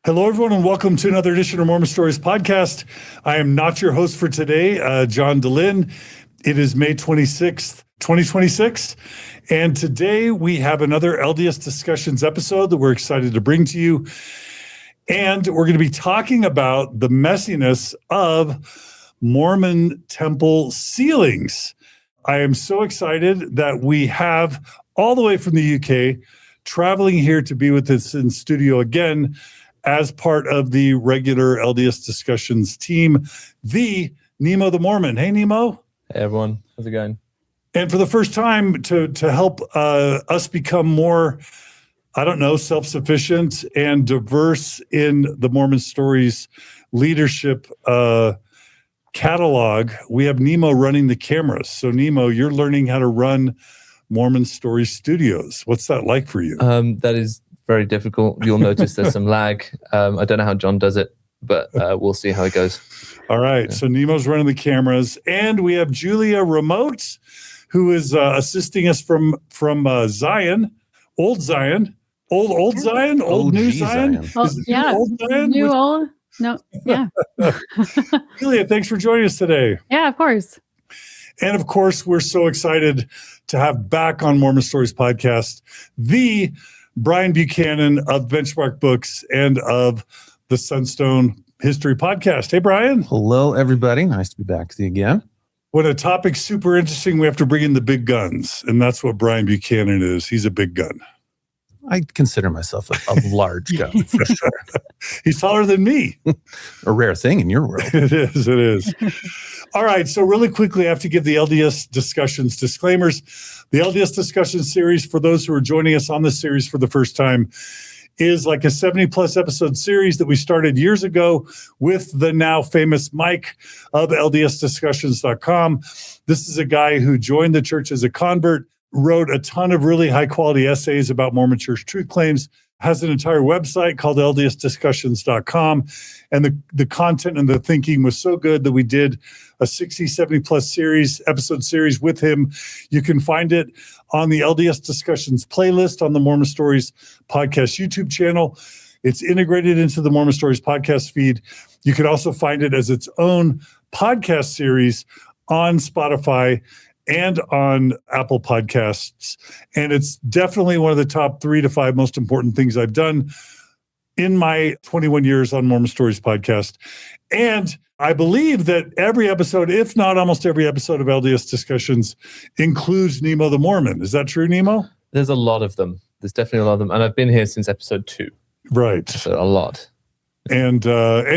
Hello, everyone, and welcome to another edition of Mormon Stories podcast. I am not your host for today, John DeLynn. It is May 26th, 2026, and today we have another LDS Discussions episode that we're excited to bring to you. And we're going to be talking about the messiness of Mormon temple sealings. I am so excited that we have all the way from the UK traveling here to be with us in studio again as part of the regular LDS Discussions team, the Nemo the Mormon. Hey, Nemo. Hey, everyone. How's it going? And for the first time, to help us become more, self-sufficient and diverse in the Mormon Stories leadership catalog, we have Nemo running the cameras. So, Nemo, you're learning how to run Mormon Stories Studios. What's that like for you? That is very difficult. You'll notice there's some lag. I don't know how John does it, but we'll see how it goes. All right. Yeah. So Nemo's running the cameras, and we have Julia remote, who is assisting us from Zion, old Zion, old Zion, old new Zion. Oh, yeah, old Zion? New old. No, yeah. Julia, thanks for joining us today. Yeah, of course. And of course, we're so excited to have back on Mormon Stories podcast the Brian Buchanan of Benchmark Books and of the Sunstone History Podcast. Hey, Brian. Hello, everybody. Nice to be back with you again. When a topic's super interesting, we have to bring in the big guns, and that's what Brian Buchanan is. He's a big gun. I consider myself a large gun. For sure. He's taller than me. A rare thing in your world. It is. All right, so really quickly, I have to give the LDS Discussions disclaimers. The LDS Discussions series, for those who are joining us on this series for the first time, is like a 70-plus episode series that we started years ago with the now famous Mike of LDSDiscussions.com. This is a guy who joined the church as a convert, wrote a ton of really high-quality essays about Mormon church truth claims, has an entire website called LDSDiscussions.com, and the content and the thinking was so good that we did a 60, 70-plus episode series with him. You can find it on the LDS Discussions playlist on the Mormon Stories podcast YouTube channel. It's integrated into the Mormon Stories podcast feed. You can also find it as its own podcast series on Spotify and on Apple Podcasts. And it's definitely one of the top 3 to 5 most important things I've done in my 21 years on Mormon Stories podcast. And I believe that every episode, if not almost every episode of LDS Discussions, includes Nemo the Mormon. Is that true, Nemo? There's a lot of them. There's definitely a lot of them. And I've been here since episode 2. Right. So a lot. And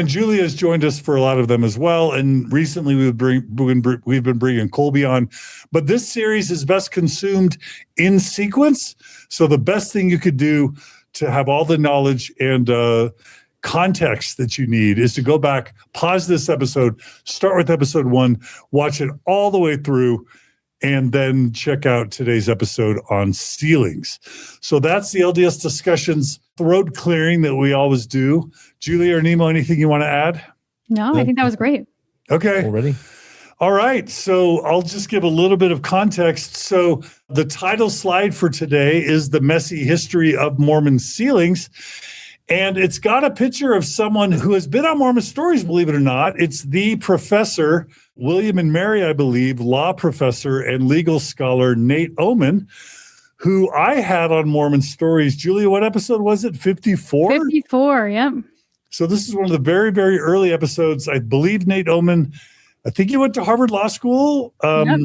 Julia has joined us for a lot of them as well. And recently we've been bringing Colby on. But this series is best consumed in sequence. So the best thing you could do to have all the knowledge and context that you need is to go back, pause this episode, start with episode 1, watch it all the way through, and then check out today's episode on sealings. So that's the LDS Discussions throat clearing that we always do. Julia or Nemo, anything you want to add? No, I think that was great. Okay. Already? All right. So I'll just give a little bit of context. So the title slide for today is The Messy History of Mormon Sealings. And it's got a picture of someone who has been on Mormon Stories, believe it or not. It's the professor, William and Mary, I believe, law professor and legal scholar Nate Oman, who I had on Mormon Stories. Julia, what episode was it? 54? 54, yeah. So this is one of the very, very early episodes. I believe Nate Oman, I think he went to Harvard Law School. Yep.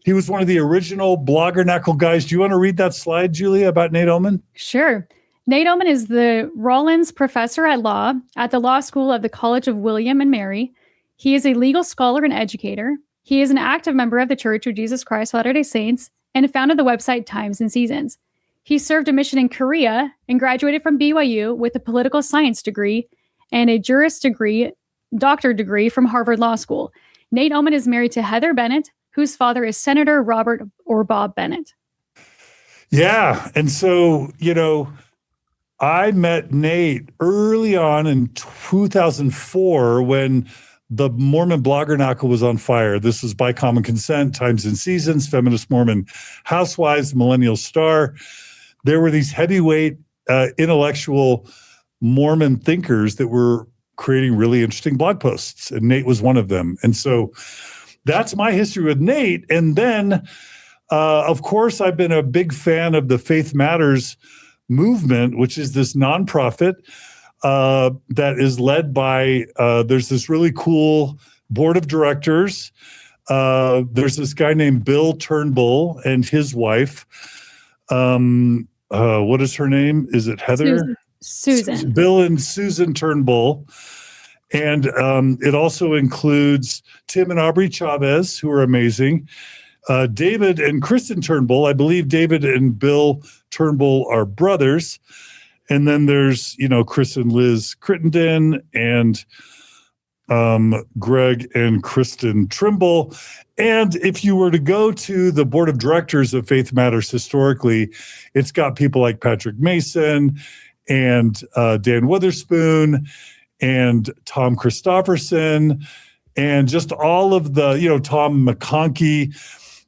He was one of the original Bloggernacle guys. Do you want to read that slide, Julia, about Nate Oman? Sure. Nate Oman is the Rollins Professor at Law at the Law School of the College of William and Mary. He is a legal scholar and educator. He is an active member of the Church of Jesus Christ of Latter-day Saints and founded the website Times and Seasons. He served a mission in Korea and graduated from BYU with a political science degree and a juris degree, doctor degree from Harvard Law School. Nate Oman is married to Heather Bennett, whose father is Senator Robert or Bob Bennett. Yeah. And so, I met Nate early on in 2004 when the Mormon Bloggernacle was on fire. This was By Common Consent, Times and Seasons, Feminist Mormon Housewives, Millennial Star. There were these heavyweight intellectual Mormon thinkers that were creating really interesting blog posts, and Nate was one of them. And so that's my history with Nate. And then, of course, I've been a big fan of the Faith Matters movement, which is this nonprofit that is led by, there's this really cool board of directors. There's this guy named Bill Turnbull and his wife. What is her name? Is it Heather? Susan. Bill and Susan Turnbull. And it also includes Tim and Aubrey Chavez, who are amazing. David and Kristen Turnbull. I believe David and Bill Turnbull are brothers. And then there's, Chris and Liz Crittenden and Greg and Kristen Trimble. And if you were to go to the board of directors of Faith Matters historically, it's got people like Patrick Mason and Dan Witherspoon and Tom Christofferson and just all of the, Tom McConkey.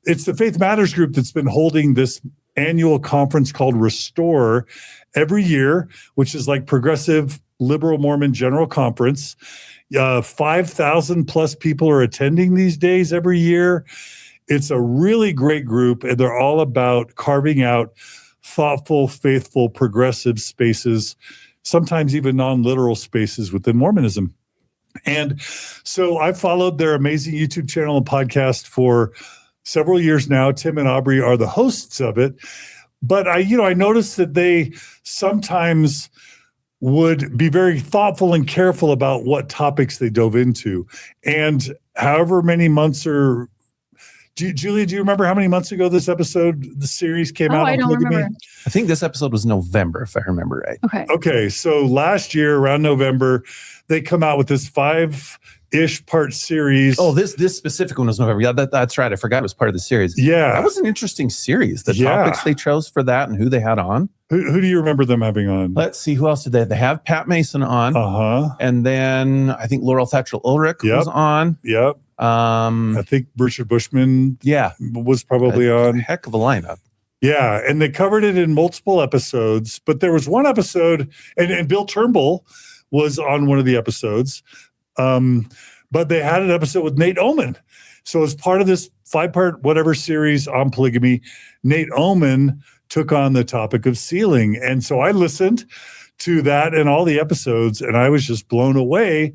It's the Faith Matters group that's been holding this annual conference called Restore every year, which is like Progressive Liberal Mormon General Conference. 5,000 plus people are attending these days every year. It's a really great group, and they're all about carving out thoughtful, faithful, progressive spaces, sometimes even non-literal spaces within Mormonism. And so I've followed their amazing YouTube channel and podcast for several years now. Tim and Aubrey are the hosts of it. But I noticed that they sometimes would be very thoughtful and careful about what topics they dove into. And however many months Julia, do you remember how many months ago the series came out? I don't remember. I think this episode was November, if I remember right. Okay. So last year around November, they come out with this 5-ish part series. Oh, this specific one was November. Yeah, that's right. I forgot it was part of the series. Yeah. That was an interesting series. The topics they chose for that and who they had on. Who do you remember them having on? Let's see. Who else did they? They have Pat Mason on. Uh-huh. And then I think Laurel Thatcher Ulrich was on. Yep. I think Richard Bushman was probably on. Heck of a lineup. Yeah. And they covered it in multiple episodes. But there was one episode, and Bill Turnbull was on one of the episodes. But they had an episode with Nate Oman. So as part of this 5-part whatever series on polygamy, Nate Oman took on the topic of sealing. And so I listened to that and all the episodes, and I was just blown away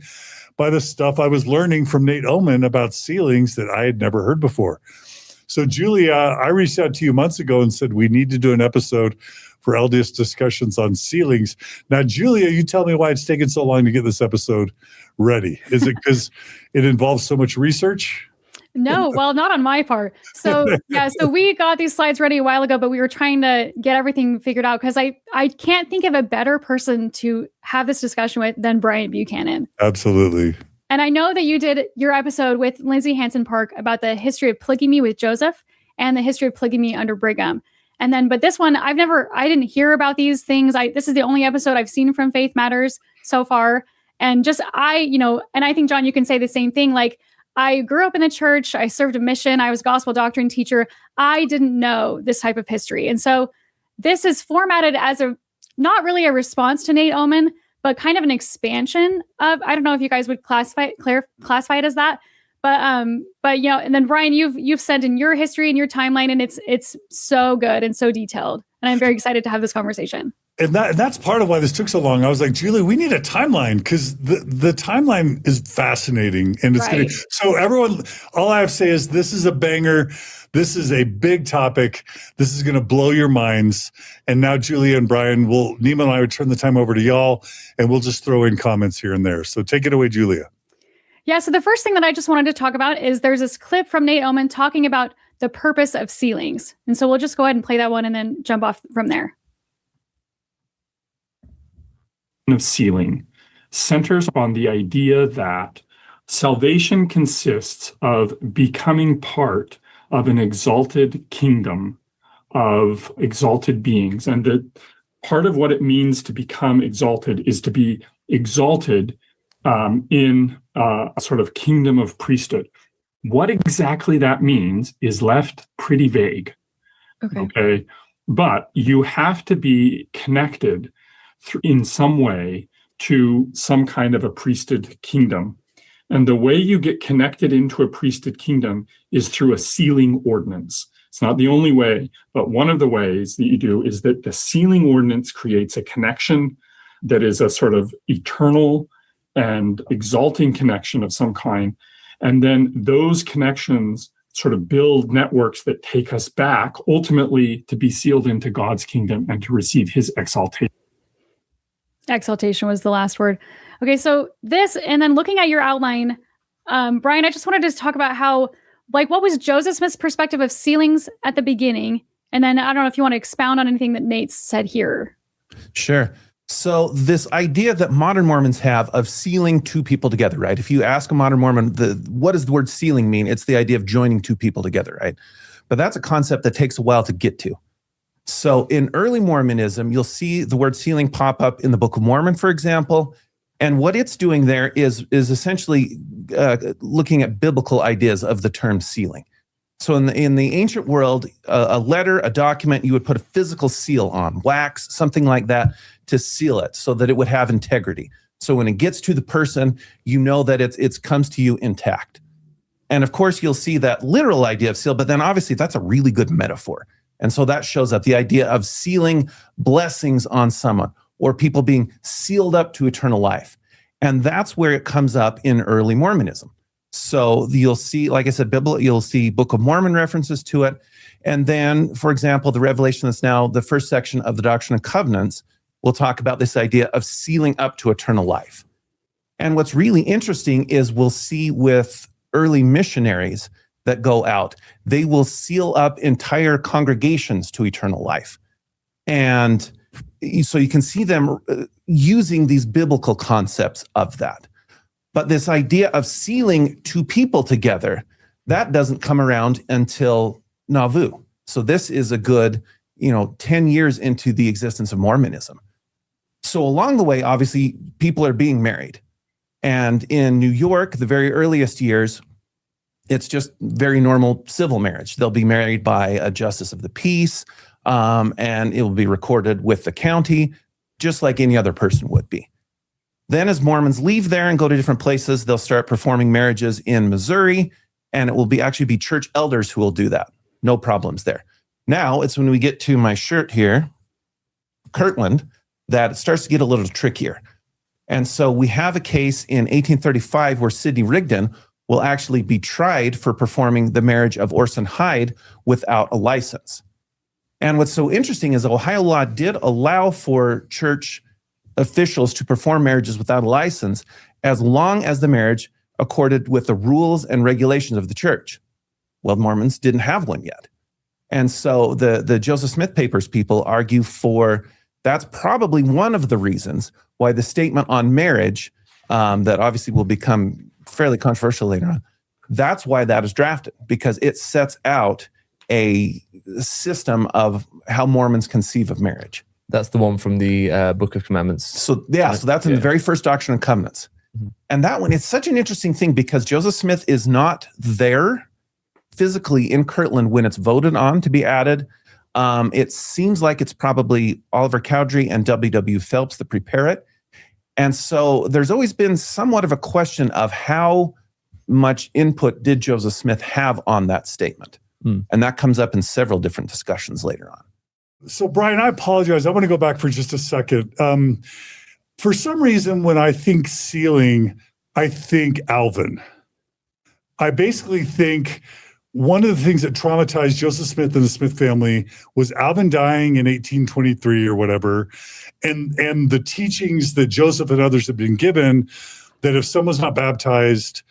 by the stuff I was learning from Nate Oman about sealings that I had never heard before. So Julia, I reached out to you months ago and said, we need to do an episode for LDS discussions on sealings. Now, Julia, you tell me why it's taken so long to get this episode ready. Is it because it involves so much research? No, well, not on my part. So so we got these slides ready a while ago, but we were trying to get everything figured out because I can't think of a better person to have this discussion with than Brian Buchanan. Absolutely. And I know that you did your episode with Lindsay Hansen Park about the history of polygamy with Joseph and the history of polygamy under Brigham. And then, but this one, I didn't hear about these things. This is the only episode I've seen from Faith Matters so far. And and I think, John, you can say the same thing. Like, I grew up in the church. I served a mission. I was a gospel doctrine teacher. I didn't know this type of history. And so this is formatted as not really a response to Nate Oman, but kind of an expansion of, I don't know if you guys would classify it as that. But and then Brian, you've sent in your history and your timeline, and it's so good and so detailed. And I'm very excited to have this conversation. And that's part of why this took so long. I was like, Julie, we need a timeline because the timeline is fascinating. And it's right. So everyone, all I have to say is this is a banger. This is a big topic. This is going to blow your minds. And now Julia and Brian, Nima and I would turn the time over to y'all, and we'll just throw in comments here and there. So take it away, Julia. Yeah, so the first thing that I just wanted to talk about is there's this clip from Nate Oman talking about the purpose of sealings. And so we'll just go ahead and play that one and then jump off from there. Of sealing centers on the idea that salvation consists of becoming part of an exalted kingdom of exalted beings, and that part of what it means to become exalted is to be exalted in a sort of kingdom of priesthood. What exactly that means is left pretty vague. Okay. But you have to be connected in some way to some kind of a priesthood kingdom. And the way you get connected into a priesthood kingdom is through a sealing ordinance. It's not the only way, but one of the ways that you do is that the sealing ordinance creates a connection that is a sort of eternal and exalting connection of some kind. And then those connections sort of build networks that take us back ultimately to be sealed into God's kingdom and to receive his exaltation. Exaltation was the last word. Okay, so this, and then looking at your outline, Brian, I just wanted to talk about how, like, what was Joseph Smith's perspective of sealings at the beginning? And then I don't know if you want to expound on anything that Nate said here. Sure. So this idea that modern Mormons have of sealing two people together, right? If you ask a modern Mormon, what does the word sealing mean? It's the idea of joining two people together, right? But that's a concept that takes a while to get to. So in early Mormonism, you'll see the word sealing pop up in the Book of Mormon, for example. And what it's doing there is essentially looking at biblical ideas of the term sealing. So in the ancient world, a letter, a document, you would put a physical seal on, wax, something like that, to seal it so that it would have integrity. So when it gets to the person, you know that it comes to you intact. And of course, you'll see that literal idea of seal, but then obviously that's a really good metaphor. And so that shows up, the idea of sealing blessings on someone or people being sealed up to eternal life. And that's where it comes up in early Mormonism. So you'll see, like I said, you'll see Book of Mormon references to it. And then, for example, the Revelation that's now the first section of the Doctrine and Covenants will talk about this idea of sealing up to eternal life. And what's really interesting is we'll see with early missionaries that go out, they will seal up entire congregations to eternal life. And so you can see them using these biblical concepts of that. But this idea of sealing two people together, that doesn't come around until Nauvoo. So this is a good, 10 years into the existence of Mormonism. So along the way, obviously, people are being married. And in New York, the very earliest years, it's just very normal civil marriage. They'll be married by a justice of the peace, and it will be recorded with the county, just like any other person would be. Then as Mormons leave there and go to different places, they'll start performing marriages in Missouri, and it will actually be church elders who will do that. No problems there. Now it's when we get to my shirt here, Kirtland, that it starts to get a little trickier. And so we have a case in 1835 where Sidney Rigdon will actually be tried for performing the marriage of Orson Hyde without a license. And what's so interesting is Ohio law did allow for church officials to perform marriages without a license as long as the marriage accorded with the rules and regulations of the church. Well, Mormons didn't have one yet. And so the Joseph Smith Papers people argue for that's probably one of the reasons why the statement on marriage that obviously will become fairly controversial later on, that's why that is drafted, because it sets out a system of how Mormons conceive of marriage. That's the one from the Book of Commandments. So that's in the very first Doctrine and Covenants. Mm-hmm. And that one, it's such an interesting thing because Joseph Smith is not there physically in Kirtland when it's voted on to be added. It seems like it's probably Oliver Cowdery and W.W. Phelps that prepare it. And so there's always been somewhat of a question of how much input did Joseph Smith have on that statement? And that comes up in several different discussions later on. So, Brian, I apologize. I want to go back for just a second. For some reason, when I think sealing, I think Alvin. I basically think one of the things that traumatized Joseph Smith and the Smith family was Alvin dying in 1823 or whatever, and the teachings that Joseph and others have been given that if someone's not baptized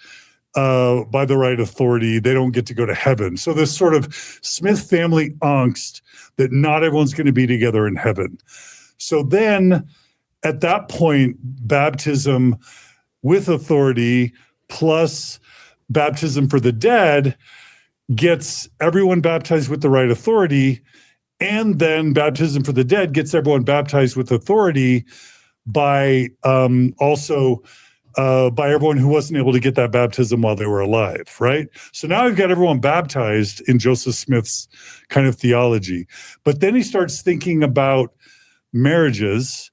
by the right authority, they don't get to go to heaven. So this sort of Smith family angst that not everyone's going to be together in heaven. So then at that point, baptism with authority plus baptism for the dead gets everyone baptized with the right authority, and then baptism for the dead gets everyone baptized with authority by also by everyone who wasn't able to get that baptism while they were alive, right? So now we've got everyone baptized in Joseph Smith's kind of theology. But then he starts thinking about marriages,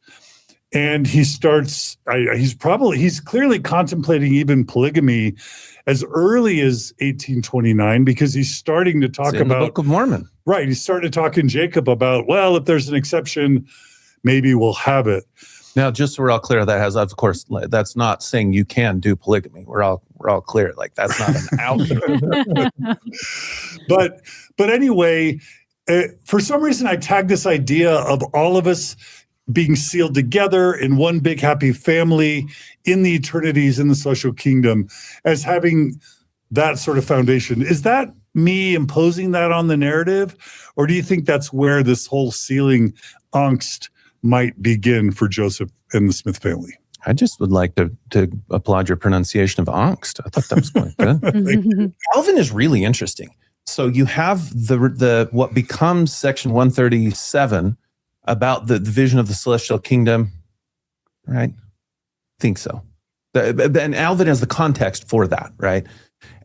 And he starts, he's clearly contemplating even polygamy as early as 1829, because he's starting to talk It's in about the Book of Mormon. Right. He's starting to talk in Jacob about, well, if there's an exception, maybe we'll have it. Now, just so we're all clear, that has, of course, that's not saying you can do polygamy. We're all clear. Like, that's not an out. But anyway, for some reason, I tagged this idea of all of us being sealed together in one big happy family in the eternities in the social kingdom as having that sort of foundation. Is that me imposing that on the narrative? Or do you think that's where this whole sealing angst might begin for Joseph and the Smith family? I just would like to applaud your pronunciation of angst. I thought that was quite good. Alvin is really interesting. So you have the what becomes section 137 about the vision of the celestial kingdom, right? I think so. And Alvin has the context for that, right?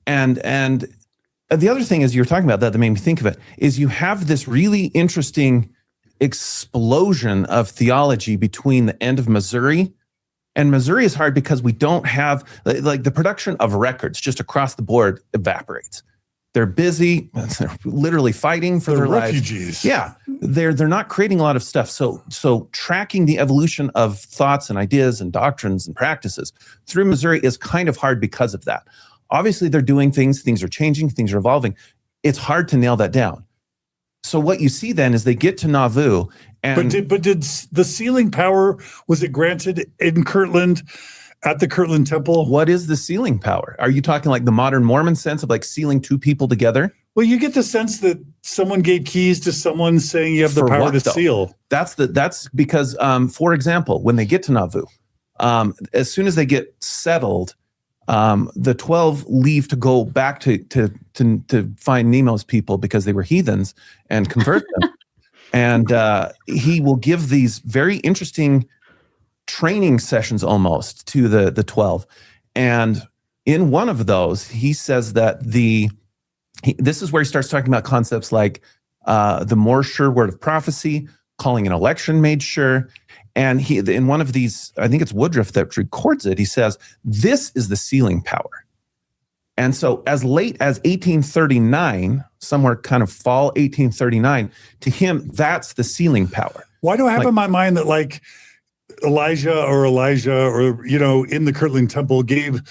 And the other thing is you're talking about that made me think of it, is you have this really interesting explosion of theology between the end of Missouri. And Missouri is hard because we don't have, like, the production of records just across the board evaporates. They're busy, they're literally fighting for their refugees. lives. Yeah, they're not creating a lot of stuff. So tracking the evolution of thoughts and ideas and doctrines and practices through Missouri is kind of hard because of that. Obviously, they're doing things are changing, things are evolving. It's hard to nail that down. So what you see then is they get to Nauvoo, and but did the sealing power, was it granted in Kirtland at the Kirtland Temple? what is the sealing power? Are you talking like the modern Mormon sense of like sealing two people together? Well, you get the sense that someone gave keys to someone saying you have the For power what, to though? seal. That's because, for example, when they get to Nauvoo, as soon as they get settled, the 12 leave to go back to find Nemo's people because they were heathens and convert them. And he will give these very interesting training sessions almost to the 12. And in one of those, he says that this is where he starts talking about concepts like the more sure word of prophecy, calling an election made sure. And he, in one of these, I think it's Woodruff that records it, he says, this is the sealing power. And so as late as 1839, somewhere kind of fall 1839, to him, that's the sealing power. Why do I have in my mind that, like, Elijah or in the Kirtland Temple gave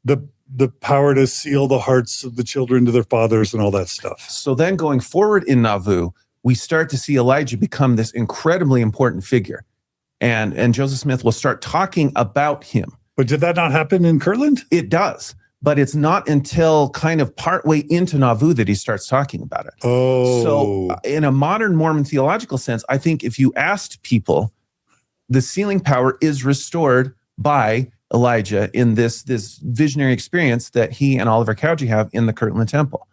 the power to seal the hearts of the children to their fathers and all that stuff? So then going forward in Nauvoo, we start to see Elijah become this incredibly important figure. And Joseph Smith will start talking about him. But did that not happen in Kirtland? It does. But it's not until kind of partway into Nauvoo that he starts talking about it. Oh. So in a modern Mormon theological sense, I think if you asked people, the sealing power is restored by Elijah in this visionary experience that he and Oliver Cowdery have in the Kirtland Temple.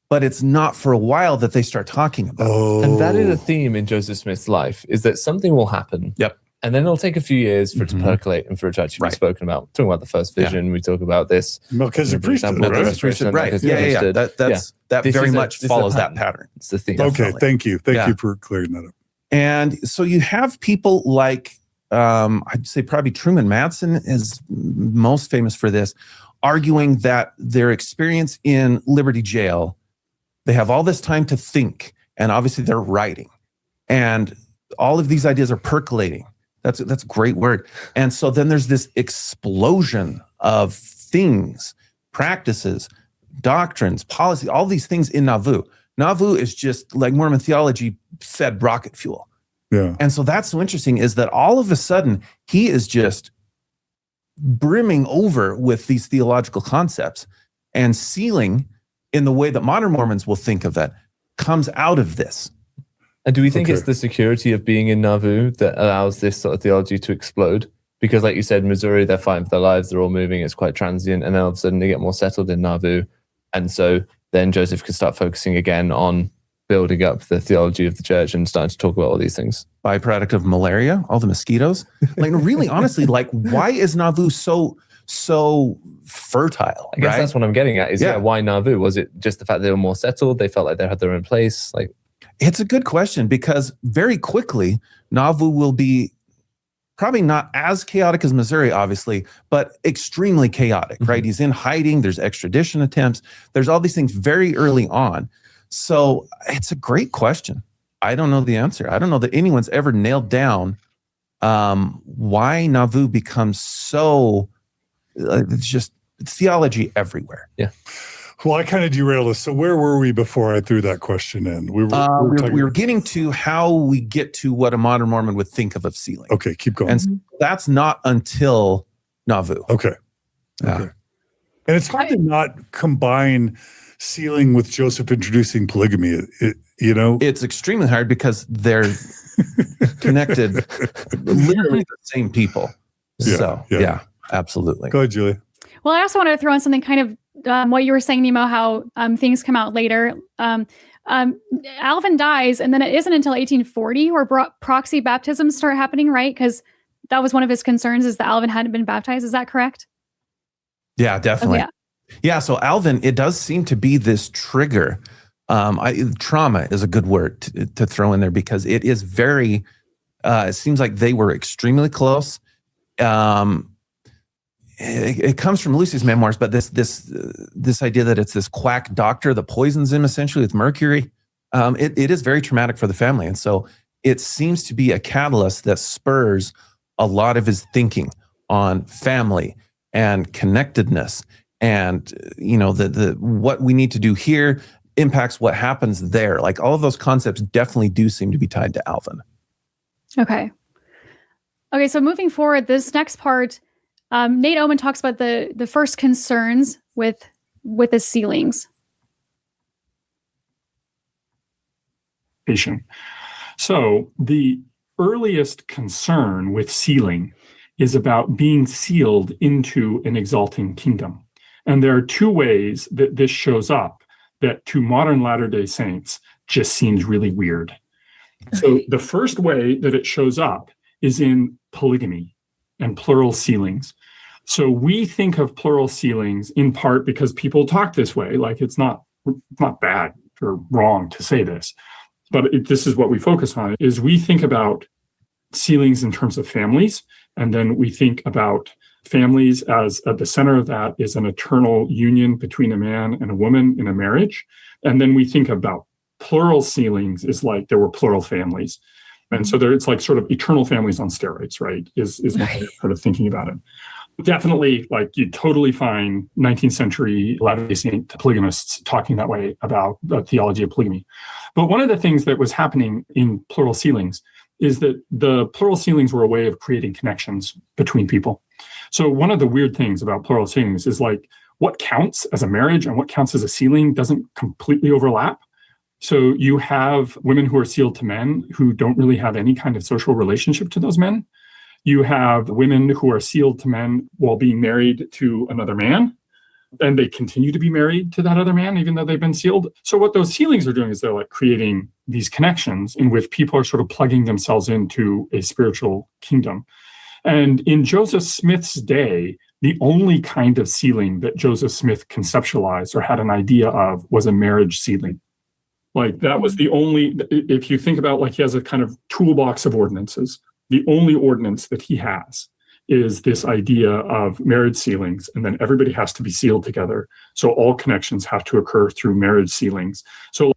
But it's not for a while that they start talking about it. And that is a theme in Joseph Smith's life, is that something will happen. Yep. And then it'll take a few years for it to percolate and for it to actually be spoken about. Talking about the first vision, we talk about this. Melchizedek priesthood, Example, right? the restoration, Right. Melchizedek Yeah. priesthood. That This very is much this is follows that pattern. pattern. It's the theme. Okay, Definitely. thank you. Thank Yeah. you for clearing that up. And so you have people like, I'd say probably Truman Madsen is most famous for this, arguing that their experience in Liberty Jail, they have all this time to think, and obviously they're writing, and all of these ideas are percolating. That's a great word. And so then there's this explosion of things, practices, doctrines, policy, all these things in Nauvoo. Nauvoo is just like Mormon theology fed rocket fuel. Yeah. And so that's so interesting, is that all of a sudden he is just brimming over with these theological concepts, and sealing in the way that modern Mormons will think of it comes out of this. And do we think Okay. it's the security of being in Nauvoo that allows this sort of theology to explode? Because like you said, Missouri, they're fighting for their lives, they're all moving, it's quite transient, and then all of a sudden they get more settled in Nauvoo. And so then Joseph could start focusing again on building up the theology of the church and starting to talk about all these things. Byproduct of malaria, all the mosquitoes. Like, really, honestly, like, why is Nauvoo so fertile? I guess that's what I'm getting at, is Yeah. why Nauvoo? Was it just the fact they were more settled? They felt like they had their own place? Like, It's a good question, because very quickly Nauvoo will be probably not as chaotic as Missouri, obviously, but extremely chaotic, right? He's in hiding. There's extradition attempts. There's all these things very early on. So it's a great question. I don't know the answer. I don't know that anyone's ever nailed down why Nauvoo becomes so, it's just theology everywhere. Yeah. Well, I kind of derailed us. So where were we before I threw that question in? We were getting to how we get to what a modern Mormon would think of sealing. Okay, keep going. And so that's not until Nauvoo. Okay. Yeah. Okay. And it's hard to not combine sealing with Joseph introducing polygamy. It's extremely hard because they're connected, literally the same people. Yeah, absolutely. Go ahead, Julia. Well, I also wanted to throw in something kind of what you were saying, Nemo, how things come out later. Alvin dies, and then it isn't until 1840 where proxy baptisms start happening, right? Because that was one of his concerns, is that Alvin hadn't been baptized. Is that correct? Yeah, definitely. Yeah, so Alvin, it does seem to be this trigger. Trauma is a good word to throw in there because it is very, it seems like they were extremely close. It comes from Lucy's memoirs, but this idea that it's this quack doctor that poisons him essentially with mercury, it is very traumatic for the family. And so it seems to be a catalyst that spurs a lot of his thinking on family and connectedness, and the what we need to do here impacts what happens there. Like all of those concepts definitely do seem to be tied to Alvin. Okay, so moving forward, this next part, Nate Oman talks about the first concerns with the sealings. So the earliest concern with sealing is about being sealed into an exalting kingdom. And there are two ways that this shows up that to modern Latter-day Saints just seems really weird. So the first way that it shows up is in polygamy and plural sealings. So we think of plural sealings in part because people talk this way. Like it's not bad or wrong to say this, but this is what we focus on, is we think about sealings in terms of families. And then we think about families as at the center of that is an eternal union between a man and a woman in a marriage. And then we think about plural sealings is like there were plural families. And so it's like sort of eternal families on steroids, right? Is one way of sort of thinking about it. Definitely, like you totally find 19th century Latter-day Saint polygamists talking that way about the theology of polygamy. But one of the things that was happening in plural sealings is that the plural sealings were a way of creating connections between people. So one of the weird things about plural sealings is like what counts as a marriage and what counts as a sealing doesn't completely overlap. So you have women who are sealed to men who don't really have any kind of social relationship to those men. You have women who are sealed to men while being married to another man, and they continue to be married to that other man, even though they've been sealed. So what those sealings are doing is they're like creating these connections in which people are sort of plugging themselves into a spiritual kingdom. And in Joseph Smith's day, the only kind of sealing that Joseph Smith conceptualized or had an idea of was a marriage sealing. Like that was the only, if you think about like he has a kind of toolbox of ordinances, the only ordinance that he has is this idea of marriage sealings, and then everybody has to be sealed together. So all connections have to occur through marriage sealings. So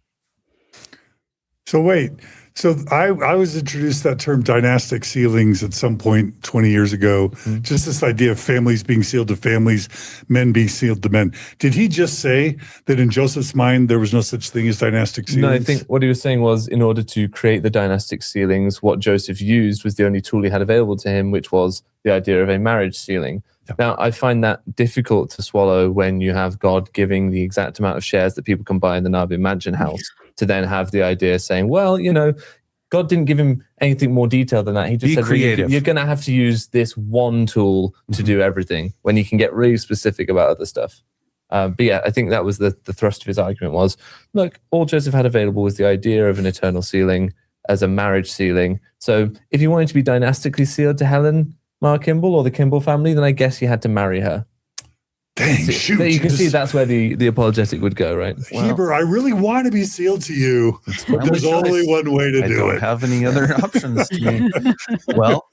wait. So I was introduced to that term dynastic sealings at some point 20 years ago. Mm-hmm. Just this idea of families being sealed to families, men being sealed to men. Did he just say that in Joseph's mind there was no such thing as dynastic sealings? No, I think what he was saying was in order to create the dynastic sealings, what Joseph used was the only tool he had available to him, which was the idea of a marriage sealing. Yep. Now, I find that difficult to swallow when you have God giving the exact amount of shares that people can buy in the Nauvoo mansion house. To then have the idea saying, well, God didn't give him anything more detailed than that. He just said, creative. You're going to have to use this one tool to do everything, when you can get really specific about other stuff. But yeah, I think that was the thrust of his argument was, look, all Joseph had available was the idea of an eternal sealing as a marriage sealing. So if you wanted to be dynastically sealed to Helen Mar Kimball or the Kimball family, then I guess you had to marry her. Dang, shoot. You can see that's where the apologetic would go, right? Heber, I really want to be sealed to you, but there's only one way to I do don't it. have any other options to me. Well,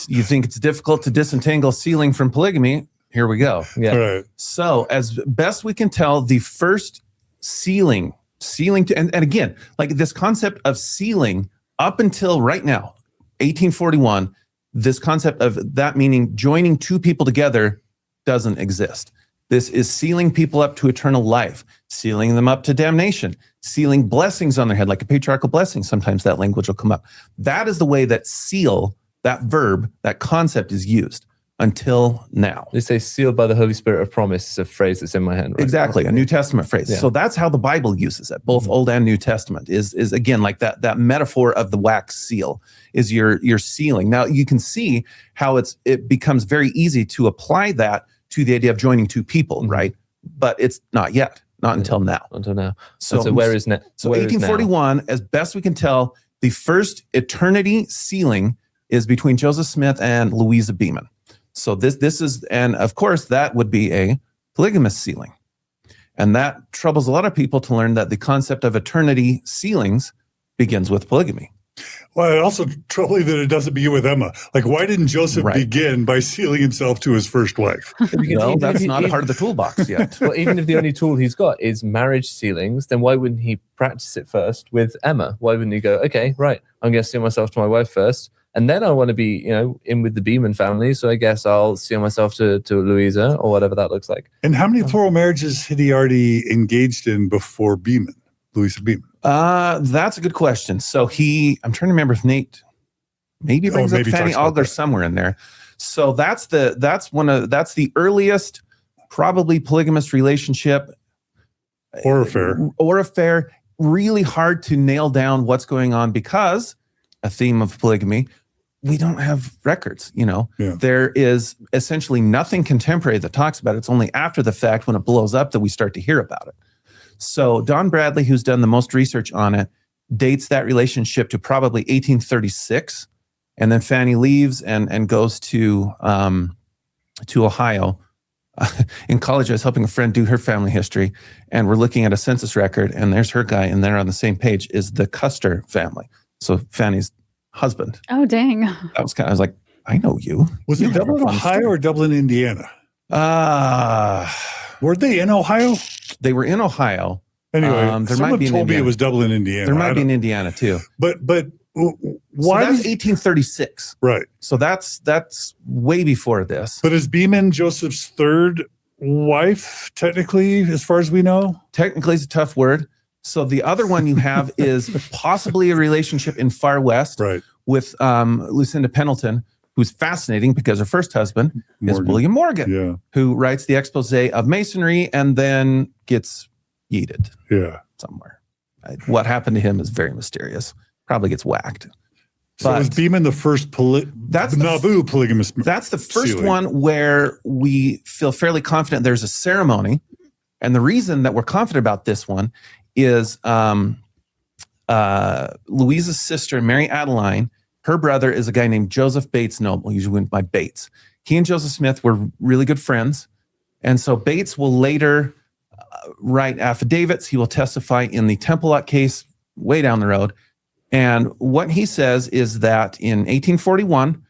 you think it's difficult to disentangle sealing from polygamy? Here we go. Yeah. All right. So as best we can tell, the first sealing to, and again, like this concept of sealing up until right now, 1841, this concept of that meaning joining two people together doesn't exist. This is sealing people up to eternal life, sealing them up to damnation, sealing blessings on their head, like a patriarchal blessing. Sometimes that language will come up. That is the way that seal, that verb, that concept is used until now. They say sealed by the Holy Spirit of promise is a phrase that's in my hand. Right? Exactly, a New Testament phrase. Yeah. So that's how the Bible uses it, both Old and New Testament, is again like that metaphor of the wax seal is your sealing. Now you can see how it becomes very easy to apply that to the idea of joining two people, right? But it's not yet, not until now. Until now. So where is now? So 1841, as best we can tell, the first eternity sealing is between Joseph Smith and Louisa Beeman. So this is, and of course, that would be a polygamous sealing. And that troubles a lot of people to learn that the concept of eternity sealings begins with polygamy. Well, it also troubling that it doesn't begin with Emma. Like, why didn't Joseph begin by sealing himself to his first wife? Well, that's not part of the toolbox yet. Well, even if the only tool he's got is marriage sealings, then why wouldn't he practice it first with Emma? Why wouldn't he go, okay, right, I'm going to seal myself to my wife first, and then I want to be, in with the Beeman family, so I guess I'll seal myself to Louisa or whatever that looks like. And how many plural marriages had he already engaged in before Beeman, Louisa Beeman? That's a good question. So I'm trying to remember if Nate maybe brings up Fanny Ogler somewhere in there. So that's the earliest probably polygamous relationship or affair. Really hard to nail down what's going on because a theme of polygamy, we don't have records, There is essentially nothing contemporary that talks about it. It's only after the fact when it blows up that we start to hear about it. So Don Bradley, who's done the most research on it, dates that relationship to probably 1836. And then Fanny leaves and goes to Ohio. In college, I was helping a friend do her family history, and we're looking at a census record, and there's her guy, and there on the same page is the Custer family. So Fanny's husband. Oh, dang. I was like, I know you. Was it Dublin, Ohio or Dublin, Indiana? Were they in Ohio? They were in Ohio. Anyway, someone told me it was Dublin, Indiana. There might be in Indiana too. But why? So that's 1836. Right. So that's way before this. But is Beeman Joseph's third wife, technically, as far as we know? Technically is a tough word. So the other one you have is possibly a relationship in Far West with Lucinda Pendleton, who's fascinating because her first husband is William Morgan, who writes the expose of Masonry and then gets yeeted somewhere. What happened to him is very mysterious. Probably gets whacked. So is Beeman the first Nauvoo polygamous? That's the first one where we feel fairly confident there's a ceremony. And the reason that we're confident about this one is Louisa's sister, Mary Adeline, her brother is a guy named Joseph Bates Noble, usually went by Bates. He and Joseph Smith were really good friends. And so Bates will later write affidavits. He will testify in the Temple Lot case way down the road. And what he says is that in 1841,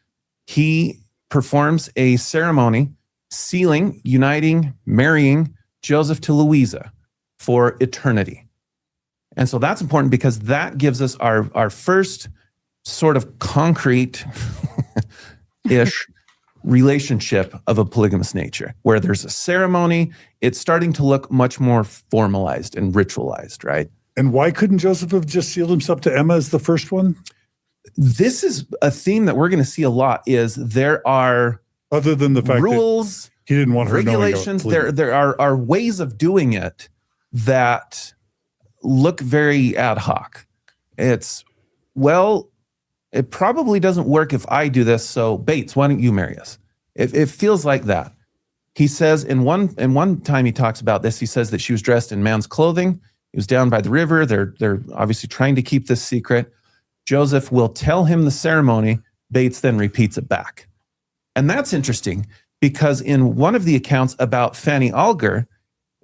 he performs a ceremony sealing, uniting, marrying Joseph to Louisa for eternity. And so that's important because that gives us our first sort of concrete-ish relationship of a polygamous nature, where there's a ceremony. It's starting to look much more formalized and ritualized, right? And why couldn't Joseph have just sealed himself to Emma as the first one? This is a theme that we're going to see a lot. Is there are other than the fact rules, that he didn't want her regulations. There are ways of doing it that look very ad hoc. It probably doesn't work if I do this. So Bates, why don't you marry us? It feels like that. He says in one time he talks about this. He says that she was dressed in man's clothing. He was down by the river. They're obviously trying to keep this secret. Joseph will tell him the ceremony. Bates then repeats it back. And that's interesting because in one of the accounts about Fanny Alger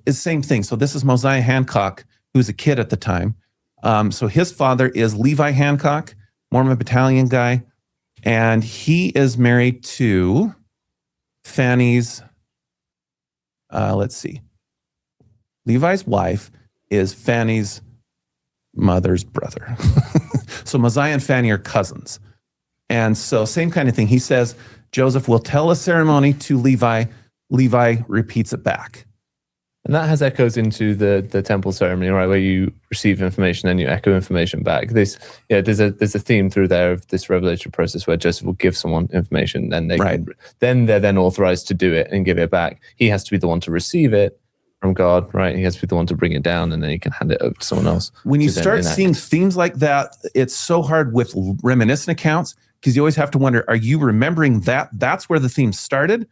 is the same thing. So this is Mosiah Hancock, who's a kid at the time. So his father is Levi Hancock, Mormon battalion guy, and he is married to Fanny's, let's see, Levi's wife is Fanny's mother's brother. So Mosiah and Fanny are cousins. And so same kind of thing. He says, Joseph will tell a ceremony to Levi. Levi repeats it back. And that has echoes into the temple ceremony, right, where you receive information and you echo information back. There's a theme through there of this revelatory process where Joseph will give someone information, and they're then authorized to do it and give it back. He has to be the one to receive it from God, right? He has to be the one to bring it down, and then he can hand it over to someone else. When you start seeing themes like that, it's so hard with reminiscent accounts, because you always have to wonder, are you remembering that that's where the theme started?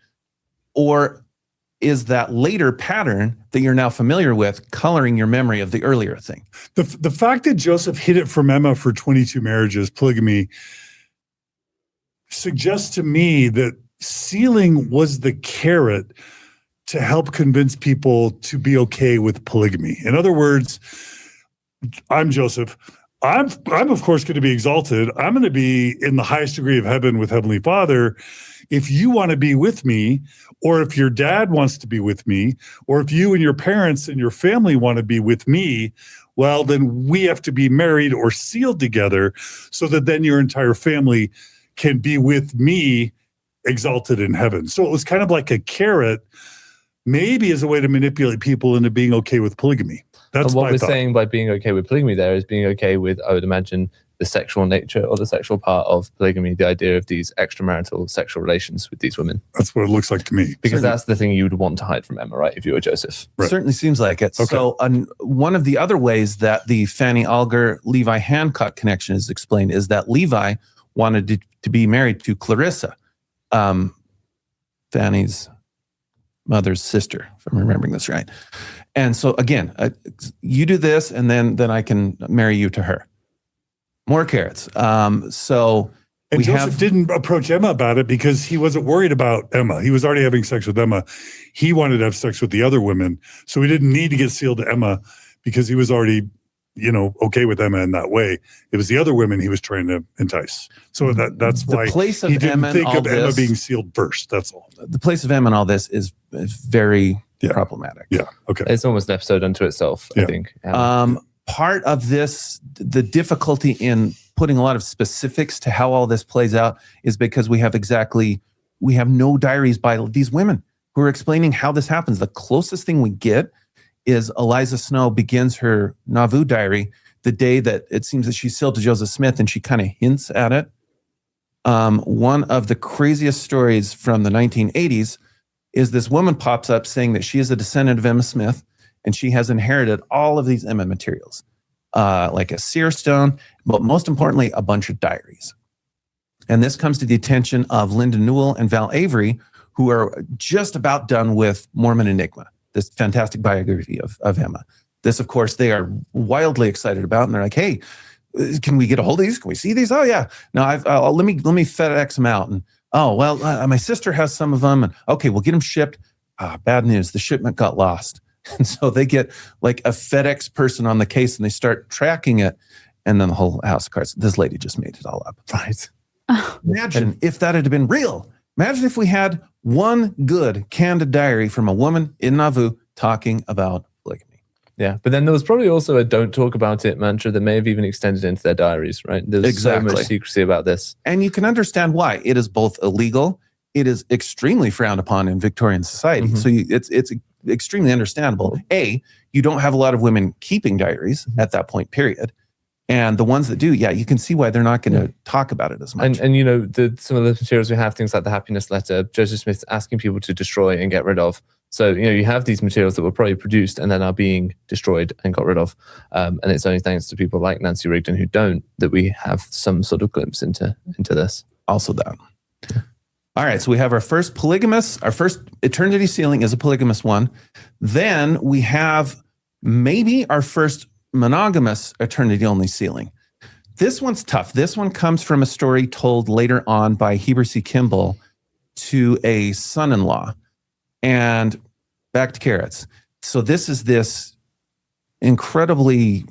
Or is that later pattern that you're now familiar with coloring your memory of the earlier thing? The fact that Joseph hid it from Emma for 22 marriages, polygamy, suggests to me that sealing was the carrot to help convince people to be okay with polygamy. In other words, I'm Joseph. I'm of course going to be exalted. I'm going to be in the highest degree of heaven with Heavenly Father. If you want to be with me, or if your dad wants to be with me, or if you and your parents and your family want to be with me, well, then we have to be married or sealed together so that then your entire family can be with me exalted in heaven. So it was kind of like a carrot, maybe as a way to manipulate people into being okay with polygamy. That's what we're thought. saying by being okay with polygamy there is being okay with, I would imagine, the sexual nature or the sexual part of polygamy, the idea of these extramarital sexual relations with these women. That's what it looks like to me. Because that's the thing you would want to hide from Emma, right? If you were Joseph. Right. Certainly seems like it. Okay. So one of the other ways that the Fanny Alger, Levi Hancock connection is explained is that Levi wanted to be married to Clarissa, Fanny's mother's sister, if I'm remembering this right. And so again, you do this, and then I can marry you to her. More carrots. So and Joseph didn't approach Emma about it because he wasn't worried about Emma. He was already having sex with Emma. He wanted to have sex with the other women. So he didn't need to get sealed to Emma because he was already, okay with Emma in that way. It was the other women he was trying to entice. So that's the why place of he didn't Emma think of this, Emma being sealed first. That's all. The place of Emma and all this is very problematic. Yeah. Okay. It's almost an episode unto itself, I think. Part of this, the difficulty in putting a lot of specifics to how all this plays out is because we have no diaries by these women who are explaining how this happens. The closest thing we get is Eliza Snow begins her Nauvoo diary the day that it seems that she's sealed to Joseph Smith, and she kind of hints at it. One of the craziest stories from the 1980s is this woman pops up saying that she is a descendant of Emma Smith, and she has inherited all of these Emma materials, like a seer stone, but most importantly, a bunch of diaries. And this comes to the attention of Linda Newell and Val Avery, who are just about done with Mormon Enigma, this fantastic biography of Emma. This, of course, they are wildly excited about, and they're like, hey, can we get a hold of these? Can we see these? Oh, yeah. No, let me FedEx them out. And oh, well, my sister has some of them. And okay, we'll get them shipped. Bad news. The shipment got lost. And so they get like a FedEx person on the case, and they start tracking it. And then the whole house of cards, this lady just made it all up. Right. Imagine if that had been real. Imagine if we had one good candid diary from a woman in Nauvoo talking about polygamy. Yeah, but then there was probably also a don't talk about it mantra that may have even extended into their diaries, right? There's so much secrecy about this. And you can understand why. It is both illegal. It is extremely frowned upon in Victorian society. So it's extremely understandable. A, you don't have a lot of women keeping diaries at that point, period. And the ones that do, you can see why they're not going to talk about it as much. And some of the materials we have, things like the happiness letter, Joseph Smith asking people to destroy and get rid of. So, you have these materials that were probably produced and then are being destroyed and got rid of. And it's only thanks to people like Nancy Rigdon who don't that we have some sort of glimpse into this. Also that. All right, so we have our first polygamous, our first eternity sealing is a polygamous one. Then we have maybe our first monogamous eternity-only sealing. This one's tough. This one comes from a story told later on by Heber C. Kimball to a son-in-law. And back to carrots. So this is this incredibly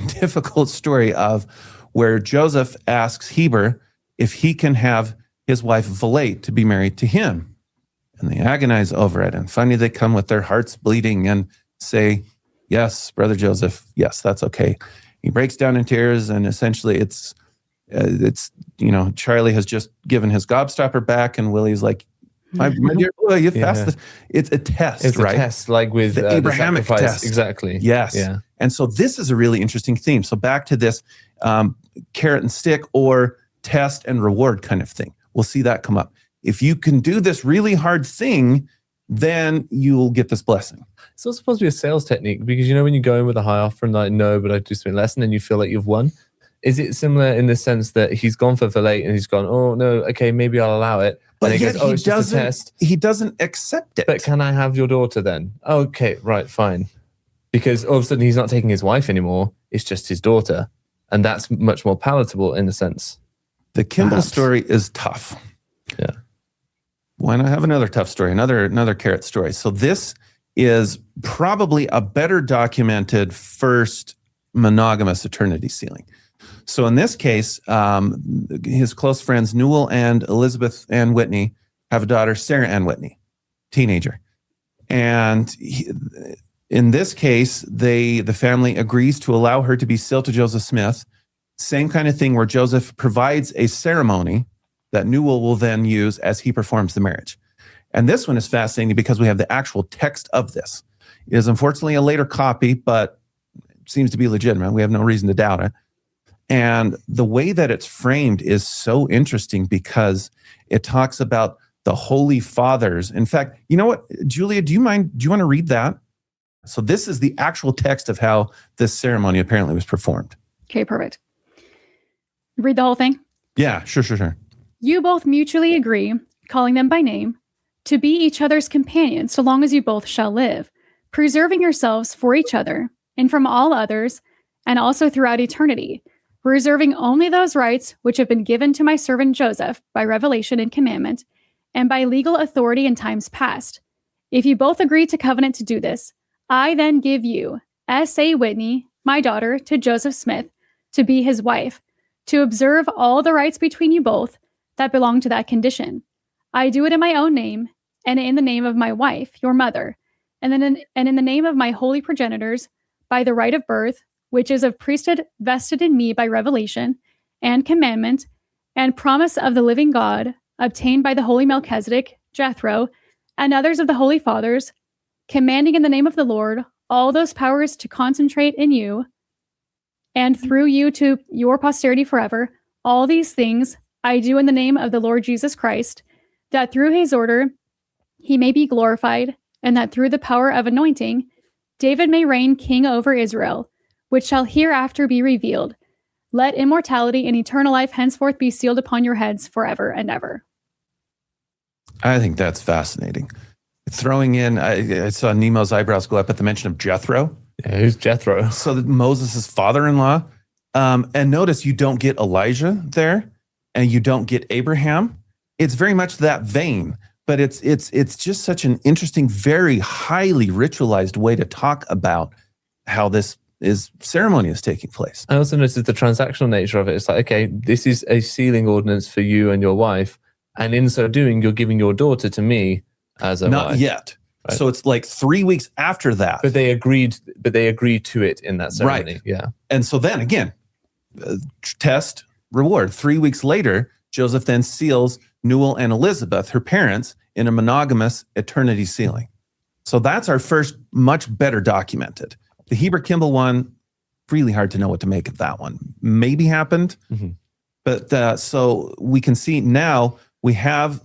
difficult story of where Joseph asks Heber if he can have his wife Valete to be married to him. And they agonize over it. And finally they come with their hearts bleeding and say, yes, Brother Joseph, yes, that's okay. He breaks down in tears, and essentially it's Charlie has just given his gobstopper back, and Willie's like, my dear boy, you've passed this. It's a test, it's right? It's a test, like with the Abrahamic test. Exactly. Yes. Yeah. And so this is a really interesting theme. So back to this carrot and stick or test and reward kind of thing. We'll see that come up. If you can do this really hard thing, then you'll get this blessing. It's also supposed to be a sales technique, because when you go in with a high offer and like, no, but I do something less, and then you feel like you've won. Is it similar in the sense that he's gone for Valete and he's gone, oh no, okay, maybe I'll allow it. But and yet he goes, it's just a test. He doesn't accept it. But can I have your daughter then? Okay, right, fine. Because all of a sudden he's not taking his wife anymore. It's just his daughter. And that's much more palatable in a sense. The Kimball story is tough. Yeah. Why not have another tough story, another carrot story? So this is probably a better documented first monogamous eternity sealing. So in this case, his close friends Newell and Elizabeth Ann Whitney have a daughter, Sarah Ann Whitney, teenager. And in this case, the family agrees to allow her to be sealed to Joseph Smith. Same kind of thing where Joseph provides a ceremony that Newell will then use as he performs the marriage. And this one is fascinating because we have the actual text of this. It is unfortunately a later copy, but it seems to be legitimate. We have no reason to doubt it. And the way that it's framed is so interesting because it talks about the Holy Fathers. In fact, you know what, Julia, do you want to read that? So this is the actual text of how this ceremony apparently was performed. Okay, perfect. Read the whole thing? Yeah, sure. You both mutually agree, calling them by name, to be each other's companions so long as you both shall live, preserving yourselves for each other and from all others, and also throughout eternity, reserving only those rights which have been given to my servant Joseph by revelation and commandment, and by legal authority in times past. If you both agree to covenant to do this, I then give you, S.A. Whitney, my daughter, to Joseph Smith, to be his wife, to observe all the rights between you both that belong to that condition. I do it in my own name, and in the name of my wife, your mother, and in the name of my holy progenitors, by the right of birth, which is of priesthood vested in me by revelation and commandment and promise of the living God, obtained by the holy Melchizedek, Jethro, and others of the holy fathers, commanding in the name of the Lord all those powers to concentrate in you, and through you to your posterity forever. All these things I do in the name of the Lord Jesus Christ, that through his order he may be glorified, and that through the power of anointing David may reign king over Israel, which shall hereafter be revealed. Let immortality and eternal life henceforth be sealed upon your heads forever and ever. I think that's fascinating. Throwing in, I saw Nemo's eyebrows go up at the mention of Jethro. Yeah, who's Jethro? So that Moses' father-in-law. And notice you don't get Elijah there, and you don't get Abraham. It's very much that vein, but it's just such an interesting, very highly ritualized way to talk about how this ceremony is taking place. I also noticed the transactional nature of it. It's like, okay, this is a sealing ordinance for you and your wife, and in so doing, you're giving your daughter to me as a wife. Not yet. Right. So it's like 3 weeks after that. But they agreed to it in that ceremony. Right. Yeah. And so then again, test, reward. 3 weeks later, Joseph then seals Newell and Elizabeth, her parents, in a monogamous eternity sealing. So that's our first, much better documented. The Heber Kimball one, really hard to know what to make of that one. Maybe happened, but so we can see now we have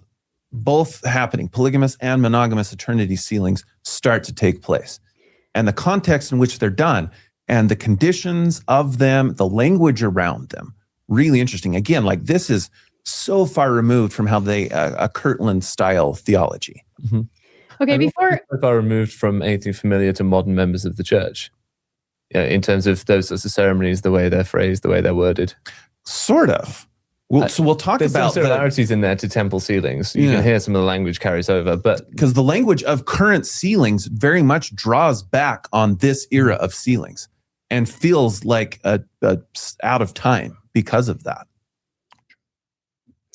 both happening, polygamous and monogamous eternity sealings start to take place. And the context in which they're done and the conditions of them, the language around them, really interesting. Again, like this is so far removed from how they, a Kirtland-style theology. Okay, before... So far removed from anything familiar to modern members of the church. Yeah, in terms of those sorts of ceremonies, the way they're phrased, the way they're worded. Sort of. So we'll talk There's about some similarities in there to temple sealings. You can hear some of the language carries over, but because the language of current sealings very much draws back on this era of sealings and feels like a out of time because of that.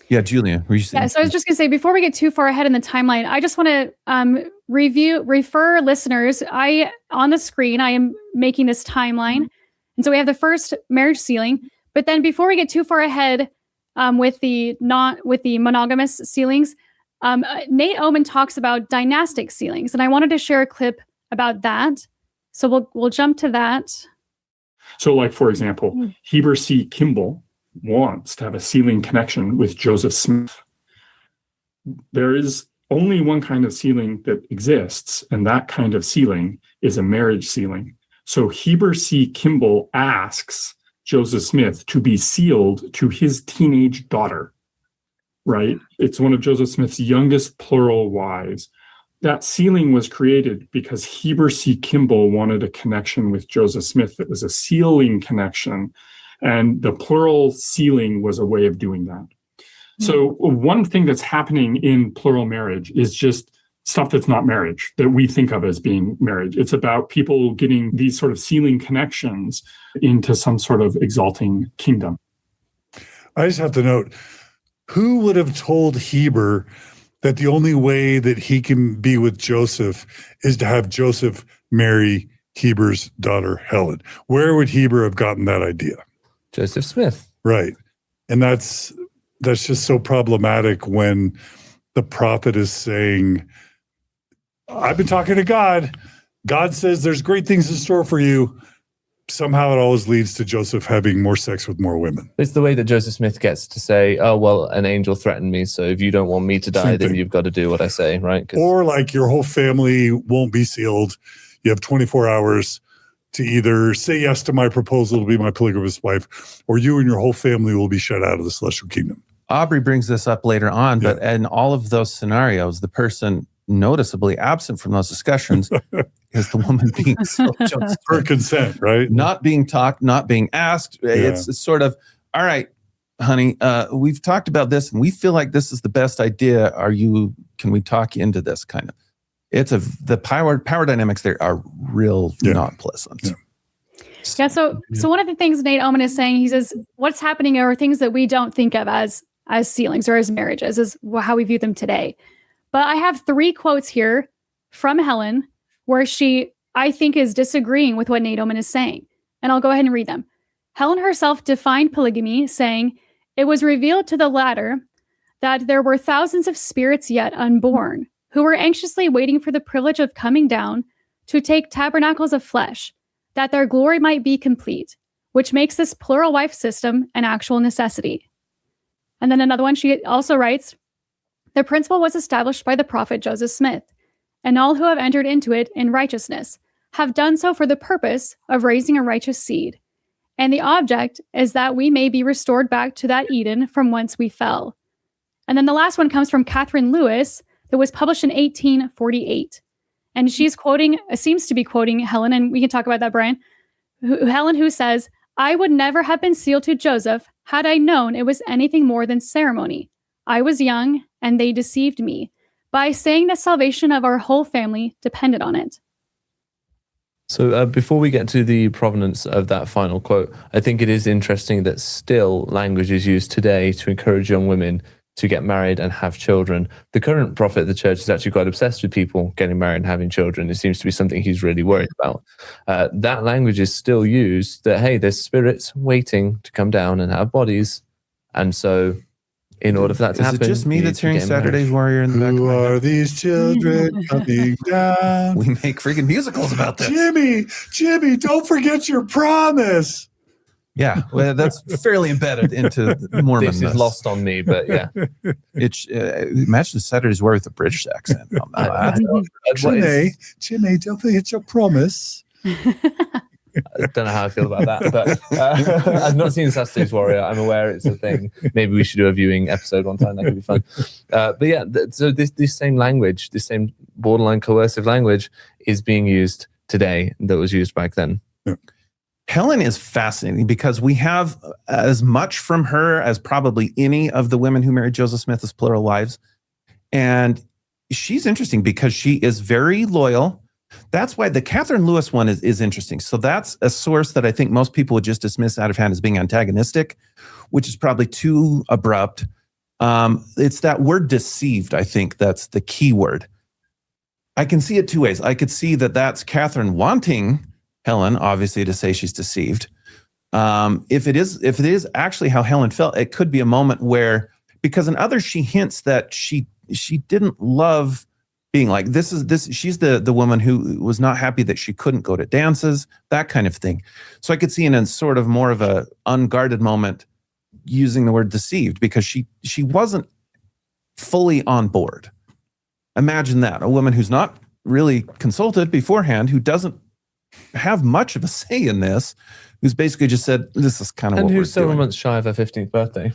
Yeah, Julia, were you saying? Yeah, so I was just going to say, before we get too far ahead in the timeline, I just want to refer listeners. On the screen, I am making this timeline. And so we have the first marriage sealing, but then before we get too far ahead with the monogamous sealings, Nate Oman talks about dynastic sealings, and I wanted to share a clip about that. So we'll jump to that. So, like, for example, Heber C. Kimball wants to have a sealing connection with Joseph Smith. There is only one kind of sealing that exists, and that kind of sealing is a marriage sealing. So Heber C. Kimball asks Joseph Smith to be sealed to his teenage daughter, right? It's one of Joseph Smith's youngest plural wives. That sealing was created because Heber C. Kimball wanted a connection with Joseph Smith that was a sealing connection, and the plural sealing was a way of doing that. So one thing that's happening in plural marriage is just stuff that's not marriage, that we think of as being marriage. It's about people getting these sort of sealing connections into some sort of exalting kingdom. I just have to note, who would have told Heber that the only way that he can be with Joseph is to have Joseph marry Heber's daughter, Helen? Where would Heber have gotten that idea? Joseph Smith. Right. And that's just so problematic when the prophet is saying, I've been talking to God. God says there's great things in store for you. Somehow it always leads to Joseph having more sex with more women. It's the way that Joseph Smith gets to say, oh, well, an angel threatened me, so if you don't want me to die, then you've got to do what I say, right? Or like your whole family won't be sealed. You have 24 hours to either say yes to my proposal to be my polygamous wife, or you and your whole family will be shut out of the celestial kingdom. Aubrey brings this up later on, but in all of those scenarios, the person noticeably absent from those discussions is the woman being sealed. For consent, right? Not being talked, not being asked. It's sort of, all right, honey, we've talked about this and we feel like this is the best idea. Can we talk you into this kind of? The power dynamics there are real not pleasant. Yeah. So one of the things Nate Oman is saying, he says, what's happening are things that we don't think of as sealings or as marriages, is how we view them today. But I have 3 quotes here from Helen where she, I think, is disagreeing with what Nate Oman is saying. And I'll go ahead and read them. Helen herself defined polygamy, saying, it was revealed to the latter that there were thousands of spirits yet unborn, who were anxiously waiting for the privilege of coming down to take tabernacles of flesh, that their glory might be complete, which makes this plural wife system an actual necessity. And then another one, she also writes, the principle was established by the prophet Joseph Smith, and all who have entered into it in righteousness have done so for the purpose of raising a righteous seed. And the object is that we may be restored back to that Eden from whence we fell. And then the last one comes from Catherine Lewis, that was published in 1848. And she's seems to be quoting Helen, and we can talk about that, Brian. Helen, who says, I would never have been sealed to Joseph had I known it was anything more than ceremony. I was young, and they deceived me by saying the salvation of our whole family depended on it. So before we get to the provenance of that final quote, I think it is interesting that still language is used today to encourage young women to get married and have children. The current prophet of the church is actually quite obsessed with people getting married and having children. It seems to be something he's really worried about. That language is still used, that, hey, there's spirits waiting to come down and have bodies. And so in order for that to happen... Is it just me that's hearing Saturday's Warrior in the back? Who are these children coming down? We make freaking musicals about this. Jimmy, don't forget your promise. Yeah, well, that's fairly embedded into Mormon. This is lost on me, but yeah. Imagine Saturday's Warrior with a British accent. Jimmy, don't forget your promise. I don't know how I feel about that, but I've not seen Saturday's Warrior. I'm aware it's a thing. Maybe we should do a viewing episode one time. That could be fun. But yeah, so this same language, this same borderline coercive language is being used today that was used back then. Yeah. Helen is fascinating because we have as much from her as probably any of the women who married Joseph Smith as plural wives. And she's interesting because she is very loyal. That's why the Catherine Lewis one is interesting. So that's a source that I think most people would just dismiss out of hand as being antagonistic, which is probably too abrupt. It's that word deceived, I think that's the key word. I can see it two ways. I could see that that's Catherine wanting Helen, obviously, to say she's deceived. If it is actually how Helen felt, it could be a moment where, because in others she hints that she didn't love being like this. She's the woman who was not happy that she couldn't go to dances, that kind of thing. So I could see in a sort of more of a unguarded moment using the word deceived because she wasn't fully on board. Imagine that, a woman who's not really consulted beforehand, who doesn't have much of a say in this, who's basically just said, this is kind of and what who's we're several doing. months shy of her 15th birthday.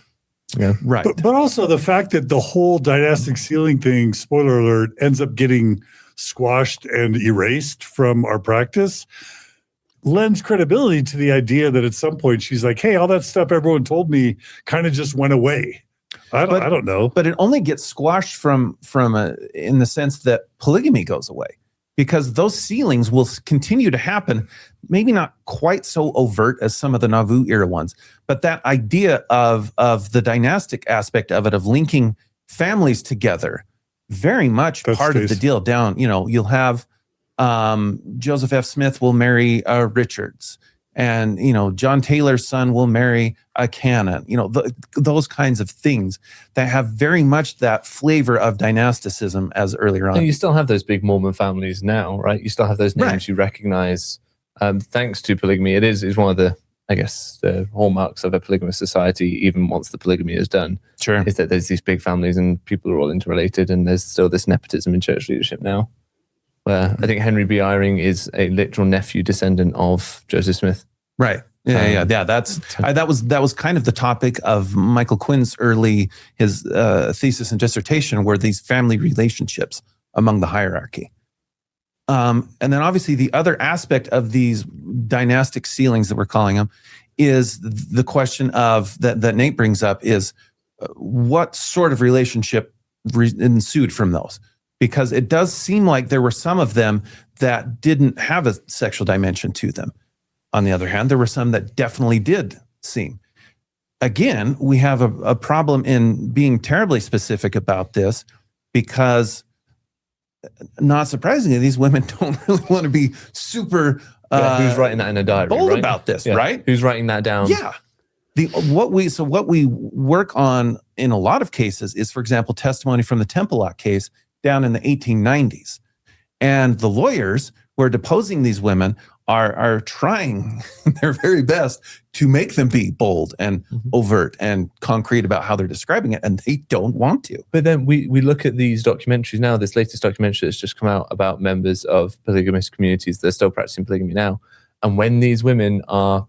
Yeah, Right. But also the fact that the whole dynastic sealing thing, spoiler alert, ends up getting squashed and erased from our practice lends credibility to the idea that at some point she's like, hey, all that stuff everyone told me kind of just went away. I don't know. But it only gets squashed from in the sense that polygamy goes away, because those sealings will continue to happen, maybe not quite so overt as some of the Nauvoo era ones, but that idea of the dynastic aspect of it, of linking families together, very much That's part of the deal down. You know, you'll have Joseph F. Smith will marry Richards, and, you know, John Taylor's son will marry a Buchanan, you know, those kinds of things that have very much that flavor of dynasticism as earlier on. And you still have those big Mormon families now, right? You still have those names Right. you recognize thanks to polygamy. It is one of the, I guess, the hallmarks of a polygamous society, even once the polygamy is done, Sure. is that there's these big families and people are all interrelated, and there's still this nepotism in church leadership now. Where I think Henry B. Eyring is a literal nephew descendant of Joseph Smith. Right. Yeah. That was kind of the topic of Michael Quinn's his thesis and dissertation, were these family relationships among the hierarchy. And then obviously the other aspect of these dynastic sealings that we're calling them is the question of that Nate brings up is what sort of relationship ensued from those? Because it does seem like there were some of them that didn't have a sexual dimension to them. On the other hand, there were some that definitely did seem. Again, we have a problem in being terribly specific about this, because not surprisingly, these women don't really want to be super Who's writing that in a diary? bold right? about this, Yeah. right? Who's writing that down? Yeah. What we work on in a lot of cases is, for example, testimony from the Templelock case down in the 1890s. And the lawyers who are deposing these women are trying their very best to make them be bold and overt and concrete about how they're describing it, and they don't want to. But then we look at these documentaries now, this latest documentary that's just come out about members of polygamous communities that are still practicing polygamy now. And when these women are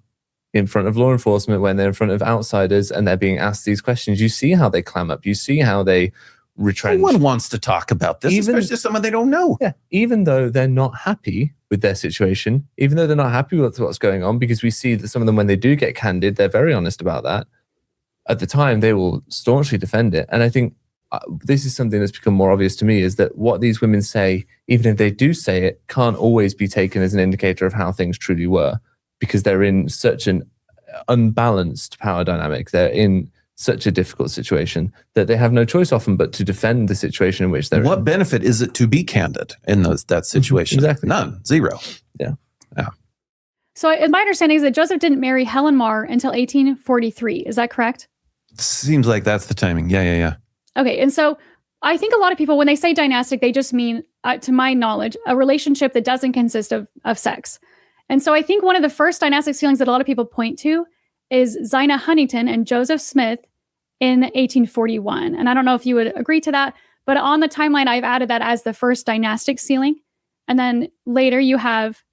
in front of law enforcement, when they're in front of outsiders and they're being asked these questions, you see how they clam up. You see how they retrench. No one wants to talk about this, especially someone they don't know. Yeah, even though they're not happy with their situation, even though they're not happy with what's going on, because we see that some of them, when they do get candid, they're very honest about that. At the time, they will staunchly defend it. And I think this is something that's become more obvious to me, is that what these women say, even if they do say it, can't always be taken as an indicator of how things truly were, because they're in such an unbalanced power dynamic. They're in such a difficult situation that they have no choice often but to defend the situation in which they're What in. benefit is it to be candid in that situation? Exactly. None. Zero. So my understanding is that Joseph didn't marry Helen Mar until 1843. Is that correct? Seems like that's the timing. Yeah. Okay. And so I think a lot of people, when they say dynastic, they just mean, to my knowledge, a relationship that doesn't consist of sex. And so I think one of the first dynastic sealings that a lot of people point to is Zina Huntington and Joseph Smith in 1841. And I don't know if you would agree to that, but on the timeline, I've added that as the first dynastic sealing. And then later you have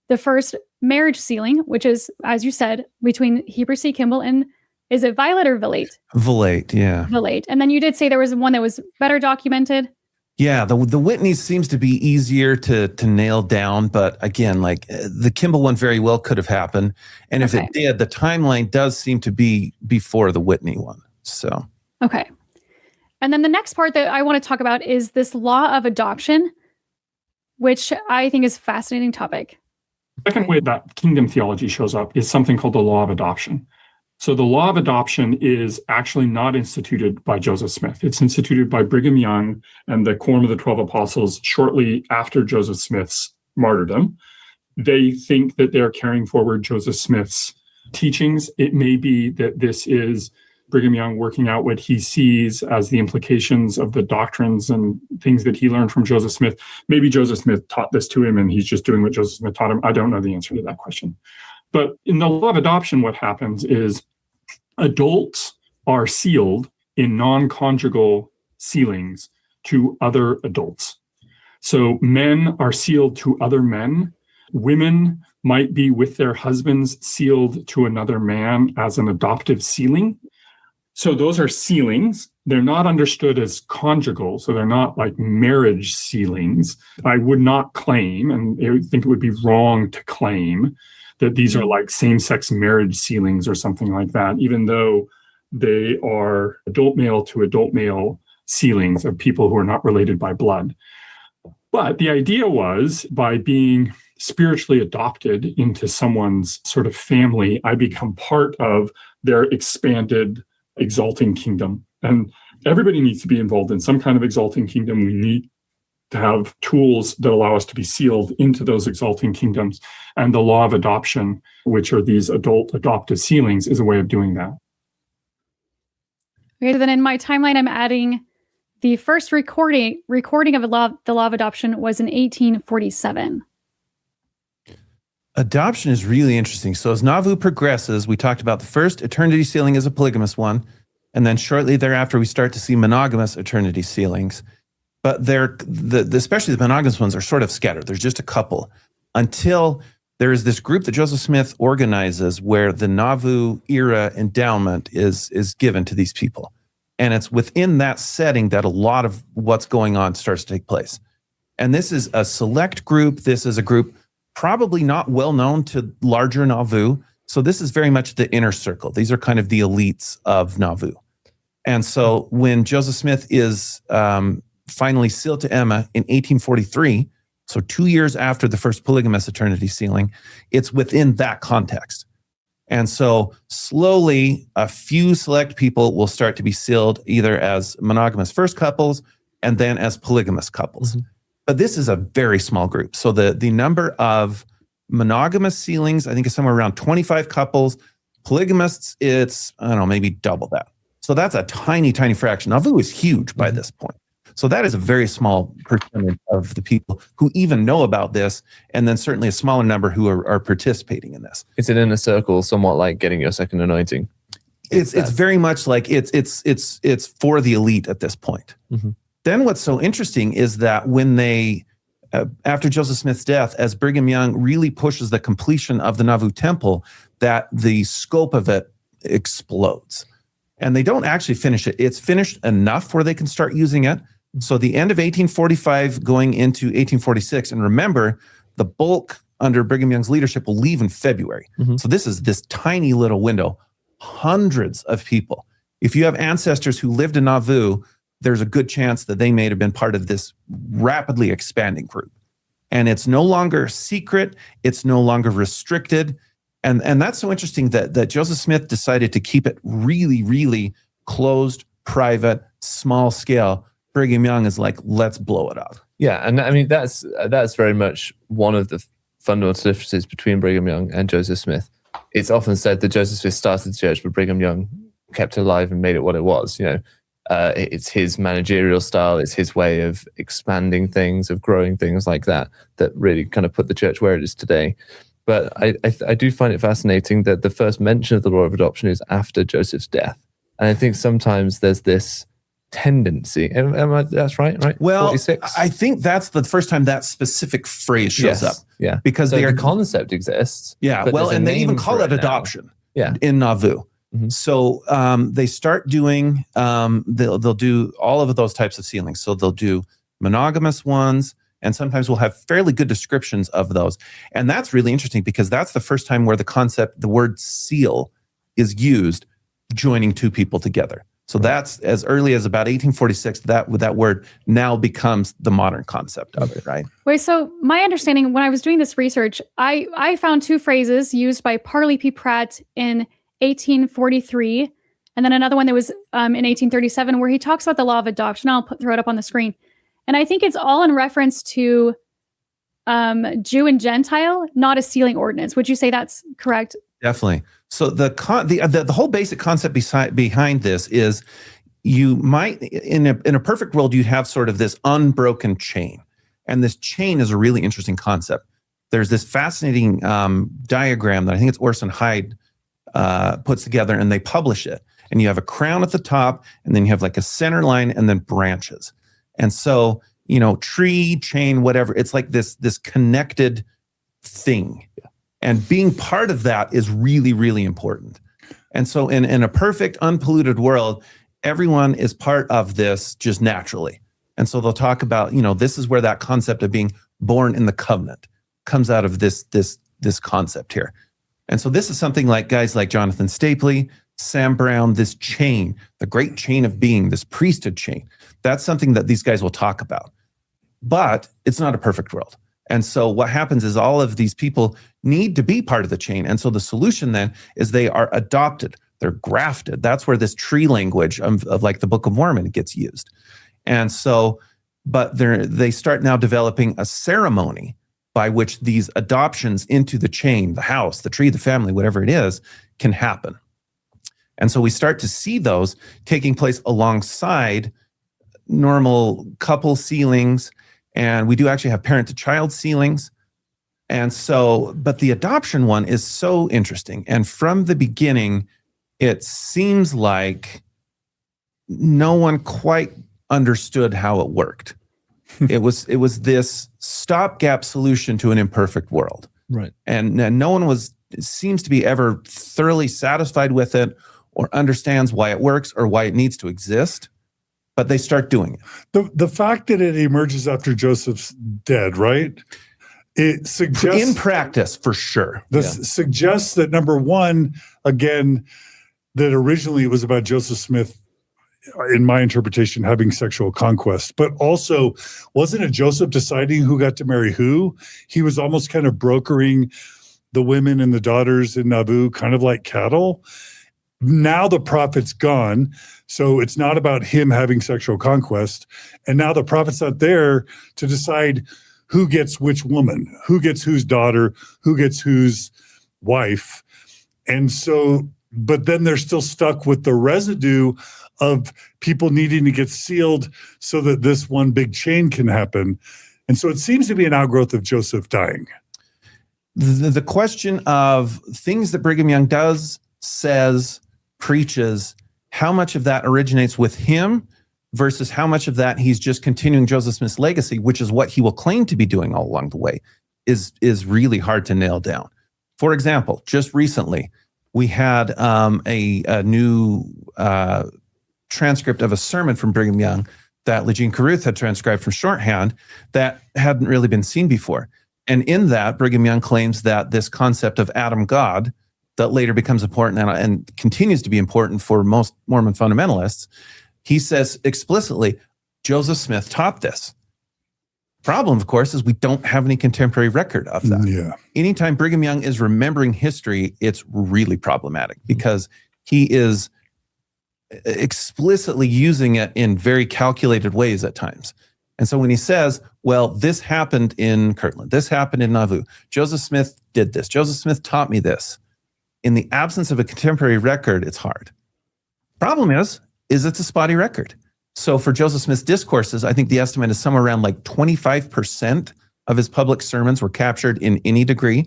the first marriage sealing, which is, as you said, between Heber C. Kimball and, is it Violet or Villate? Villate, yeah. Villate. And then you did say there was one that was better documented. Yeah, the Whitneys seems to be easier to nail down, but again, like the Kimball one very well could have happened, and if Okay. it did, the timeline does seem to be before the Whitney one. So Okay. And then the next part that I want to talk about is this law of adoption, which I think is a fascinating topic. The second way that kingdom theology shows up is something called the law of adoption. So the law of adoption is actually not instituted by Joseph Smith. It's instituted by Brigham Young and the Quorum of the 12 Apostles shortly after Joseph Smith's martyrdom. They think that they're carrying forward Joseph Smith's teachings. It may be that this is Brigham Young working out what he sees as the implications of the doctrines and things that he learned from Joseph Smith. Maybe Joseph Smith taught this to him and he's just doing what Joseph Smith taught him. I don't know the answer to that question. But in the law of adoption, what happens is adults are sealed in non-conjugal sealings to other adults. So men are sealed to other men. Women might be with their husbands sealed to another man as an adoptive sealing. So those are sealings. They're not understood as conjugal, so they're not like marriage sealings. I would not claim, and I think it would be wrong to claim, that these are like same-sex marriage sealings or something like that, even though they are adult male to adult male sealings of people who are not related by blood. But the idea was, by being spiritually adopted into someone's sort of family, I become part of their expanded, exalting kingdom. And everybody needs to be involved in some kind of exalting kingdom. We need to have tools that allow us to be sealed into those exalting kingdoms. And the law of adoption, which are these adult adoptive sealings, is a way of doing that. Okay, so then in my timeline, I'm adding the first recording of the law of adoption was in 1847. adoption is really interesting. So as Nauvoo progresses, we talked about the first eternity sealing as a polygamous one. And then shortly thereafter, we start to see monogamous eternity sealings. But especially the monogamous ones are sort of scattered. There's just a couple until there is this group that Joseph Smith organizes where the Nauvoo era endowment is given to these people. And it's within that setting that a lot of what's going on starts to take place. And this is a select group. This is a group probably not well known to larger Nauvoo. So this is very much the inner circle. These are kind of the elites of Nauvoo. And so when Joseph Smith is finally sealed to Emma in 1843, so 2 years after the first polygamous eternity sealing, it's within that context. And so slowly, a few select people will start to be sealed either as monogamous first couples and then as polygamous couples. Mm-hmm. But this is a very small group. So the number of monogamous sealings, I think, is somewhere around 25 couples. Polygamists, it's, I don't know, maybe double that. So that's a tiny, tiny fraction. Nauvoo is huge by this point. So that is a very small percentage of the people who even know about this, and then certainly a smaller number who are participating in this. It's an inner circle, somewhat like getting your second anointing. It's very much like it's for the elite at this point. Mm-hmm. Then what's so interesting is that when they, after Joseph Smith's death, as Brigham Young really pushes the completion of the Nauvoo temple, that the scope of it explodes. And they don't actually finish it. It's finished enough where they can start using it. So the end of 1845 going into 1846, and remember, the bulk under Brigham Young's leadership will leave in February. Mm-hmm. So this is this tiny little window, hundreds of people. If you have ancestors who lived in Nauvoo, there's a good chance that they may have been part of this rapidly expanding group. And it's no longer secret. It's no longer restricted. And that's so interesting that Joseph Smith decided to keep it really, really closed, private, small scale. Brigham Young is like, let's blow it up. Yeah, and I mean, that's very much one of the fundamental differences between Brigham Young and Joseph Smith. It's often said that Joseph Smith started the church, but Brigham Young kept it alive and made it what it was. You know, it's his managerial style, it's his way of expanding things, of growing things like that really kind of put the church where it is today. But I do find it fascinating that the first mention of the law of adoption is after Joseph's death. And I think sometimes there's this tendency, that's right? Well, 46? I think that's the first time that specific phrase shows up. Yeah. Because so the concept exists. Yeah, well, and they even call it adoption in Nauvoo. Mm-hmm. So they start doing, they'll do all of those types of sealings. So they'll do monogamous ones, and sometimes we'll have fairly good descriptions of those. And that's really interesting because that's the first time where the word seal is used, joining two people together. So that's as early as about 1846, that word now becomes the modern concept of it, right? Wait, so my understanding when I was doing this research, I found two phrases used by Parley P. Pratt in 1843, and then another one that was in 1837 where he talks about the law of adoption. I'll throw it up on the screen. And I think it's all in reference to Jew and Gentile, not a sealing ordinance. Would you say that's correct? Definitely. So the whole basic concept behind this is you might, in a perfect world, you'd have sort of this unbroken chain. And this chain is a really interesting concept. There's this fascinating diagram that I think it's Orson Hyde puts together, and they publish it. And you have a crown at the top, and then you have like a center line and then branches. And so, tree, chain, whatever, it's like this connected thing. And being part of that is really, really important. And so in a perfect, unpolluted world, everyone is part of this just naturally. And so they'll talk about, this is where that concept of being born in the covenant comes out of this concept here. And so this is something like guys like Jonathan Stapley, Sam Brown, this chain, the great chain of being, this priesthood chain. That's something that these guys will talk about. But it's not a perfect world. And so what happens is all of these people need to be part of the chain. And so the solution then is they are adopted. They're grafted. That's where this tree language of like the Book of Mormon gets used. And so, but they start now developing a ceremony by which these adoptions into the chain, the house, the tree, the family, whatever it is, can happen. And so we start to see those taking place alongside normal couple sealings. And we do actually have parent-to-child sealings. And so, but the adoption one is so interesting. And from the beginning, it seems like no one quite understood how it worked. It was this stopgap solution to an imperfect world. Right. And no one seems to be ever thoroughly satisfied with it or understands why it works or why it needs to exist. But they start doing it. The fact that it emerges after Joseph's dead, right? It suggests in practice, for sure. This suggests that, number one, again, that originally it was about Joseph Smith, in my interpretation, having sexual conquest. But also, wasn't it Joseph deciding who got to marry who? He was almost kind of brokering the women and the daughters in Nauvoo, kind of like cattle. Now the prophet's gone, so it's not about him having sexual conquest. And now the prophet's not there to decide who gets which woman, who gets whose daughter, who gets whose wife. And so, but then they're still stuck with the residue of people needing to get sealed so that this one big chain can happen. And so it seems to be an outgrowth of Joseph dying. The question of things that Brigham Young does, says, preaches, how much of that originates with him versus how much of that he's just continuing Joseph Smith's legacy, which is what he will claim to be doing all along the way, is really hard to nail down. For example, just recently, we had a new transcript of a sermon from Brigham Young that Legene Carruth had transcribed from shorthand that hadn't really been seen before. And in that, Brigham Young claims that this concept of Adam God, that later becomes important and continues to be important for most Mormon fundamentalists, he says explicitly, Joseph Smith taught this. Problem, of course, is we don't have any contemporary record of that. Yeah. Anytime Brigham Young is remembering history, it's really problematic because he is explicitly using it in very calculated ways at times. And so when he says, well, this happened in Kirtland, this happened in Nauvoo, Joseph Smith did this, Joseph Smith taught me this, in the absence of a contemporary record, it's hard. Problem is it's a spotty record. So for Joseph Smith's discourses, I think the estimate is somewhere around like 25% of his public sermons were captured in any degree.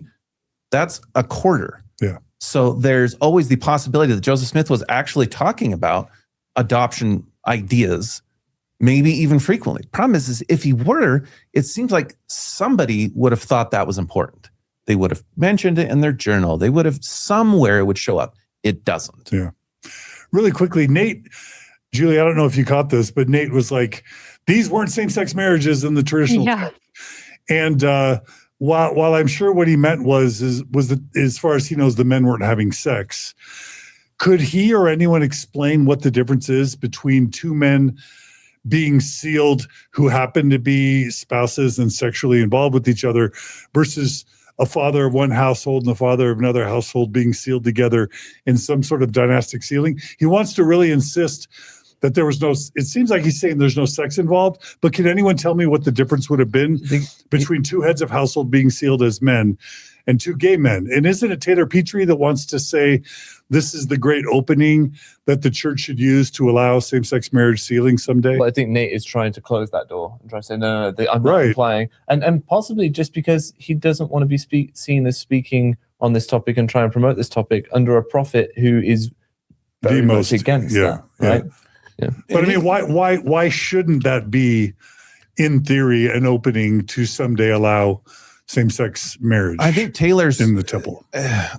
That's a quarter. Yeah. So there's always the possibility that Joseph Smith was actually talking about adoption ideas, maybe even frequently. Problem is if he were, it seems like somebody would have thought that was important. They would have mentioned it in their journal. They would have somewhere it would show up. It doesn't. Yeah. Really quickly, Nate, Julie, I don't know if you caught this, but Nate was like, these weren't same-sex marriages in the traditional Yeah. sense. And while I'm sure what he meant was that as far as he knows, the men weren't having sex. Could he or anyone explain what the difference is between two men being sealed who happen to be spouses and sexually involved with each other versus a father of one household and a father of another household being sealed together in some sort of dynastic sealing? He wants to really insist that there was no, it seems like he's saying there's no sex involved, but can anyone tell me what the difference would have been between two heads of household being sealed as men and two gay men? And isn't it Taylor Petrie that wants to say this is the great opening that the church should use to allow same-sex marriage sealing someday? Well, I think Nate is trying to close that door and try to say, no, I'm not implying. And possibly just because he doesn't want to be seen as speaking on this topic and try and promote this topic under a prophet who is very much against that, right? Yeah. But I mean, why shouldn't that be, in theory, an opening to someday allow same-sex marriage? I think Taylor's in the temple.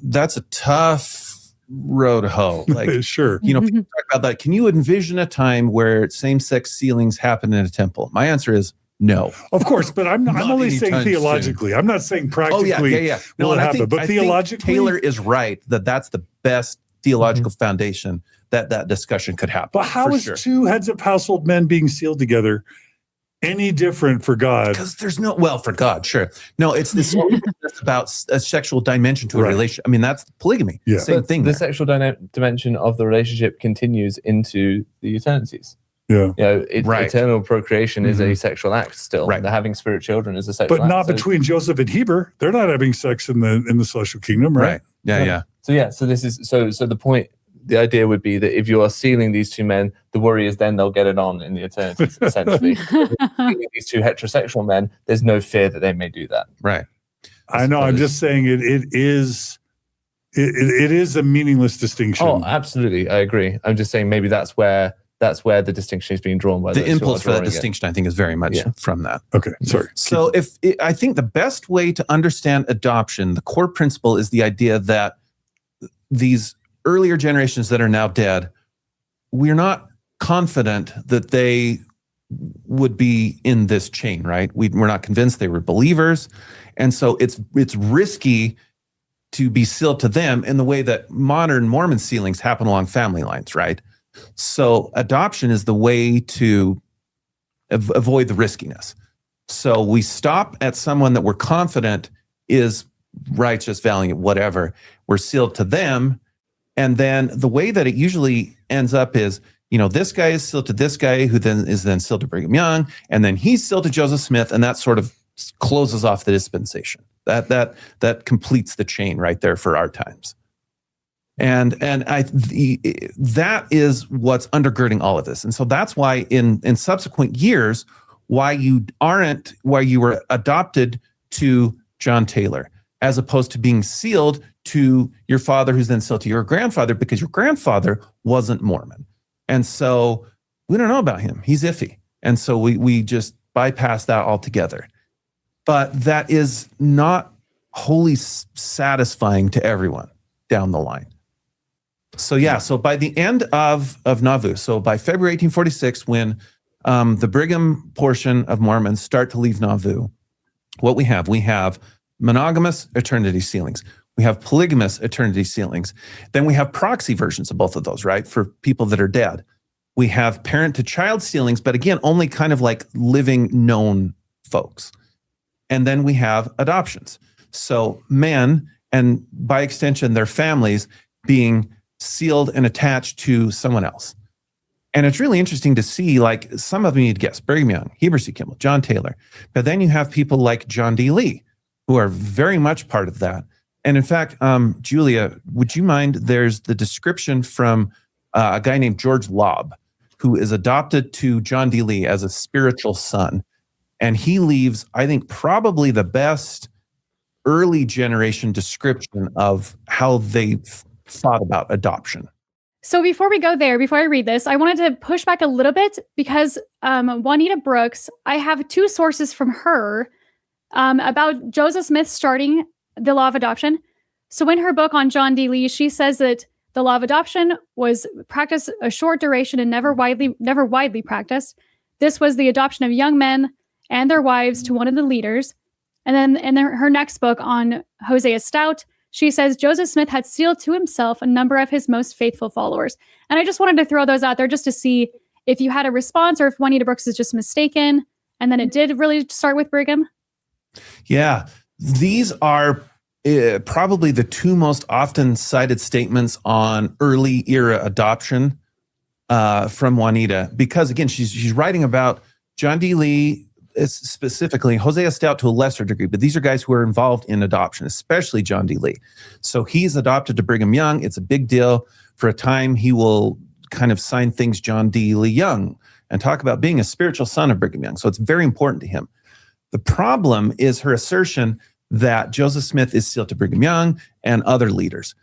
That's a tough road to hoe. Like, sure. You know, people talk about that. Can you envision a time where same-sex sealings happen in a temple? My answer is no. Of course, but I'm only saying theologically. I'm not saying practically. Oh, yeah. No, will it happen, but theologically, Taylor is right that that's the best theological foundation that discussion could happen. But how is two heads of household men being sealed together any different for God? Because there's no, well, for God, sure. No, it's this about a sexual dimension to a relationship. I mean, that's polygamy. Yeah. Same thing. The sexual dimension of the relationship continues into the eternities. Yeah. You know, eternal procreation is a sexual act still. Right. The having spirit children is a sexual act. But not between Joseph and Heber. They're not having sex in the celestial kingdom, right? Yeah. So this is so the point. The idea would be that if you are sealing these two men, the worry is then they'll get it on in the eternities, essentially. These two heterosexual men, there's no fear that they may do that. Right. I know. I'm just saying it is a meaningless distinction. Oh, absolutely. I agree. I'm just saying maybe that's where the distinction is being drawn by the impulse for that distinction. I think is very much from that. Okay, sorry. So I think the best way to understand adoption, the core principle is the idea that these earlier generations that are now dead, we're not confident that they would be in this chain, right? We're not convinced they were believers. And so it's risky to be sealed to them in the way that modern Mormon sealings happen along family lines, right? So adoption is the way to avoid the riskiness. So we stop at someone that we're confident is righteous, valiant, whatever. We're sealed to them. And then the way that it usually ends up is, you know, this guy is sealed to this guy who then is sealed to Brigham Young, and then he's sealed to Joseph Smith, and that sort of closes off the dispensation. That completes the chain right there for our times. And that is what's undergirding all of this. And so that's why in subsequent years, why you were adopted to John Taylor, as opposed to being sealed to your father, who's then sealed to your grandfather, because your grandfather wasn't Mormon. And so we don't know about him. He's iffy. And so we just bypass that altogether. But that is not wholly satisfying to everyone down the line. So by the end of Nauvoo, so by February 1846, when the Brigham portion of Mormons start to leave Nauvoo, what we have monogamous eternity sealings. We have polygamous eternity sealings. Then we have proxy versions of both of those, right? For people that are dead. We have parent to child sealings, but again, only kind of like living known folks. And then we have adoptions. So men, and by extension, their families being sealed and attached to someone else. And it's really interesting to see, like, some of them you'd guess, Brigham Young, Heber C. Kimball, John Taylor. But then you have people like John D. Lee, who are very much part of that. And in fact, Julia, would you mind, there's the description from a guy named George Lobb, who is adopted to John D. Lee as a spiritual son. And he leaves, I think, probably the best early generation description of how they thought about adoption. So before we go there, before I read this, I wanted to push back a little bit because Juanita Brooks, I have two sources from her about Joseph Smith starting the law of adoption. So in her book on John D. Lee, she says that the law of adoption was practiced a short duration and never widely practiced. This was the adoption of young men and their wives to one of the leaders. And then in her next book on Hosea Stout, she says Joseph Smith had sealed to himself a number of his most faithful followers. And I just wanted to throw those out there just to see if you had a response or if Juanita Brooks is just mistaken. And then it did really start with Brigham. Yeah, these are probably the two most often cited statements on early era adoption from Juanita, because again, she's writing about John D. Lee, specifically Hosea Stout to a lesser degree, but these are guys who are involved in adoption, especially John D. Lee. So he's adopted to Brigham Young. It's a big deal. For a time, he will kind of sign things John D. Lee Young and talk about being a spiritual son of Brigham Young. So it's very important to him. The problem is her assertion that Joseph Smith is sealed to Brigham Young and other leaders.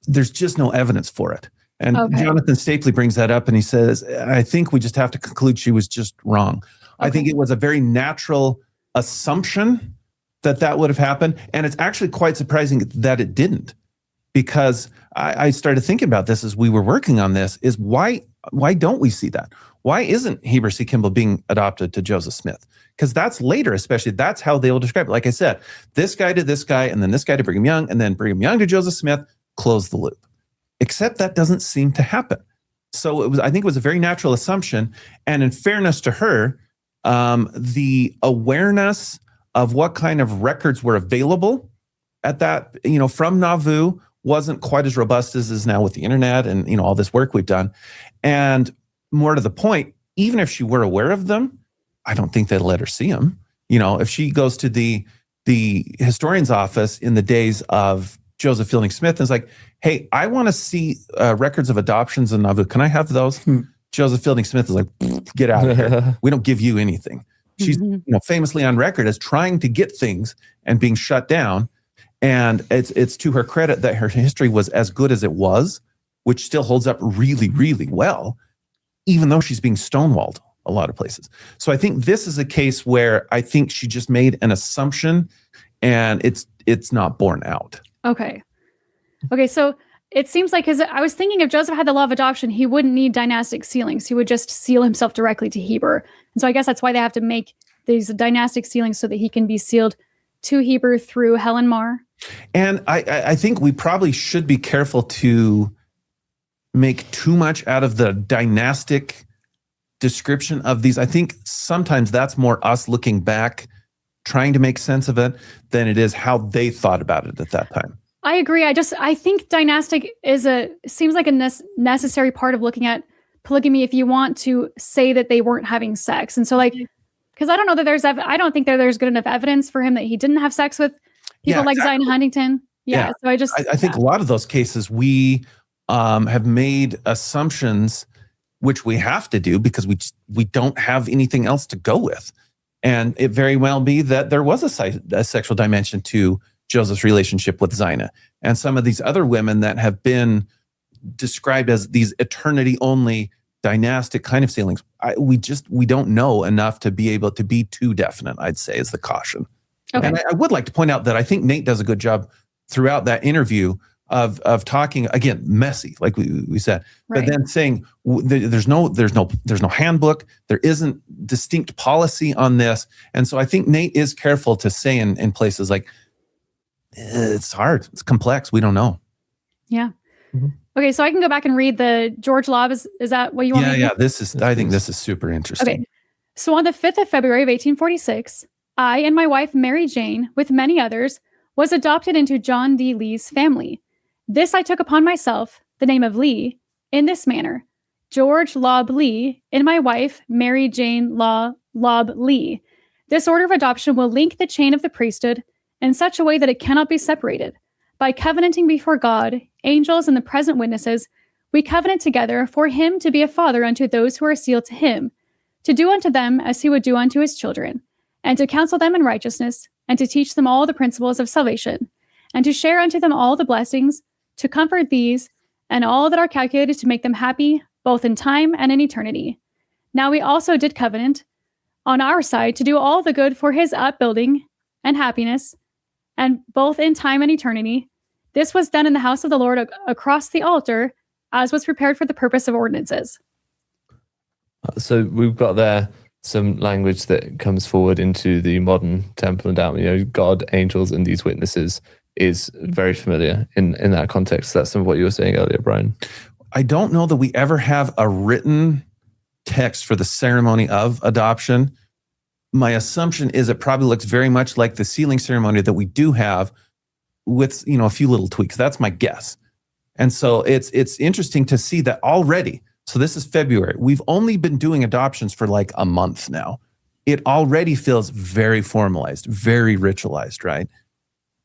There's just no evidence for it. And Jonathan Stapley brings that up and he says, I think we just have to conclude she was just wrong. I think it was a very natural assumption that would have happened. And it's actually quite surprising that it didn't, because I started thinking about this as we were working on this, is why don't we see that? Why isn't Heber C. Kimball being adopted to Joseph Smith? Because that's later, especially, that's how they will describe it. Like I said, this guy to this guy, and then this guy to Brigham Young, and then Brigham Young to Joseph Smith, close the loop. Except that doesn't seem to happen. So I think it was a very natural assumption. And in fairness to her, the awareness of what kind of records were available at that, from Nauvoo wasn't quite as robust as is now with the internet and, all this work we've done. And more to the point, even if she were aware of them, I don't think they'd let her see them. If she goes to the historian's office in the days of Joseph Fielding Smith and is like, hey, I want to see records of adoptions in Nauvoo. Can I have those? Joseph Fielding Smith is like, get out of here. We don't give you anything. She's famously on record as trying to get things and being shut down. And it's to her credit that her history was as good as it was, which still holds up really, really well, even though she's being stonewalled a lot of places. So I think this is a case where I think she just made an assumption and it's not borne out. Okay. So it seems like, because I was thinking if Joseph had the law of adoption, he wouldn't need dynastic sealings. He would just seal himself directly to Heber. And so I guess that's why they have to make these dynastic sealings so that he can be sealed to Heber through Helen Mar. And I think we probably should be careful to make too much out of the dynastic description of these. I think sometimes that's more us looking back, trying to make sense of it, than it is how they thought about it at that time. I agree. I think dynastic seems like a necessary part of looking at polygamy if you want to say that they weren't having sex. And so because I don't know that I don't think that there's good enough evidence for him that he didn't have sex with people like Zion Huntington. Yeah. So I think a lot of those cases we have made assumptions, which we have to do because we don't have anything else to go with. And it very well be that there was a sexual dimension to Joseph's relationship with Zina and some of these other women that have been described as these eternity-only dynastic kind of sealings. We don't know enough to be able to be too definite, I'd say, is the caution. Okay. And I would like to point out that I think Nate does a good job throughout that interview of talking, again, messy, like we said, right. But then saying there's no handbook, there isn't distinct policy on this. And so I think Nate is careful to say in places like, it's hard, it's complex, we don't know. Yeah. Mm-hmm. Okay, so I can go back and read the George Lobb. Is that what you want me to do? Yeah, I think this is super interesting. Okay. So on the 5th of February of 1846, I and my wife, Mary Jane, with many others, was adopted into John D. Lee's family. This I took upon myself, the name of Lee, in this manner: George Lobb Lee, and my wife, Mary Jane Lobb Lee. This order of adoption will link the chain of the priesthood in such a way that it cannot be separated. By covenanting before God, angels, and the present witnesses, we covenant together for him to be a father unto those who are sealed to him, to do unto them as he would do unto his children, and to counsel them in righteousness, and to teach them all the principles of salvation, and to share unto them all the blessings, to comfort these, and all that are calculated to make them happy, both in time and in eternity. Now we also did covenant, on our side, to do all the good for his upbuilding and happiness, and both in time and eternity. This was done in the house of the Lord across the altar, as was prepared for the purpose of ordinances. So we've got there some language that comes forward into the modern temple endowment, God, angels, and these witnesses is very familiar in that context. That's some of what you were saying earlier, Brian. I don't know that we ever have a written text for the ceremony of adoption. My assumption is it probably looks very much like the sealing ceremony that we do have, with a few little tweaks. That's my guess. And so it's interesting to see that already. So this is February. We've only been doing adoptions for like a month now. It already feels very formalized, very ritualized, right?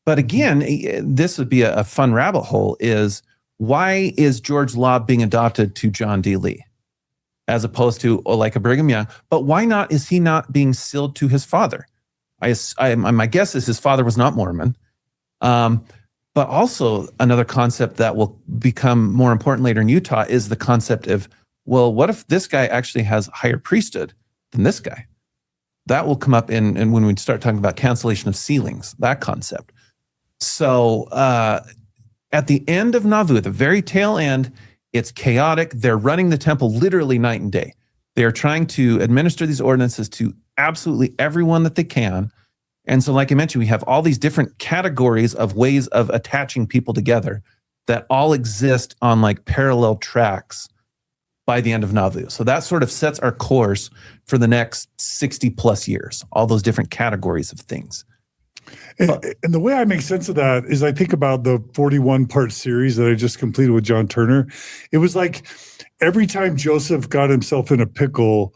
But again, this would be a fun rabbit hole, is why is George Law being adopted to John D. Lee as opposed to like a Brigham Young? But why not is he not being sealed to his father? My guess is his father was not Mormon. But also another concept that will become more important later in Utah is the concept of, well, what if this guy actually has higher priesthood than this guy? That will come up in when we start talking about cancellation of sealings, that concept. So at the end of Nauvoo, the very tail end, it's chaotic. They're running the temple literally night and day. They are trying to administer these ordinances to absolutely everyone that they can. And so, like I mentioned, we have all these different categories of ways of attaching people together that all exist on like parallel tracks by the end of Nauvoo. So that sort of sets our course for the next 60 plus years, all those different categories of things. And the way I make sense of that is I think about the 41-part series that I just completed with John Turner. It was like every time Joseph got himself in a pickle,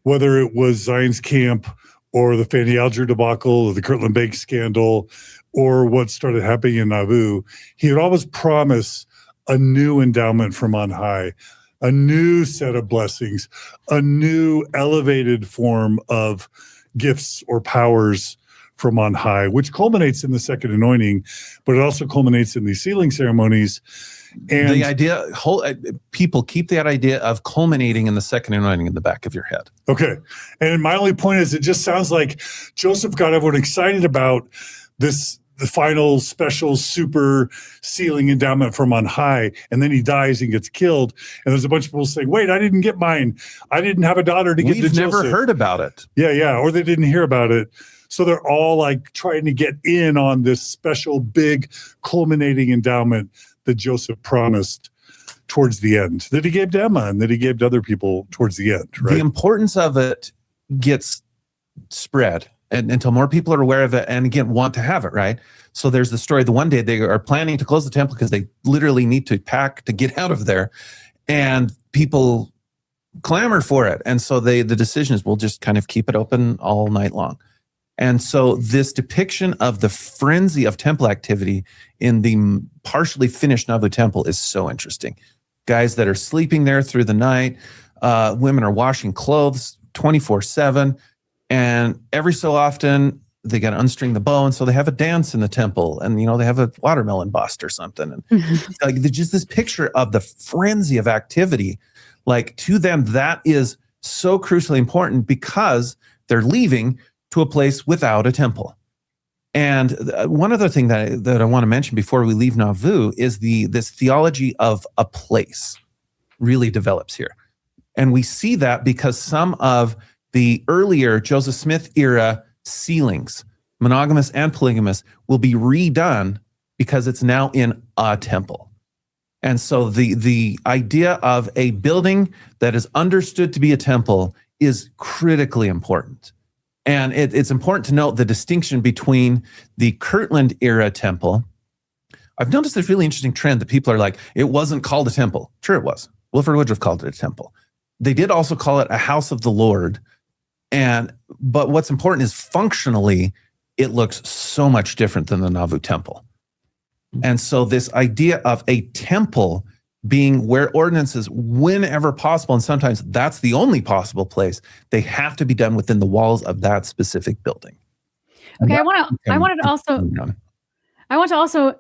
whether it was Zion's Camp or the Fanny Alger debacle or the Kirtland Bank scandal or what started happening in Nauvoo, he would always promise a new endowment from on high, a new set of blessings, a new elevated form of gifts or powers from on high, which culminates in the second anointing, but it also culminates in these sealing ceremonies. And the idea, people keep that idea of culminating in the second anointing in the back of your head. Okay. And my only point is, it just sounds like Joseph got everyone excited about this, the final special super sealing endowment from on high. And then he dies and gets killed. And there's a bunch of people saying, wait, I didn't get mine. I didn't have a daughter to give to Joseph. We've never heard about it. Yeah. Or they didn't hear about it. So they're all like trying to get in on this special big culminating endowment that Joseph promised towards the end, that he gave to Emma and that he gave to other people towards the end, right? The importance of it gets spread until more people are aware of it and again want to have it, right? So there's the story. The one day they are planning to close the temple because they literally need to pack to get out of there, and people clamor for it. And so the decision is we'll just kind of keep it open all night long. And so this depiction of the frenzy of temple activity in the partially finished Nauvoo temple is so interesting. Guys that are sleeping there through the night, women are washing clothes 24/7, and every so often they got to unstring the bow, and so they have a dance in the temple, and they have a watermelon bust or something, and like there's just this picture of the frenzy of activity. Like to them, that is so crucially important because they're leaving to a place without a temple. And one other thing that I want to mention before we leave Nauvoo is this theology of a place really develops here. And we see that because some of the earlier Joseph Smith era sealings, monogamous and polygamous, will be redone because it's now in a temple. And so the idea of a building that is understood to be a temple is critically important. And it's important to note the distinction between the Kirtland era temple. I've noticed this really interesting trend that people are like, it wasn't called a temple. Sure it was. Wilford Woodruff called it a temple. They did also call it a house of the Lord. But what's important is functionally, it looks so much different than the Nauvoo temple. And so this idea of a temple being where ordinances, whenever possible, and sometimes that's the only possible place, they have to be done within the walls of that specific building. Okay, I want to also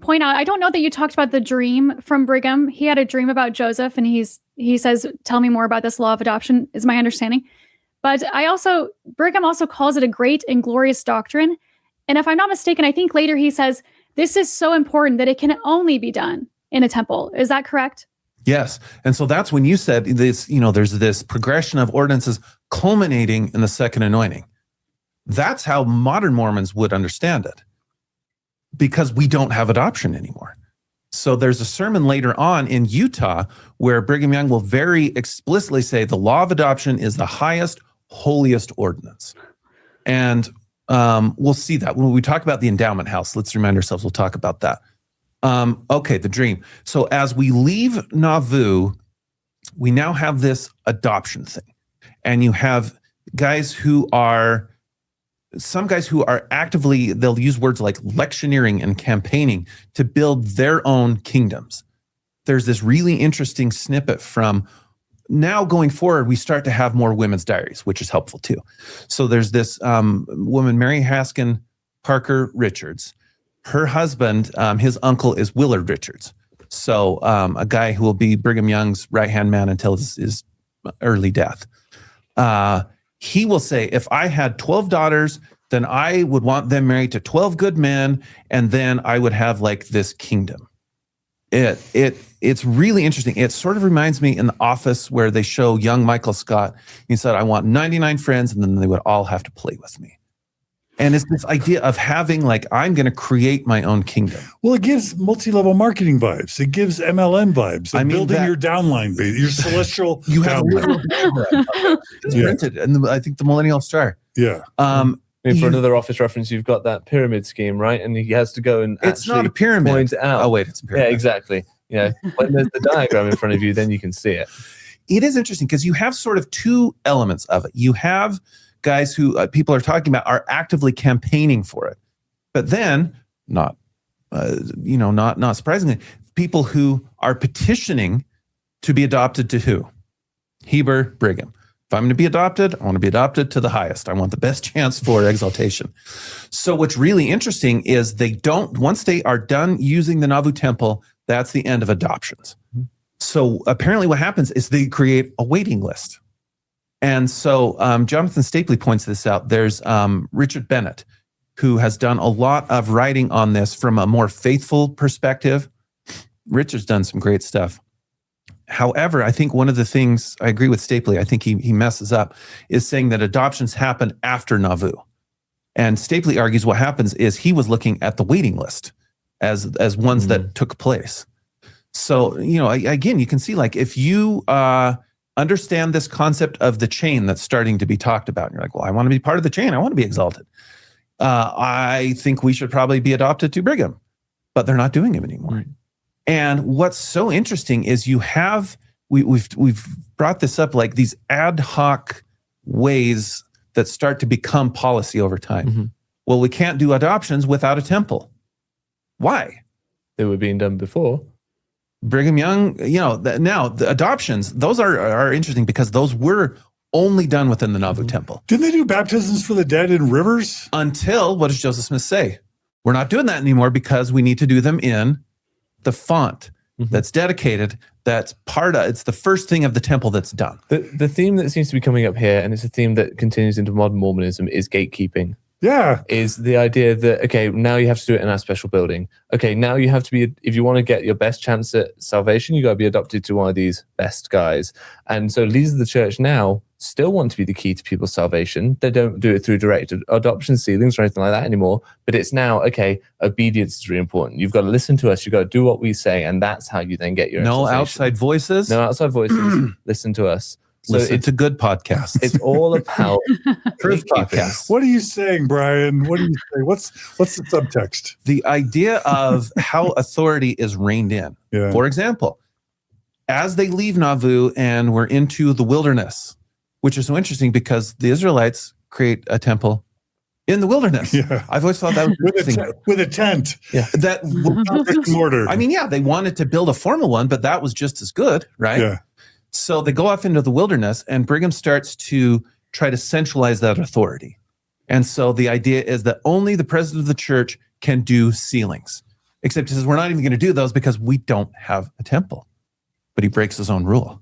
point out, I don't know that you talked about the dream from Brigham. He had a dream about Joseph, and he says, tell me more about this law of adoption, is my understanding. But Brigham also calls it a great and glorious doctrine. And if I'm not mistaken, I think later he says, this is so important that it can only be done in a temple. Is that correct? Yes. And so that's when you said this, there's this progression of ordinances culminating in the second anointing. That's how modern Mormons would understand it, because we don't have adoption anymore. So there's a sermon later on in Utah where Brigham Young will very explicitly say the law of adoption is the highest, holiest ordinance. And we'll see that when we talk about the endowment house. Let's remind ourselves, we'll talk about that. Okay, the dream. So as we leave Nauvoo, we now have this adoption thing. And you have some guys who are actively, they'll use words like lectioneering and campaigning to build their own kingdoms. There's this really interesting snippet from now going forward, we start to have more women's diaries, which is helpful too. So there's this woman, Mary Haskin Parker Richards. Her husband, his uncle is Willard Richards. So a guy who will be Brigham Young's right-hand man until his early death. He will say, if I had 12 daughters, then I would want them married to 12 good men, and then I would have like this kingdom. It's really interesting. It sort of reminds me in The Office where they show young Michael Scott. He said, I want 99 friends, and then they would all have to play with me. And it's this idea of having like, I'm going to create my own kingdom. Well, it gives multi-level marketing vibes. It gives MLM vibes. Building your downline base, your celestial you have downline. It's printed, and I think the Millennial Star. Yeah. For another Office reference, you've got that pyramid scheme, right? And he has to go and it's not a pyramid. Point it out. Oh wait, it's a pyramid. Yeah, exactly. When there's the diagram in front of you, then you can see it. It is interesting because you have sort of two elements of it. You have guys who people are talking about are actively campaigning for it, but then not surprisingly, people who are petitioning to be adopted to who? Heber, Brigham. If I'm going to be adopted, I want to be adopted to the highest. I want the best chance for exaltation. So what's really interesting is once they are done using the Nauvoo temple, that's the end of adoptions. So apparently what happens is they create a waiting list. And so Jonathan Stapley points this out. There's Richard Bennett, who has done a lot of writing on this from a more faithful perspective. Richard's done some great stuff. However, I think one of the things, I agree with Stapley, I think he messes up, is saying that adoptions happen after Nauvoo. And Stapley argues what happens is he was looking at the waiting list as ones that took place. So, again, you can see like if you understand this concept of the chain that's starting to be talked about, and you're like, well, I want to be part of the chain. I want to be exalted. I think we should probably be adopted to Brigham, but they're not doing it anymore. Right. And what's so interesting is we've brought this up, like these ad hoc ways that start to become policy over time. Mm-hmm. Well, we can't do adoptions without a temple. Why? They were being done before. Brigham Young, now the adoptions, those are interesting because those were only done within the Nauvoo temple. Didn't they do baptisms for the dead in rivers? Until, what does Joseph Smith say? We're not doing that anymore because we need to do them in the font that's dedicated. It's the first thing of the temple that's done. The theme that seems to be coming up here, and it's a theme that continues into modern Mormonism, is gatekeeping. Yeah. Is the idea that, okay, now you have to do it in our special building. Okay, now you have to be, if you want to get your best chance at salvation, you got to be adopted to one of these best guys. And so leaders of the church now still want to be the key to people's salvation. They don't do it through direct adoption sealings or anything like that anymore. But it's now, okay, obedience is really important. You've got to listen to us. You've got to do what we say. And that's how you then get your No exaltation. outside voices. No outside voices. Listen to us. So it's a good podcast. It's all about Truth podcast. What are you saying, Brian? What do you say? What's the subtext? The idea of how authority is reined in. Yeah. For example, as they leave Nauvoo and we're into the wilderness, which is so interesting because the Israelites create a temple in the wilderness. Yeah. I've always thought that was interesting. With a tent. Yeah. That mortar. I mean, yeah, they wanted to build a formal one, but that was just as good, right? Yeah. So they go off into the wilderness, and Brigham starts to try to centralize that authority. And so the idea is that only the president of the church can do sealings. Except he says, we're not even going to do those because we don't have a temple. But he breaks his own rule.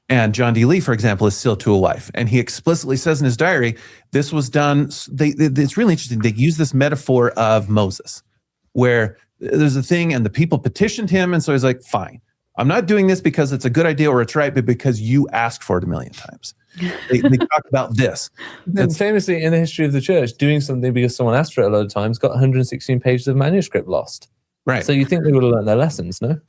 And John D. Lee, for example, is sealed to a wife. And he explicitly says in his diary, this was done, it's really interesting. They use this metaphor of Moses, where there's a thing and the people petitioned him. And so he's like, fine. I'm not doing this because it's a good idea or it's right, but because you asked for it 1,000,000 times. They talk about this. Then famously in the history of the church, doing something because someone asked for it a lot of times got 116 pages of manuscript lost. Right. So you think they would have learned their lessons, no?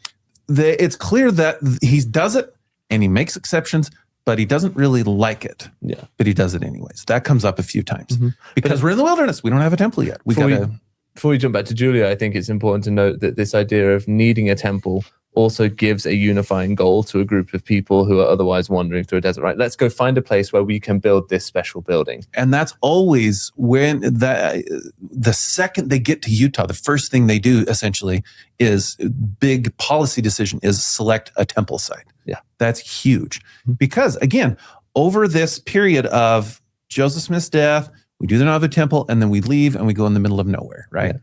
It's clear that he does it and he makes exceptions, but he doesn't really like it. Yeah. But he does it anyways. That comes up a few times because we're in the wilderness. We don't have a temple yet. Before we jump back to Julia, I think it's important to note that this idea of needing a temple also gives a unifying goal to a group of people who are otherwise wandering through a desert, right? Let's go find a place where we can build this special building. And that's always when the second they get to Utah, the first thing they do essentially is big policy decision is select a temple site. Yeah. That's huge because again, over this period of Joseph Smith's death, we do the Nauvoo temple and then we leave and we go in the middle of nowhere, right? Yeah.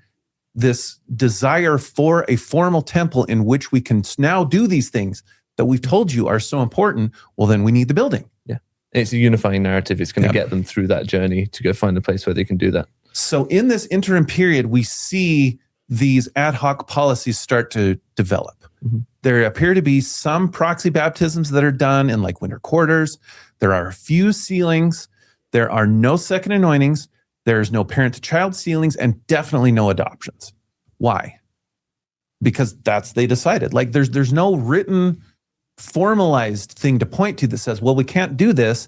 This desire for a formal temple in which we can now do these things that we've told you are so important, well, then we need the building. Yeah. It's a unifying narrative. It's going to get them through that journey to go find a place where they can do that. So in this interim period, we see these ad hoc policies start to develop. There appear to be some proxy baptisms that are done in like winter quarters. There are a few sealings. There are no second anointings. There's no parent-to-child sealings and definitely no adoptions. Why? Because they decided. Like there's no written, formalized thing to point to that says, well, we can't do this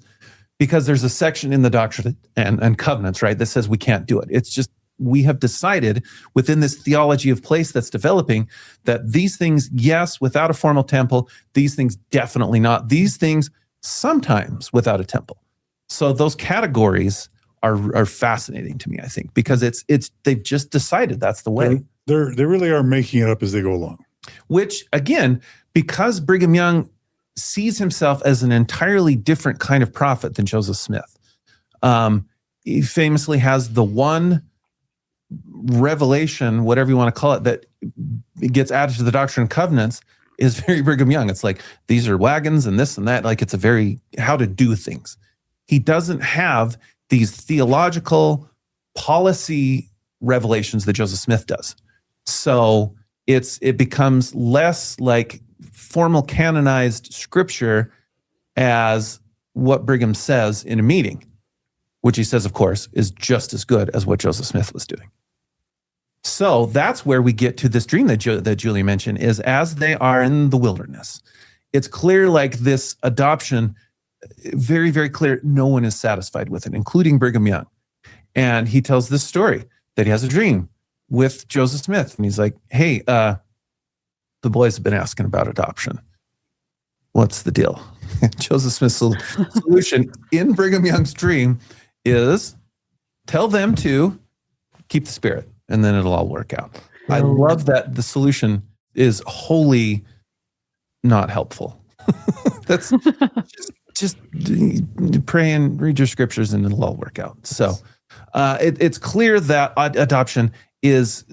because there's a section in the Doctrine and Covenants, right, that says we can't do it. It's just we have decided within this theology of place that's developing that these things, yes, without a formal temple, these things definitely not. These things sometimes without a temple. So those categories are fascinating to me, I think, because they've just decided that's the way. They really are making it up as they go along. Which again, because Brigham Young sees himself as an entirely different kind of prophet than Joseph Smith. He famously has the one revelation, whatever you want to call it, that gets added to the Doctrine and Covenants is very Brigham Young. It's like, these are wagons and this and that. Like it's a very how to do things. He doesn't have these theological policy revelations that Joseph Smith does. So it becomes less like formal canonized scripture as what Brigham says in a meeting, which he says, of course, is just as good as what Joseph Smith was doing. So that's where we get to this dream that Julia mentioned, is as they are in the wilderness, it's clear like this adoption, very, very clear, no one is satisfied with it, including Brigham Young. And he tells this story that he has a dream with Joseph Smith. And he's like, hey, the boys have been asking about adoption. What's the deal? Joseph Smith's solution in Brigham Young's dream is tell them to keep the spirit and then it'll all work out. I love that the solution is wholly not helpful. That's just pray and read your scriptures and it'll all work out. So it's clear that adoption is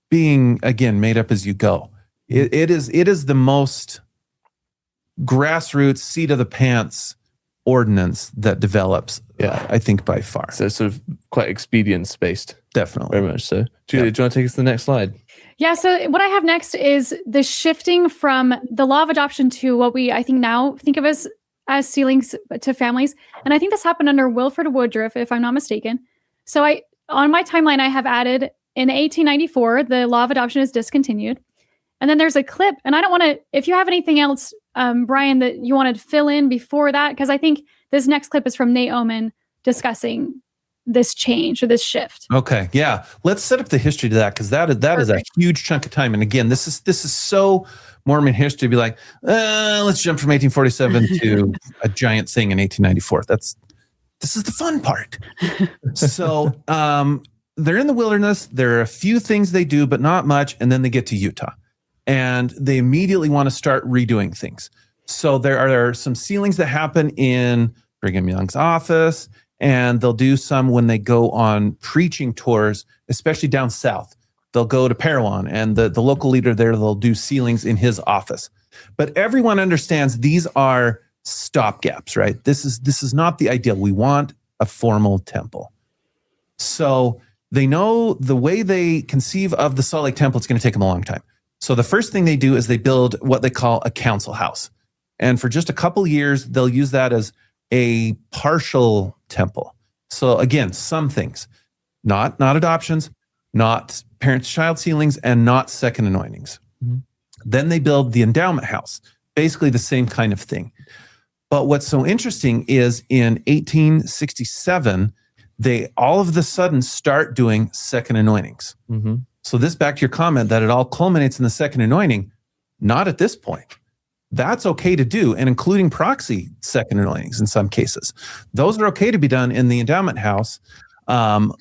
being, again, made up as you go. It is the most grassroots, seat of the pants ordinance that develops, I think, by far. So sort of quite expedience-based. Definitely. Very much so. Julia, do you want to take us to the next slide? Yeah, so what I have next is the shifting from the law of adoption to what we, I think, now think of as sealings to families. And I think this happened under Wilford Woodruff, if I'm not mistaken. So on my timeline, I have added in 1894, the law of adoption is discontinued. And then there's a clip, and I don't want to, if you have anything else, Brian, that you wanted to fill in before that, because I think this next clip is from Nate Oman discussing this change or this shift. Okay, yeah. Let's set up the history to that, because that is a huge chunk of time. And again, this is so Mormon history to be like, let's jump from 1847 to a giant thing in 1894. This is the fun part. So they're in the wilderness. There are a few things they do, but not much. And then they get to Utah. And they immediately want to start redoing things. So there are some sealings that happen in Brigham Young's office, and they'll do some when they go on preaching tours, especially down south. They'll go to Parowan, and the local leader there, they'll do sealings in his office. But everyone understands these are stopgaps, right? This is not the ideal. We want a formal temple. So they know the way they conceive of the Salt Lake Temple, it's going to take them a long time. So the first thing they do is they build what they call a council house. And for just a couple years, they'll use that as a partial temple. So again, some things, not adoptions, not parent-child sealings, and not second anointings. Mhm. Then they build the endowment house, basically the same kind of thing. But what's so interesting is in 1867, they all of a sudden start doing second anointings. Mm-hmm. So this, back to your comment that it all culminates in the second anointing, not at this point. That's okay to do, and including proxy second anointings in some cases. Those are okay to be done in the endowment house.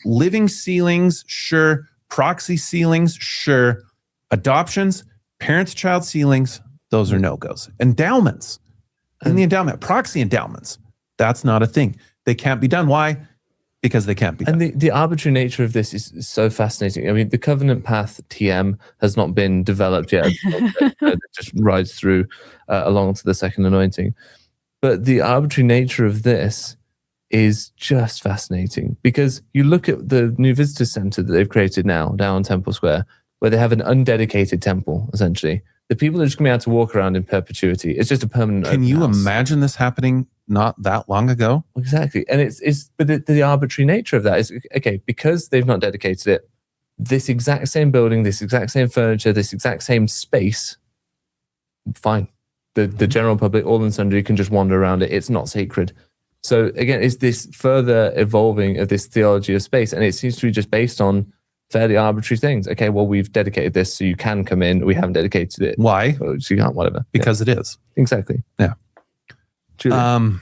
Living sealings, sure. Proxy sealings, sure. Adoptions, parents-child sealings, those are no-goes. Endowments, in the endowment, proxy endowments, that's not a thing. They can't be done. Why? Because they can't be done. And the arbitrary nature of this is so fascinating. I mean, the covenant path TM has not been developed yet. It just rides through along to the second anointing. But the arbitrary nature of this is just fascinating, because you look at the new visitor center that they've created now down on Temple Square, where they have an undedicated temple, essentially. The people are just going to be able to walk around in perpetuity. It's just a permanent Can open you house. imagine this happening not that long ago? Exactly. And but the arbitrary nature of that is, okay, because they've not dedicated it, this exact same building, this exact same furniture, this exact same space, fine. The general public, all and sundry, can just wander around it. It's not sacred. So again, it's this further evolving of this theology of space, and it seems to be just based on fairly arbitrary things. Okay, well, we've dedicated this so you can come in. We haven't dedicated it. Why? So you can't, whatever. Because it is. Yeah, exactly. Yeah. Julia.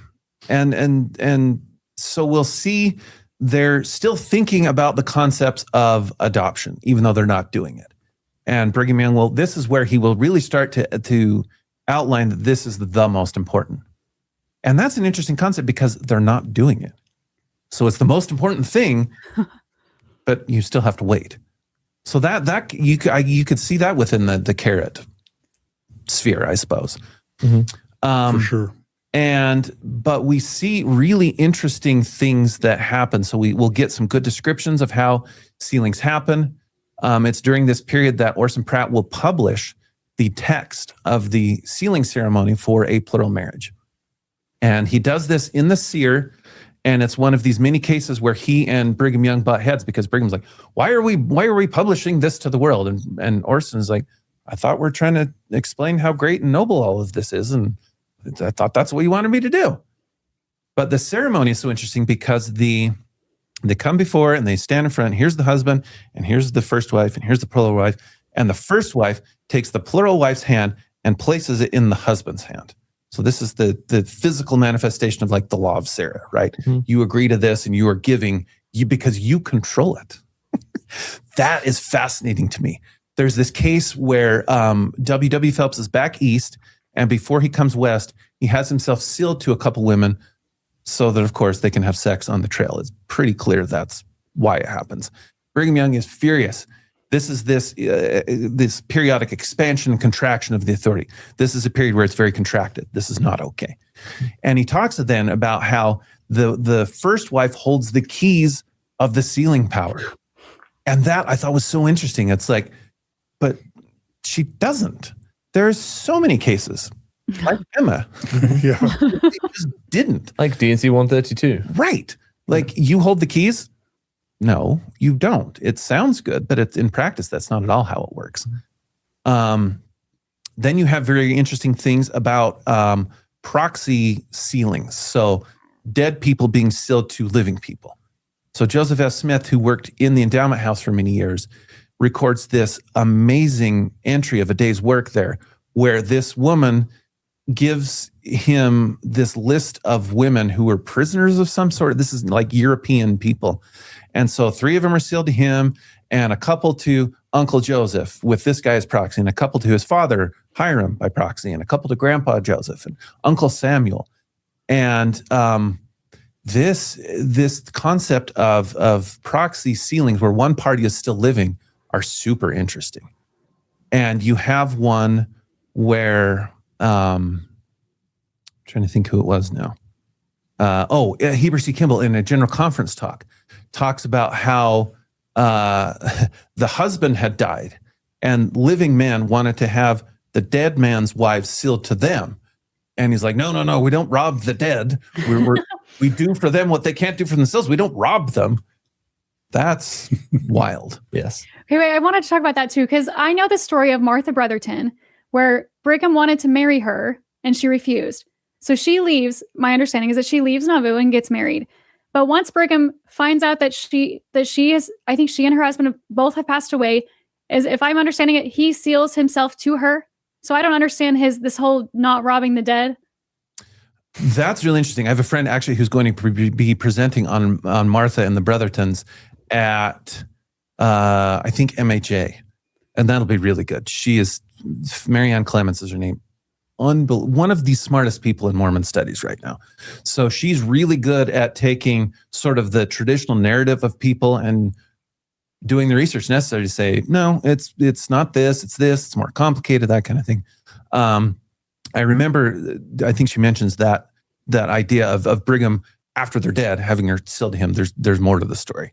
And so we'll see they're still thinking about the concepts of adoption, even though they're not doing it. And Brigham Young, well, this is where he will really start to outline that this is the most important. And that's an interesting concept because they're not doing it. So it's the most important thing, but you still have to wait. So that you could see that within the carrot sphere, I suppose. For sure. But we see really interesting things that happen. So we'll get some good descriptions of how sealings happen. It's during this period that Orson Pratt will publish the text of the sealing ceremony for a plural marriage. And he does this in the seer, and it's one of these many cases where he and Brigham Young butt heads, because Brigham's like, why are we publishing this to the world? And Orson's like, I thought we're trying to explain how great and noble all of this is, and I thought that's what you wanted me to do. But the ceremony is so interesting because they come before and they stand in front. Here's the husband, and here's the first wife, and here's the plural wife. And the first wife takes the plural wife's hand and places it in the husband's hand. So this is the physical manifestation of like the law of Sarah, right? Mm-hmm. You agree to this and you are giving because you control it. That is fascinating to me. There's this case where W.W. Phelps is back east, and before he comes west, he has himself sealed to a couple women so that, of course, they can have sex on the trail. It's pretty clear that's why it happens. Brigham Young is furious. This is this periodic expansion and contraction of the authority. This is a period where it's very contracted. This is not okay. And he talks then about how the first wife holds the keys of the sealing power. And that I thought was so interesting. It's like, but she doesn't. There's so many cases, like Emma. Yeah. They just didn't. Like DNC 132. Right. Like, you hold the keys? No, you don't. It sounds good, but it's in practice, that's not at all how it works. Then you have very interesting things about proxy sealings. So dead people being sealed to living people. So Joseph F. Smith, who worked in the endowment house for many years, records this amazing entry of a day's work there, where this woman gives him this list of women who were prisoners of some sort. This is like European people. And so 3 of them are sealed to him, and a couple to Uncle Joseph with this guy as proxy, and a couple to his father, Hiram, by proxy, and a couple to Grandpa Joseph and Uncle Samuel. And this concept of proxy sealings where one party is still living are super interesting. And you have one where I'm trying to think who it was now. Heber C. Kimball in a general conference talks about how the husband had died and living men wanted to have the dead man's wives sealed to them. And he's like, no, we don't rob the dead. We do for them what they can't do for themselves. We don't rob them. That's wild. Yes. Okay, wait, I wanted to talk about that too, because I know the story of Martha Brotherton, where Brigham wanted to marry her and she refused. So she leaves. My understanding is that she leaves Nauvoo and gets married. But once Brigham finds out that she is, I think she and her husband both have passed away, as if I'm understanding it, he seals himself to her. So I don't understand this whole not robbing the dead. That's really interesting. I have a friend actually who's going to be presenting on Martha and the Brothertons at I think MHA, and that'll be really good. She is Marianne Clements is her name. One of the smartest people in Mormon studies right now. So she's really good at taking sort of the traditional narrative of people and doing the research necessary to say, no, it's not this, it's more complicated, that kind of thing. I remember, I think she mentions that idea of Brigham after they're dead, having her sealed to him. There's more to the story.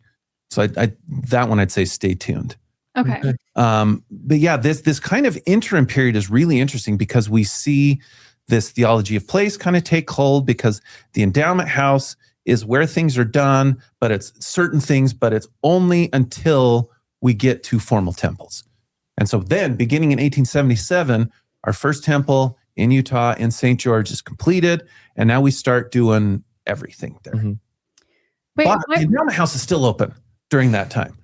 So that one I'd say stay tuned. Okay. But yeah, this kind of interim period is really interesting because we see this theology of place kind of take hold, because the endowment house is where things are done, but it's certain things, but it's only until we get to formal temples. And so then beginning in 1877, our first temple in Utah in St. George is completed. And now we start doing everything there. Mm-hmm. Wait, but the endowment house is still open during that time.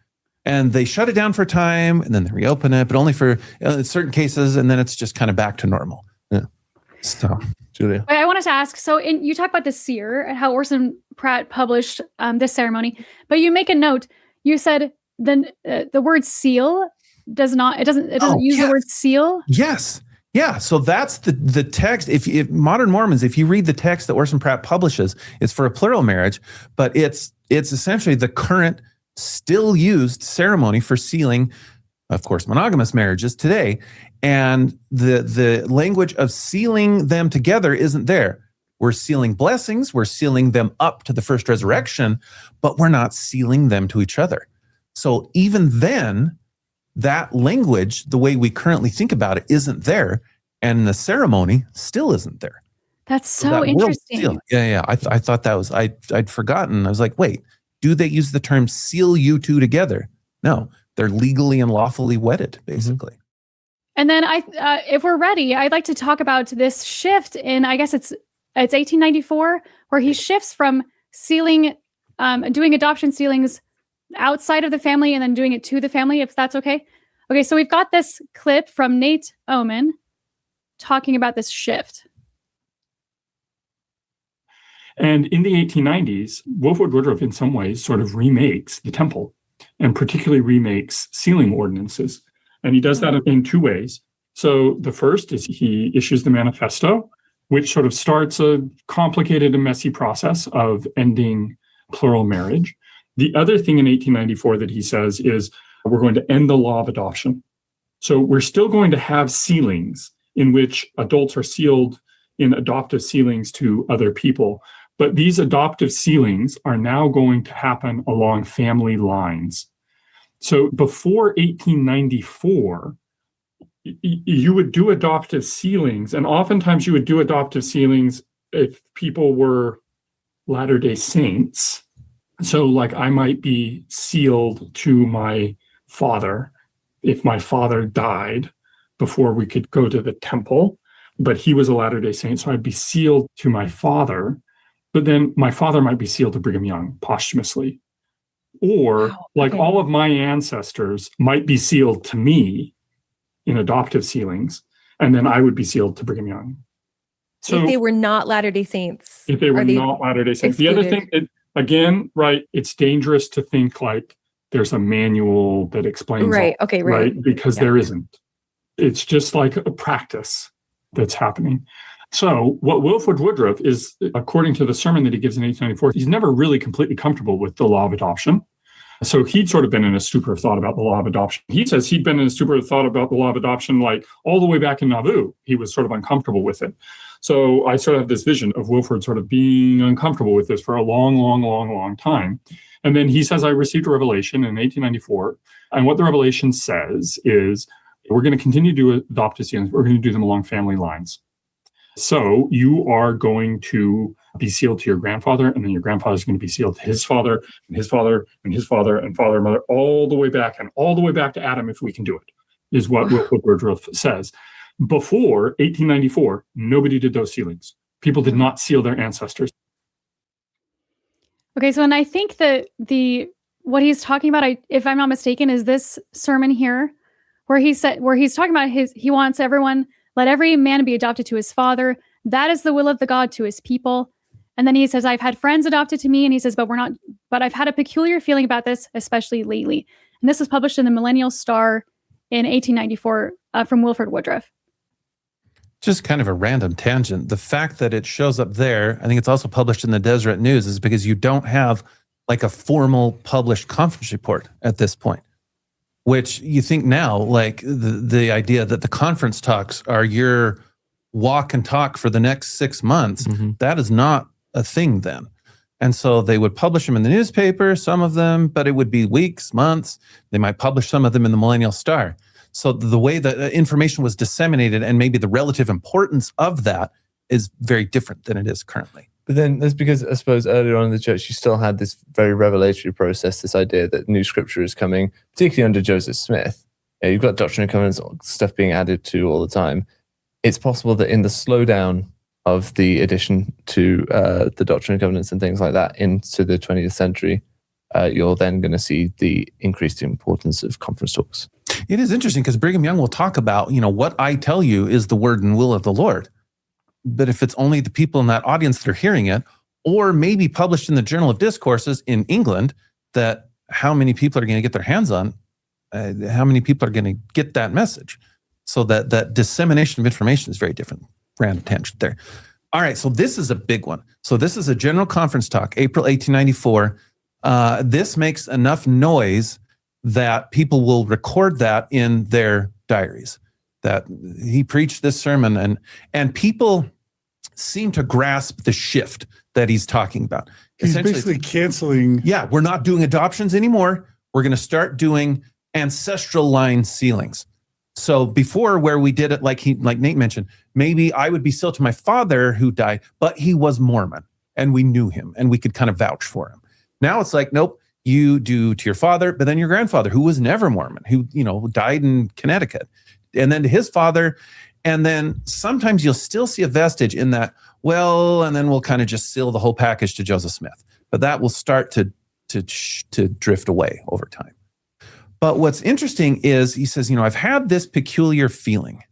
And they shut it down for a time and then they reopen it, but only for certain cases. And then it's just kind of back to normal. Yeah. So, Julia. Wait, I want to ask, so you talk about the seer and how Orson Pratt published this ceremony, but you make a note. You said the word seal doesn't use the word seal. Yes. Yeah. So that's the text. If modern Mormons, if you read the text that Orson Pratt publishes, it's for a plural marriage, but it's essentially the current still used ceremony for sealing, of course, monogamous marriages today. And the language of sealing them together isn't there. We're sealing blessings, we're sealing them up to the first resurrection, but we're not sealing them to each other. So even then, that language, the way we currently think about it, isn't there. And the ceremony still isn't there. That's so interesting. Yeah. I thought that was, I'd forgotten. I was like, wait, do they use the term seal you two together? No, they're legally and lawfully wedded, basically. Mm-hmm. And then if we're ready, I'd like to talk about this shift in, I guess it's 1894, where he shifts from sealing, doing adoption sealings outside of the family and then doing it to the family, if that's okay. Okay, so we've got this clip from Nate Oman talking about this shift. And in the 1890s, Wolford Woodruff in some ways sort of remakes the temple, and particularly remakes sealing ordinances. And he does that in two ways. So the first is he issues the manifesto, which sort of starts a complicated and messy process of ending plural marriage. The other thing in 1894 that he says is we're going to end the law of adoption. So we're still going to have sealings in which adults are sealed in adoptive sealings to other people. But these adoptive sealings are now going to happen along family lines. So before 1894, you would do adoptive sealings, and oftentimes you would do adoptive sealings if people were Latter-day Saints. So like I might be sealed to my father if my father died before we could go to the temple, but he was a Latter-day Saint, so I'd be sealed to my father, but then my father might be sealed to Brigham Young posthumously. Or like all of my ancestors might be sealed to me in adoptive sealings, and then I would be sealed to Brigham Young. So if they were not Latter-day Saints. If they were not Latter-day Saints. Excluded? The other thing, again, right, it's dangerous to think like there's a manual that explains Right. all, Okay. Right. Because there isn't. It's just like a practice that's happening. So what Wilford Woodruff is, according to the sermon that he gives in 1894, he's never really completely comfortable with the law of adoption. So he'd sort of been in a stupor of thought about the law of adoption. He says he'd been in a stupor of thought about the law of adoption, like all the way back in Nauvoo. He was sort of uncomfortable with it. So I sort of have this vision of Wilford sort of being uncomfortable with this for a long time. And then he says, I received a revelation in 1894. And what the revelation says is, we're going to continue to do adoptive sealings. We're going to do them along family lines. So you are going to be sealed to your grandfather, and then your grandfather is going to be sealed to his father, and his father, and his father, and father and mother, all the way back, and all the way back to Adam, if we can do it, is what Wilford Woodruff says. Before 1894, nobody did those sealings. People did not seal their ancestors. Okay, so and I think that what he's talking about, if I'm not mistaken, is this sermon here, where he's talking about he wants everyone, let every man be adopted to his father. That is the will of the God to his people. And then he says, I've had friends adopted to me, and he says, but I've had a peculiar feeling about this, especially lately. And this was published in the Millennial Star in 1894 from Wilford Woodruff. Just kind of a random tangent. The fact that it shows up there, I think it's also published in the Deseret News, is because you don't have like a formal published conference report at this point, which you think now, like the idea that the conference talks are your walk and talk for the next 6 months, that is not a thing then. And so they would publish them in the newspaper, some of them, but it would be weeks, months. They might publish some of them in the Millennial Star. So the way the information was disseminated and maybe the relative importance of that is very different than it is currently. But then that's because I suppose earlier on in the church, you still had this very revelatory process, this idea that new scripture is coming, particularly under Joseph Smith. You've got Doctrine and Covenants stuff being added to all the time. It's possible that in the slowdown of the addition to the Doctrine and Covenants and things like that into the 20th century, you're then going to see the increased importance of conference talks. It is interesting because Brigham Young will talk about, what I tell you is the word and will of the Lord. But if it's only the people in that audience that are hearing it, or maybe published in the Journal of Discourses in England, that how many people are going to get their hands on, how many people are going to get that message? So that dissemination of information is very different. Random tangent there. All right, so this is a big one. So this is a general conference talk, April 1894. This makes enough noise that people will record that in their diaries, that he preached this sermon, and people seem to grasp the shift that he's talking about. He's basically canceling. Yeah, we're not doing adoptions anymore. We're going to start doing ancestral line sealings. So before, where we did it like Nate mentioned, maybe I would be sealed to my father who died, but he was Mormon and we knew him and we could kind of vouch for him. Now it's like, nope, you do to your father, but then your grandfather, who was never Mormon, who died in Connecticut, and then to his father. And then sometimes you'll still see a vestige in that, and then we'll kind of just seal the whole package to Joseph Smith. But that will start to drift away over time. But what's interesting is he says, I've had this peculiar feeling.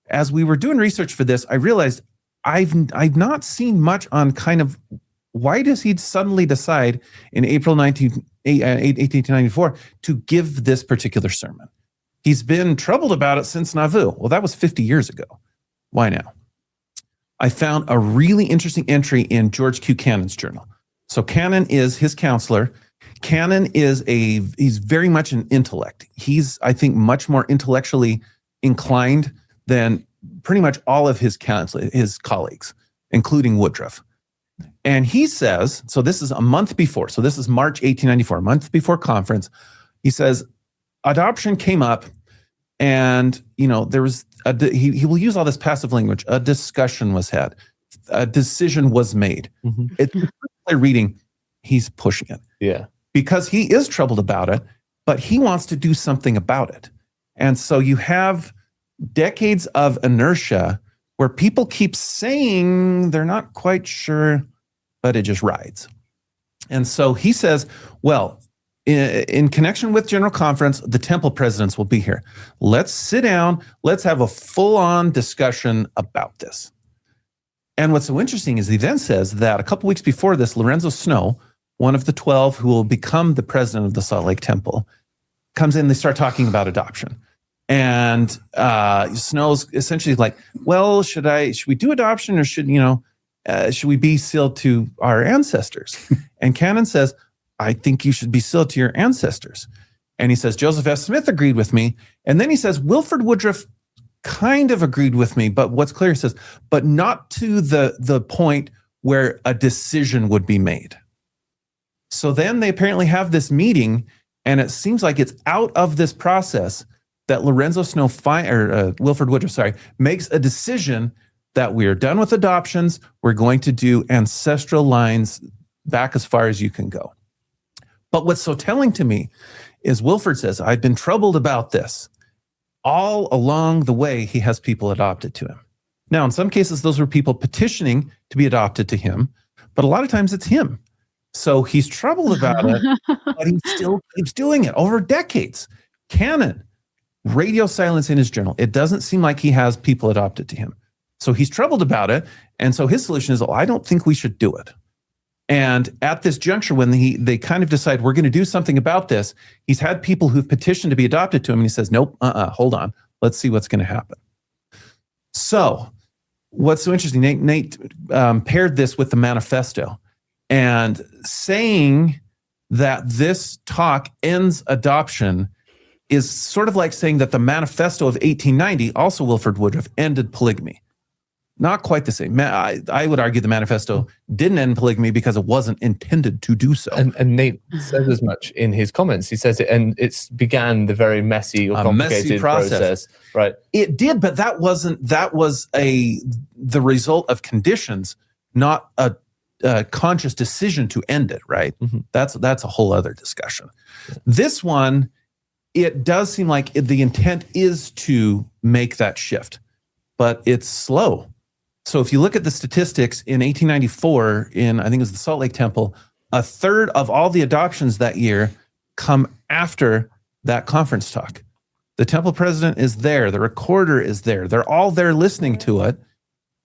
As we were doing research for this, I realized I've not seen much on kind of why does he suddenly decide in April 1894 to give this particular sermon? He's been troubled about it since Nauvoo. Well, that was 50 years ago. Why now? I found a really interesting entry in George Q. Cannon's journal. So Cannon is his counselor. Cannon he's very much an intellect. He's, I think, much more intellectually inclined than pretty much all of his colleagues, including Woodruff. And he says, so this is a month before, so this is March 1894, a month before conference. He says, adoption came up and, there was, he will use all this passive language. A discussion was had. A decision was made. It's reading, he's pushing it. Yeah. Because he is troubled about it, but he wants to do something about it. And so you have decades of inertia where people keep saying they're not quite sure, but it just rides. And so he says, in connection with General Conference, the temple presidents will be here. Let's sit down. Let's have a full-on discussion about this. And what's so interesting is he then says that a couple weeks before this, Lorenzo Snow, one of the 12 who will become the president of the Salt Lake Temple, comes in. They start talking about adoption. And Snow's essentially like, should we do adoption or should we be sealed to our ancestors? And Cannon says, I think you should be sealed to your ancestors. And he says, Joseph F. Smith agreed with me. And then he says, Wilford Woodruff kind of agreed with me, but what's clear, he says, but not to the point where a decision would be made. So then they apparently have this meeting, and it seems like it's out of this process that Lorenzo Snow, Wilford Woodruff, makes a decision that we're done with adoptions. We're going to do ancestral lines back as far as you can go. But what's so telling to me is Wilford says, I've been troubled about this. All along the way, he has people adopted to him. Now, in some cases, those were people petitioning to be adopted to him, but a lot of times it's him. So he's troubled about it, but he still keeps doing it over decades. Canon, radio silence in his journal. It doesn't seem like he has people adopted to him. So he's troubled about it. And so his solution is, I don't think we should do it. And at this juncture, when they kind of decide we're going to do something about this, he's had people who've petitioned to be adopted to him. And he says, nope, hold on. Let's see what's going to happen. So what's so interesting, Nate paired this with the manifesto and saying that this talk ends adoption is sort of like saying that the manifesto of 1890, also Wilford Woodruff, ended polygamy. Not quite the same. I would argue the manifesto didn't end polygamy because it wasn't intended to do so. And Nate says as much in his comments. He says it, and it's began the very messy or complicated process. Right. It did, but that was the result of conditions, not a conscious decision to end it. Right. Mm-hmm. That's a whole other discussion. Yeah. This one, it does seem like the intent is to make that shift, but it's slow. So if you look at the statistics in 1894, I think it was the Salt Lake Temple, a third of all the adoptions that year come after that conference talk. The temple president is there. The recorder is there. They're all there listening to it,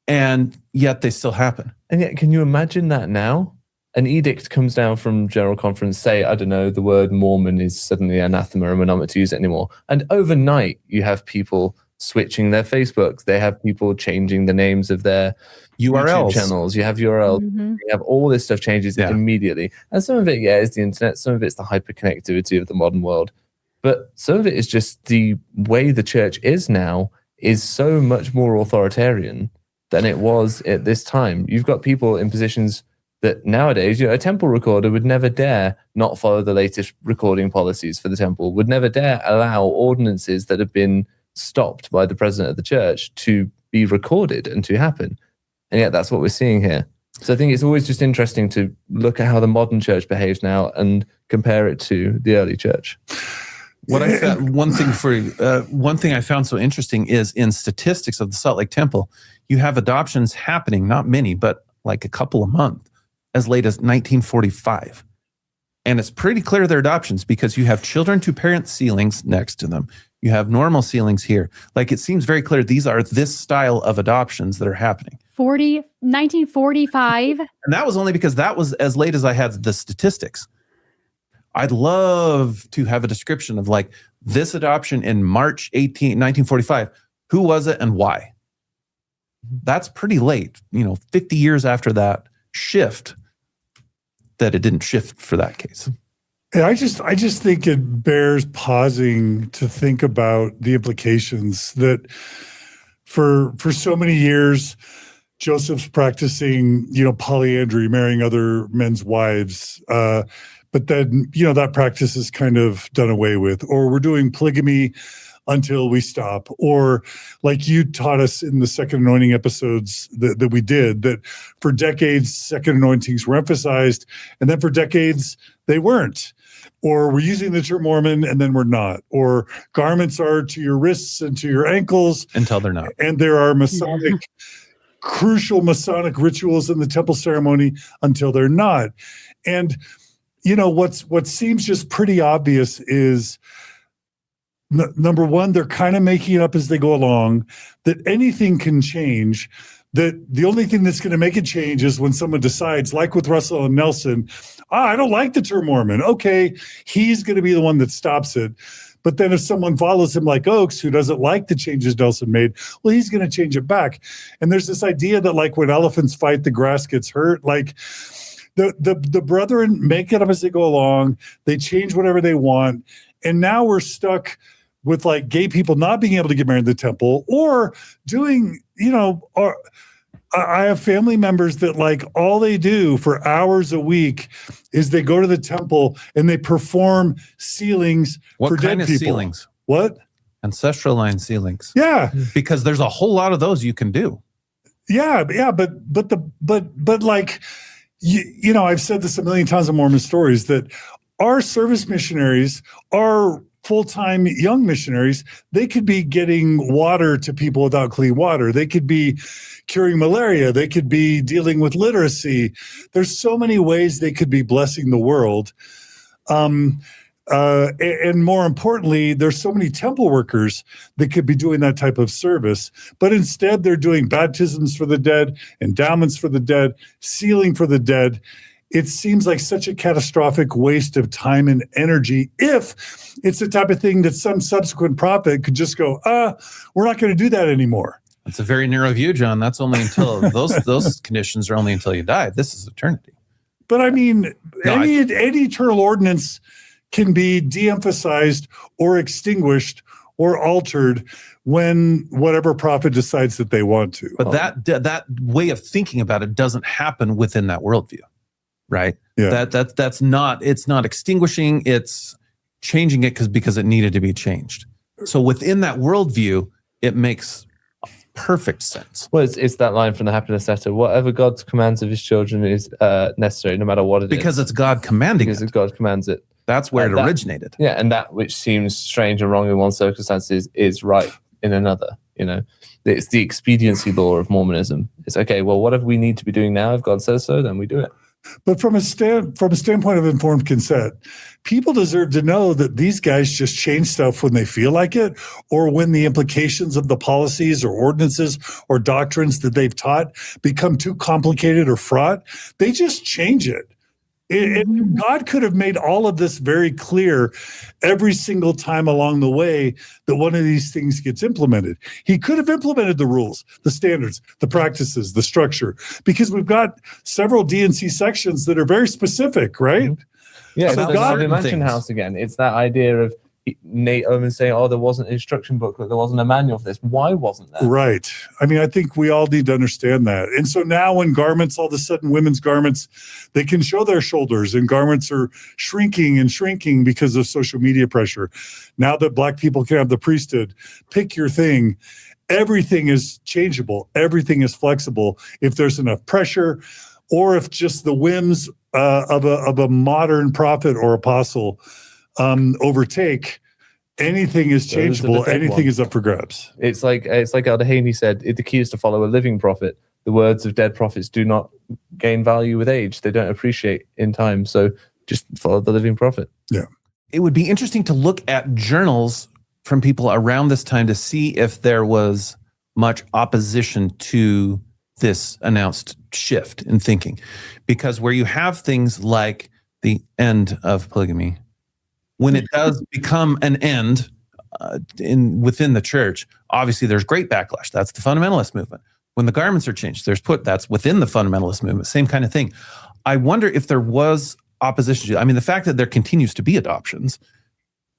and yet they still happen. And yet, can you imagine that now? An edict comes down from General Conference, say, I don't know, the word Mormon is suddenly anathema and we're not meant to use it anymore. And overnight, you have people switching their Facebooks. They have people changing the names of their URLs. YouTube channels. You have URLs. Mm-hmm. You have all this stuff changes immediately. And some of it, is the internet. Some of it's the hyperconnectivity of the modern world. But some of it is just the way the church is now is so much more authoritarian than it was at this time. You've got people in positions that nowadays, a temple recorder would never dare not follow the latest recording policies for the temple, would never dare allow ordinances that have been stopped by the president of the church to be recorded and to happen. And yet that's what we're seeing here. So I think it's always just interesting to look at how the modern church behaves now and compare it to the early church. What I found, one thing I found so interesting is in statistics of the Salt Lake Temple, you have adoptions happening, not many, but like a couple a month, as late as 1945. And it's pretty clear they're adoptions because you have children to parent sealings next to them. You have normal sealings here. Like it seems very clear these are this style of adoptions that are happening. 1945. And that was only because that was as late as I had the statistics. I'd love to have a description of like this adoption in March 1945. Who was it and why? That's pretty late, 50 years after that shift, that it didn't shift for that case. I just think it bears pausing to think about the implications that for so many years, Joseph's practicing, polyandry, marrying other men's wives. But then, that practice is kind of done away with, or we're doing polygamy until we stop. Or like you taught us in the second anointing episodes that we did, that for decades, second anointings were emphasized. And then for decades, they weren't. Or we're using the term Mormon and then we're not. Or garments are to your wrists and to your ankles. Until they're not. And there are Masonic, crucial Masonic rituals in the temple ceremony until they're not. And, what seems just pretty obvious is, number one, they're kind of making it up as they go along, that anything can change, that the only thing that's going to make it change is when someone decides, like with Russell and Nelson, I don't like the term Mormon. Okay, he's going to be the one that stops it. But then if someone follows him like Oakes, who doesn't like the changes Nelson made, well, he's going to change it back. And there's this idea that like when elephants fight, the grass gets hurt. Like the brethren make it up as they go along. They change whatever they want. And now we're stuck with like gay people not being able to get married in the temple or doing, or I have family members that like all they do for hours a week is they go to the temple and they perform sealings for dead people. What kind of sealings? What? Ancestral line sealings. Yeah. Because there's a whole lot of those you can do. but like, you know, I've said this a million times in Mormon stories that our service missionaries are full-time young missionaries. They could be getting water to people without clean water. They could be curing malaria. They could be dealing with literacy. There's so many ways they could be blessing the world. And more importantly, there's so many temple workers that could be doing that type of service, but instead they're doing baptisms for the dead, endowments for the dead, sealing for the dead. It seems like such a catastrophic waste of time and energy if it's the type of thing that some subsequent prophet could just go, we're not going to do that anymore. That's a very narrow view, John. That's only until those conditions are only until you die. This is eternity. But I mean, any eternal ordinance can be de-emphasized or extinguished or altered when whatever prophet decides that they want to. But that way of thinking about it doesn't happen within that worldview, right? Yeah. That's not, it's not extinguishing, it's changing it because it needed to be changed. So within that worldview, it makes perfect sense. Well, it's that line from the Happiness Letter. Whatever God commands of his children is necessary, no matter what it is. Because it's God commanding it. Because God commands it. That's where it originated. Yeah, and that which seems strange and wrong in one circumstance is right in another. You know, it's the expediency law of Mormonism. It's okay. Well, whatever we need to be doing now, if God says so, then we do it. But from a standpoint of informed consent, people deserve to know that these guys just change stuff when they feel like it, or when the implications of the policies or ordinances or doctrines that they've taught become too complicated or fraught. They just change it. God could have made all of this very clear every single time along the way that one of these things gets implemented. He could have implemented the rules, the standards, the practices, the structure, because we've got several D&C sections that are very specific, right? Mm-hmm. Yeah, So it's the Mansion House again. It's that idea of Nate Oman saying, there wasn't an instruction booklet, there wasn't a manual for this. Why wasn't there? Right. I mean, I think we all need to understand that. And so now when garments, all of a sudden women's garments, they can show their shoulders, and garments are shrinking because of social media pressure. Now that Black people can have the priesthood, pick your thing. Everything is changeable. Everything is flexible. If there's enough pressure, or if just the whims of a modern prophet or apostle overtake, anything is changeable. Anything is up for grabs. It's like Elder Haney said, the key is to follow a living prophet. The words of dead prophets do not gain value with age. They don't appreciate in time. So just follow the living prophet. Yeah. It would be interesting to look at journals from people around this time to see if there was much opposition to this announced shift in thinking. Because where you have things like the end of polygamy, when it does become an end within the church, obviously there's great backlash. That's the fundamentalist movement. When the garments are changed, that's within the fundamentalist movement. Same kind of thing. I wonder if there was opposition to it. I mean, the fact that there continues to be adoptions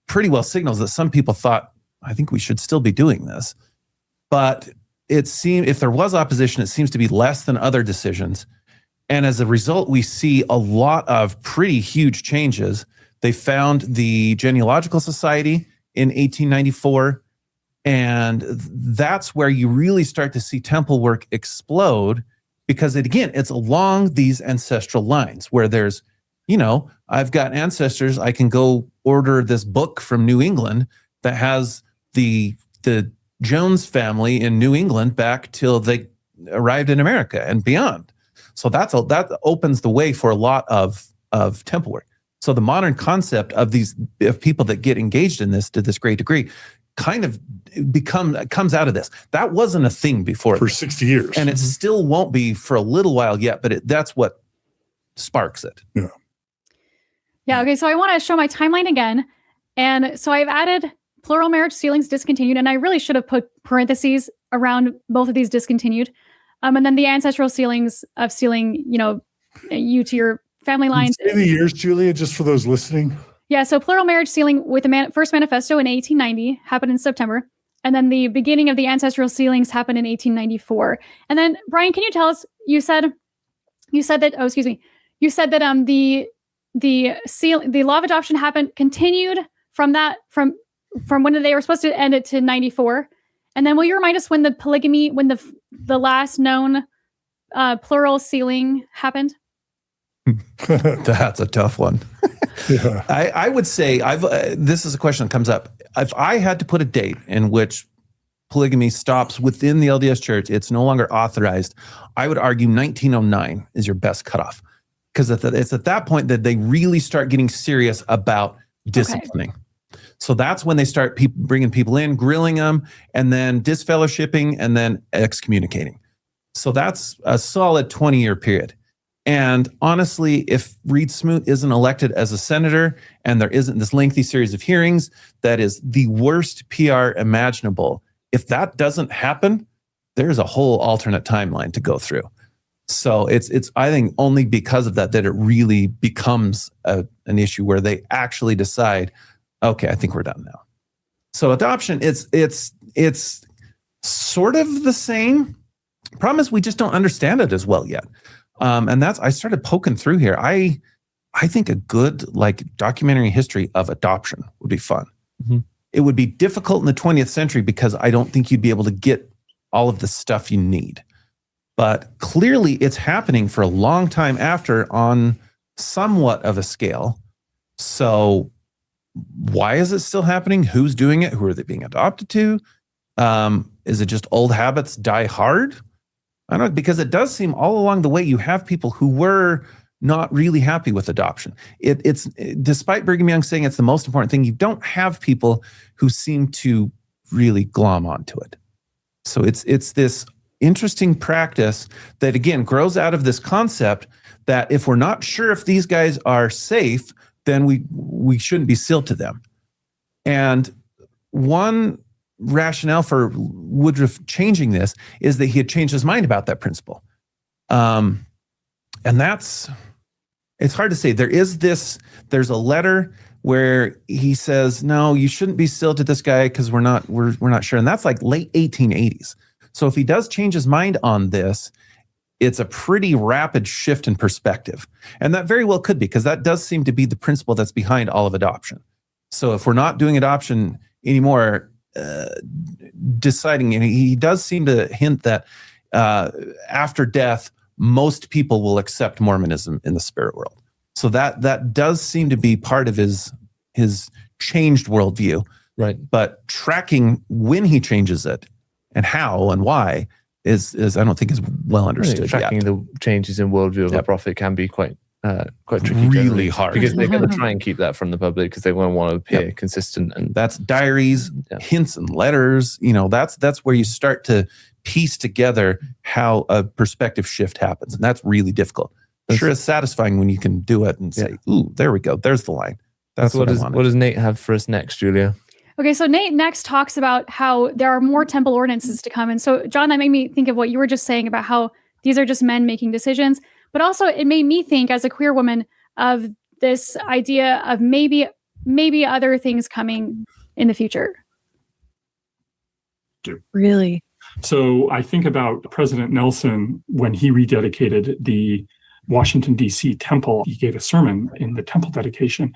pretty well signals that some people thought, I think we should still be doing this. But it seemed, if there was opposition, it seems to be less than other decisions. And as a result, we see a lot of pretty huge changes. They found the Genealogical Society in 1894, and that's where you really start to see temple work explode, because it's along these ancestral lines where there's, I've got ancestors, I can go order this book from New England that has the Jones family in New England back till they arrived in America and beyond. So that opens the way for a lot of temple work. So the modern concept of people that get engaged in this to this great degree kind of comes out of this. That wasn't a thing before. For 60 years. And it still won't be for a little while yet, but that's what sparks it. Yeah. Yeah, okay, so I want to show my timeline again. And so I've added plural marriage sealings discontinued, and I really should have put parentheses around both of these discontinued. And then the ancestral sealings of sealing, you to your family lines. Say the years, Julia, just for those listening. Yeah, so plural marriage sealing with the first manifesto in 1890 happened in September. And then the beginning of the ancestral sealings happened in 1894. And then, Brian, can you tell us, you said that the law of adoption continued from when they were supposed to end it to 94. And then will you remind us when the polygamy, when the last known plural sealing happened? That's a tough one. Yeah. I would say this is a question that comes up. If I had to put a date in which polygamy stops within the LDS Church, it's no longer authorized, I would argue 1909 is your best cutoff, because it's at that point that they really start getting serious about disciplining. So that's when they start bringing people in, grilling them, and then disfellowshipping, and then excommunicating. So that's a solid 20-year period. And honestly, if Reed Smoot isn't elected as a senator and there isn't this lengthy series of hearings, that is the worst PR imaginable. If that doesn't happen, there's a whole alternate timeline to go through. So it's I think only because of that it really becomes an issue where they actually decide, okay, I think we're done now. So adoption, it's sort of the same. Problem is we just don't understand it as well yet. And I started poking through here. I think a good documentary history of adoption would be fun. Mm-hmm. It would be difficult in the 20th century because I don't think you'd be able to get all of the stuff you need. But clearly it's happening for a long time after on somewhat of a scale. So why is it still happening? Who's doing it? Who are they being adopted to? Is it just old habits die hard? I don't know, because it does seem all along the way you have people who were not really happy with adoption. It's despite Brigham Young saying it's the most important thing, you don't have people who seem to really glom onto it. So it's this interesting practice that again grows out of this concept that if we're not sure if these guys are safe, then we shouldn't be sealed to them. And one rationale for Woodruff changing this is that he had changed his mind about that principle. And it's hard to say. There's a letter where he says, no, you shouldn't be sealed to this guy because we're not sure. And that's like late 1880s. So if he does change his mind on this, it's a pretty rapid shift in perspective. And that very well could be, because that does seem to be the principle that's behind all of adoption. So if we're not doing adoption anymore, deciding, and he does seem to hint that after death, most people will accept Mormonism in the spirit world. So that does seem to be part of his changed worldview. Right. But tracking when he changes it and how and why is I don't think is well understood tracking yet. the changes in worldview of a prophet can be quite tricky, really hard, because they're going to try and keep that from the public because they won't want to appear consistent. And that's diaries, hints, and letters. That's where you start to piece together how a perspective shift happens, and that's really difficult. Sure, it's satisfying when you can do it and say, "Ooh, there we go. There's the line." That's what does Nate have for us next, Julia? Okay, so Nate next talks about how there are more temple ordinances to come. And so, John, that made me think of what you were just saying about how these are just men making decisions. But also, it made me think, as a queer woman, of this idea of maybe other things coming in the future. Really? So I think about President Nelson when he rededicated the Washington, D.C. temple. He gave a sermon in the temple dedication,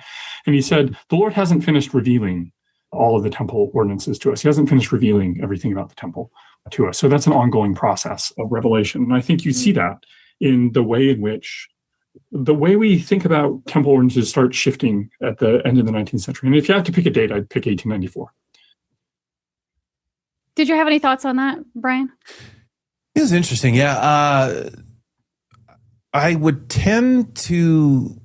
and he said, the Lord hasn't finished revealing all of the temple ordinances to us. He hasn't finished revealing everything about the temple to us. So that's an ongoing process of revelation. And I think you see that in the way in which the way we think about temple ordinances start shifting at the end of the 19th century. And if you had to pick a date, I'd pick 1894. Did you have any thoughts on that, Brian? It was interesting. Yeah. I would tend to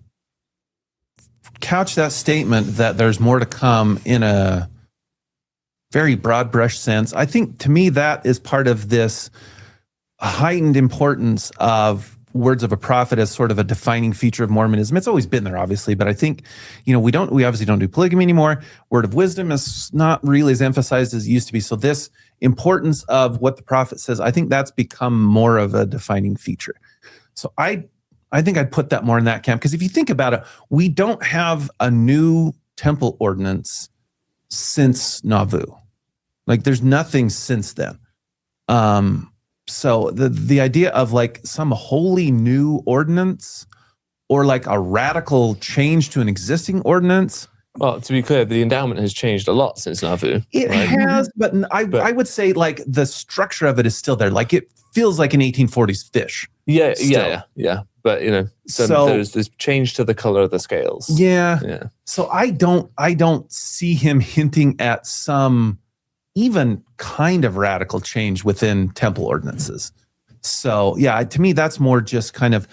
couch that statement that there's more to come in a very broad brush sense. I think to me that is part of this heightened importance of words of a prophet as sort of a defining feature of Mormonism. It's always been there, obviously, but I think, we obviously don't do polygamy anymore. Word of wisdom is not really as emphasized as it used to be. So this importance of what the prophet says, I think that's become more of a defining feature. So I think I'd put that more in that camp, because if you think about it, we don't have a new temple ordinance since Nauvoo. Like there's nothing since then. So the idea of like some wholly new ordinance or like a radical change to an existing ordinance, Well, to be clear, the endowment has changed a lot since Nauvoo. It right? has, but I would say like the structure of it is still there. Like it feels like an 1840s fish. Yeah. Still. But So- there's change to the color of the scales. Yeah. So I don't see him hinting at some even kind of radical change within temple ordinances. So yeah, to me, that's more just kind of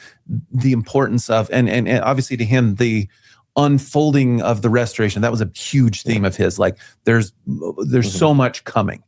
the importance of, and obviously to him, the unfolding of the restoration. That was a huge theme of his. Like there's so much coming.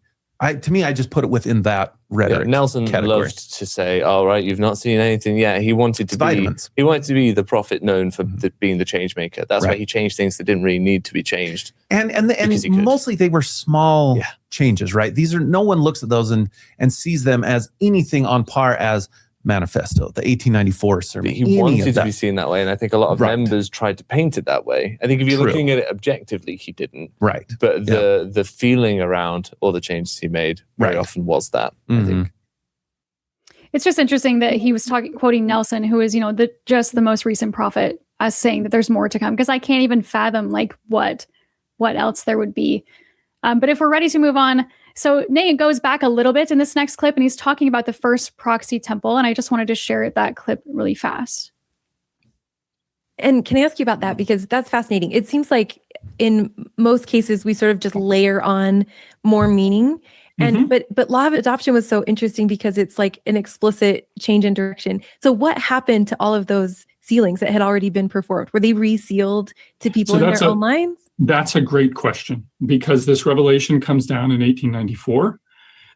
To me, I just put it within that rhetoric. Nelson category. loved to say, "All right, you've not seen anything yet." He wanted to Vitamins. He wanted to be the prophet known for being the change maker. That's why Right. he changed things that didn't really need to be changed. And Because he could. mostly they were small Yeah. changes, right? These are, no one looks at those and sees them as anything on par as Manifesto, the 1894 sermon. He any wanted of to that. be seen that way, and I think a lot of Right. members tried to paint it that way. I think if you're True. looking at it objectively, he didn't. Right. But the feeling around all the changes he made very Right. often was that. I Mhm. think. It's just interesting that he was quoting Nelson, who is, just the most recent prophet, as saying that there's more to come, because I can't even fathom like what else there would be. But if we're ready to move on, so Nate goes back a little bit in this next clip, and he's talking about the first proxy temple, and I just wanted to share that clip really fast. And can I ask you about that? Because that's fascinating. It seems like in most cases, we sort of just layer on more meaning. And but law of adoption was so interesting because it's like an explicit change in direction. So what happened to all of those sealings that had already been performed? Were they resealed to people So in that's their own minds? That's a great question, because this revelation comes down in 1894,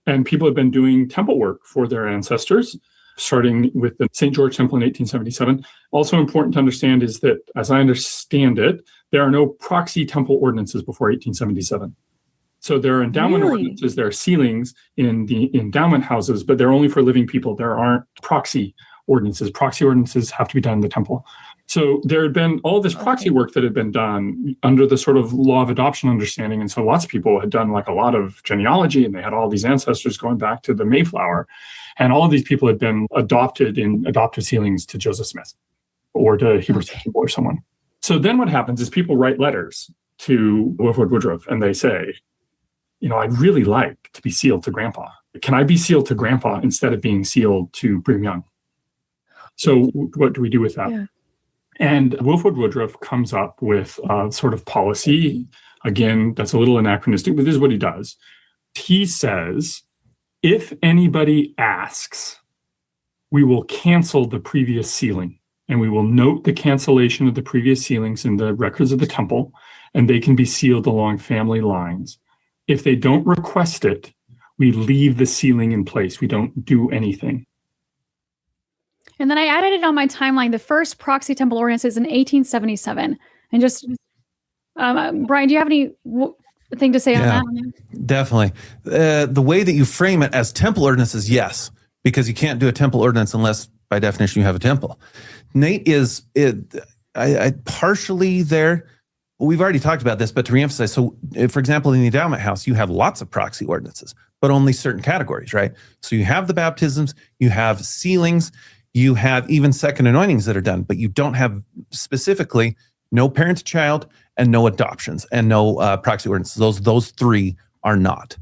and people have been doing temple work for their ancestors, starting with the St. George Temple in 1877. Also important to understand is that, as I understand it, there are no proxy temple ordinances before 1877. So there are endowment Really? ordinances, there are sealings in the endowment houses, but they're only for living people. There aren't proxy ordinances. Proxy ordinances have to be done in the temple. So there had been all this proxy work that had been done under the sort of law of adoption understanding. And so lots of people had done like a lot of genealogy, and they had all these ancestors going back to the Mayflower. And all of these people had been adopted in adoptive sealings to Joseph Smith or to Heber or someone. So then what happens is people write letters to Wilford Woodruff, and they say, I'd really like to be sealed to Grandpa. Can I be sealed to Grandpa instead of being sealed to Brigham Young? So what do we do with that? Yeah. And Wilford Woodruff comes up with a sort of policy. Again, that's a little anachronistic, but this is what he does. He says, if anybody asks, we will cancel the previous sealing, and we will note the cancellation of the previous sealings in the records of the temple, and they can be sealed along family lines. If they don't request it, we leave the sealing in place. We don't do anything. And then I added it on my timeline. The first proxy temple ordinance is in 1877. And just, Brian, do you have any thing to say on that? Definitely. The way that you frame it as temple ordinances, yes, because you can't do a temple ordinance unless, by definition, you have a temple. Nate is I partially there. We've already talked about this, but to reemphasize, so for example, in the endowment house, you have lots of proxy ordinances, but only certain categories, right? So you have the baptisms, you have sealings, you have even second anointings that are done, but you don't have specifically no parent to child and no adoptions and no proxy ordinances. Those three are not.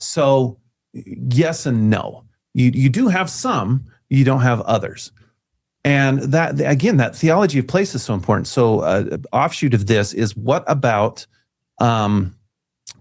So yes and no. You do have some, you don't have others. And that, again, that theology of place is so important. So offshoot of this is, what about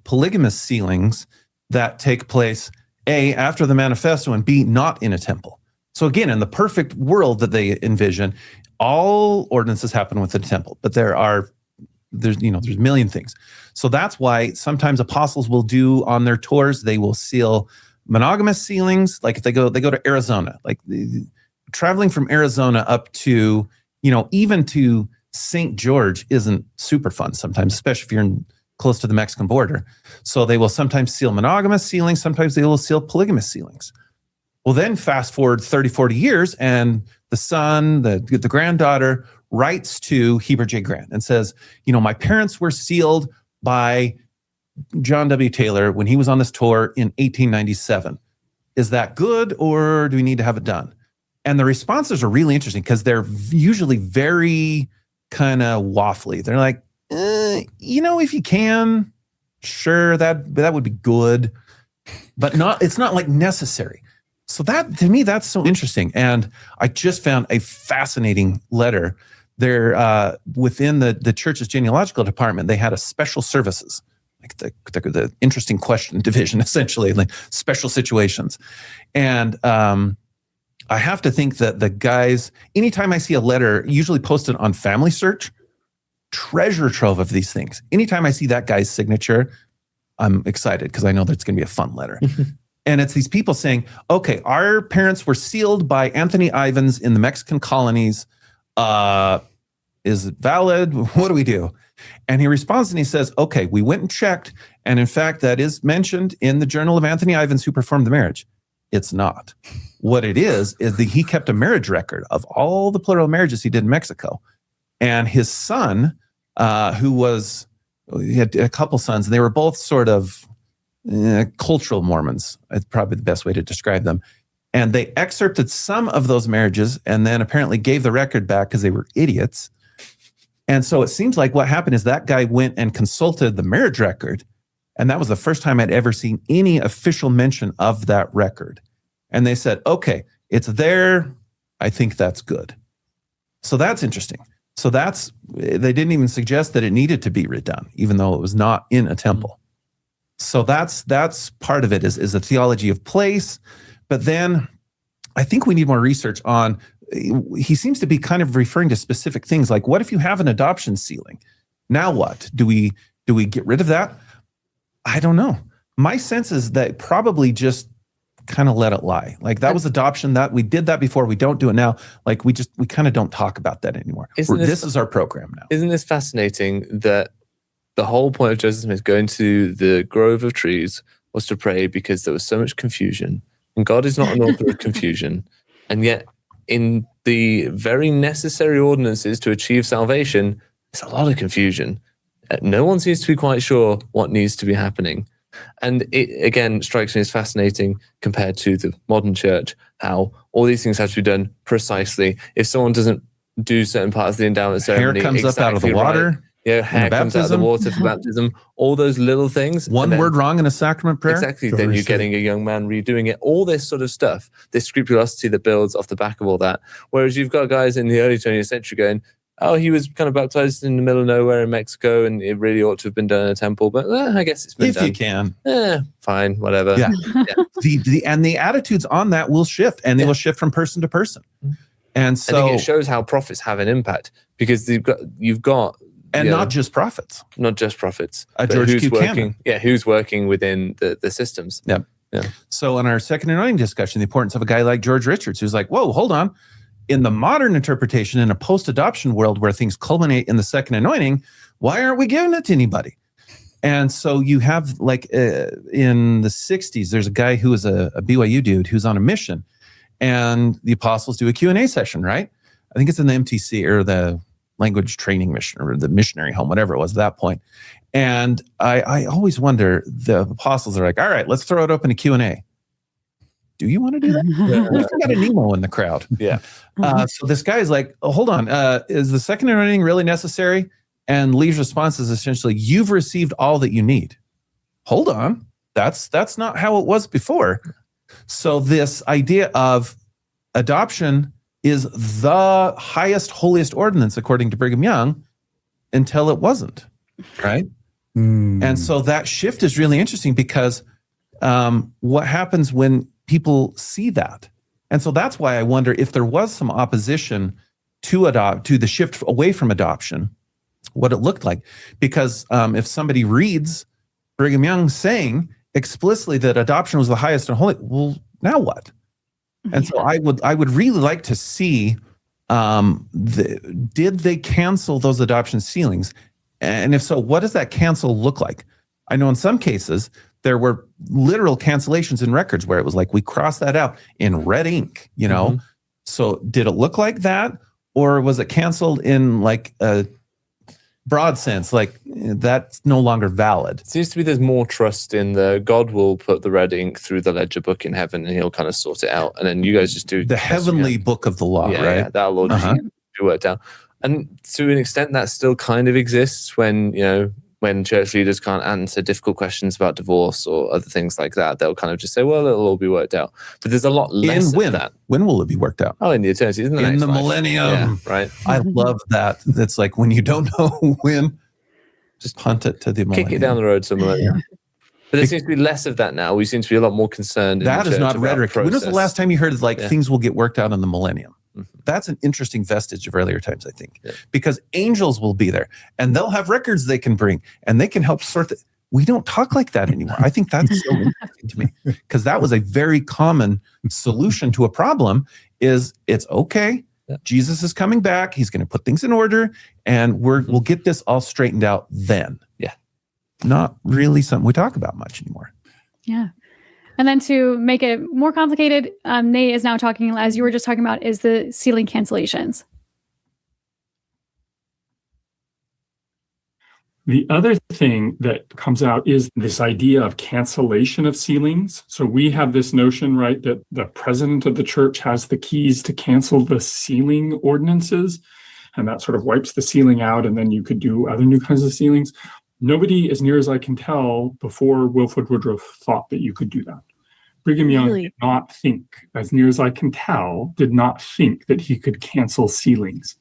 polygamous sealings that take place, A, after the manifesto, and B, not in a temple? So again, in the perfect world that they envision, all ordinances happen within a temple, but there's a million things. So that's why sometimes apostles will do on their tours, they will seal monogamous sealings. Like if they go to Arizona, like traveling from Arizona up to, even to St. George isn't super fun sometimes, especially if you're close to the Mexican border. So they will sometimes seal monogamous sealings, sometimes they will seal polygamous sealings. Well, then fast forward 30, 40 years, and the son, the granddaughter, writes to Heber J. Grant and says, my parents were sealed by John W. Taylor when he was on this tour in 1897. Is that good, or do we need to have it done? And the responses are really interesting because they're usually very kind of waffly. They're like, if you can, sure, that would be good, but it's not like necessary. So that, to me, that's so interesting. And I just found a fascinating letter there within the church's genealogical department. They had a special services, like the interesting question division, essentially, like special situations. And I have to think that the guys, anytime I see a letter, usually posted on Family Search, treasure trove of these things. Anytime I see that guy's signature, I'm excited because I know that's going to be a fun letter. And it's these people saying, okay, our parents were sealed by Anthony Ivins in the Mexican colonies. Is it valid? What do we do? And he responds and he says, okay, we went and checked. And in fact, that is mentioned in the journal of Anthony Ivins, who performed the marriage. It's not. What it is that he kept a marriage record of all the plural marriages he did in Mexico. And his son, he had a couple sons, and they were both sort of cultural Mormons. It's probably the best way to describe them. And they excerpted some of those marriages and then apparently gave the record back because they were idiots. And so it seems like what happened is that guy went and consulted the marriage record. And that was the first time I'd ever seen any official mention of that record. And they said, okay, it's there. I think that's good. So that's interesting. So they didn't even suggest that it needed to be redone, even though it was not in a temple. So that's part of it is a theology of place. But then I think we need more research on, he seems to be kind of referring to specific things. Like, what if you have an adoption sealing? Now what? Do we get rid of that? I don't know. My sense is that probably just kind of let it lie. Like, that was adoption, that we did that before, we don't do it now. Like, we kind of don't talk about that anymore. This is our program now. Isn't this fascinating that the whole point of Joseph Smith going to the grove of trees was to pray because there was so much confusion, and God is not an author of confusion. And yet in the very necessary ordinances to achieve salvation, there's a lot of confusion. No one seems to be quite sure what needs to be happening. And it, again, strikes me as fascinating compared to the modern church, how all these things have to be done precisely. If someone doesn't do certain parts of the endowment ceremony, hair comes up out of the water. Right, hair comes out of the water for baptism, all those little things. One word wrong in a sacrament prayer. Exactly. Then you're getting a young man redoing it. All this sort of stuff, this scrupulosity that builds off the back of all that. Whereas you've got guys in the early 20th century going, oh, he was kind of baptized in the middle of nowhere in Mexico, and it really ought to have been done in a temple. But I guess it's been done. If you can. Fine, whatever. Yeah. The attitudes on that will shift, and they will shift from person to person. And so I think it shows how prophets have an impact, because you've got and not just prophets. Not just prophets. George Buchanan. Who's working within the systems. Yeah. So in our second anointing discussion, the importance of a guy like George Richards, who's like, whoa, hold on. In the modern interpretation, in a post-adoption world where things culminate in the second anointing, why aren't we giving it to anybody? And so you have, like, in the 60s, there's a guy who is a BYU dude who's on a mission, and the apostles do a Q&A session, right? I think it's in the MTC or the language training mission or the missionary home, whatever it was at that point. And I always wonder, the apostles are like, all right, let's throw it open to Q&A. Do you want to do that? We've got a Nemo in the crowd. Yeah. So this guy is like, oh, hold on. Is the second anointing really necessary? And Lee's response is essentially, you've received all that you need. Hold on. That's not how it was before. So this idea of adoption is the highest, holiest ordinance, according to Brigham Young, until it wasn't, right? And so that shift is really interesting, because what happens when people see that? And so that's why I wonder if there was some opposition to the shift away from adoption, what it looked like. Because if somebody reads Brigham Young saying explicitly that adoption was the highest and holy, well, now what? And so I would really like to see, did they cancel those adoption sealings? And if so, what does that cancel look like? I know in some cases there were literal cancellations in records where it was like, we crossed that out in red ink, you know? So did it look like that? Or was it canceled in like a broad sense, like that's no longer valid? It seems to be there's more trust in God will put the red ink through the ledger book in heaven, and he'll kind of sort it out. And then you guys just do the heavenly book of the law, right? Yeah, that'll all just be worked out. And to an extent, that still kind of exists when, when church leaders can't answer difficult questions about divorce or other things like that. They'll kind of just say, well, it'll all be worked out. But there's a lot less of that. When will it be worked out? Oh, in the eternity, isn't it? In the millennium. Yeah, right. I love that. That's like when you don't know when, just punt it to the millennium. Kick it down the road to the millennium. But there seems to be less of that now. We seem to be a lot more concerned. That is not rhetoric. When was the last time you heard things will get worked out in the millennium? Mm-hmm. That's an interesting vestige of earlier times, I think, because angels will be there and they'll have records they can bring and they can help sort it. We don't talk like that anymore. I think that's so interesting to me because that was a very common solution to a problem is it's okay. Yeah. Jesus is coming back. He's going to put things in order and we'll get this all straightened out then. Yeah. Not really something we talk about much anymore. Yeah. And then to make it more complicated, Nate is now talking, as you were just talking about, is the sealing cancellations. The other thing that comes out is this idea of cancellation of sealings. So we have this notion, right, that the president of the church has the keys to cancel the sealing ordinances, and that sort of wipes the sealing out, and then you could do other new kinds of sealings. Nobody, as near as I can tell, before Wilford Woodruff thought that you could do that. Brigham Young did not think, as near as I can tell, did not think that he could cancel sealings.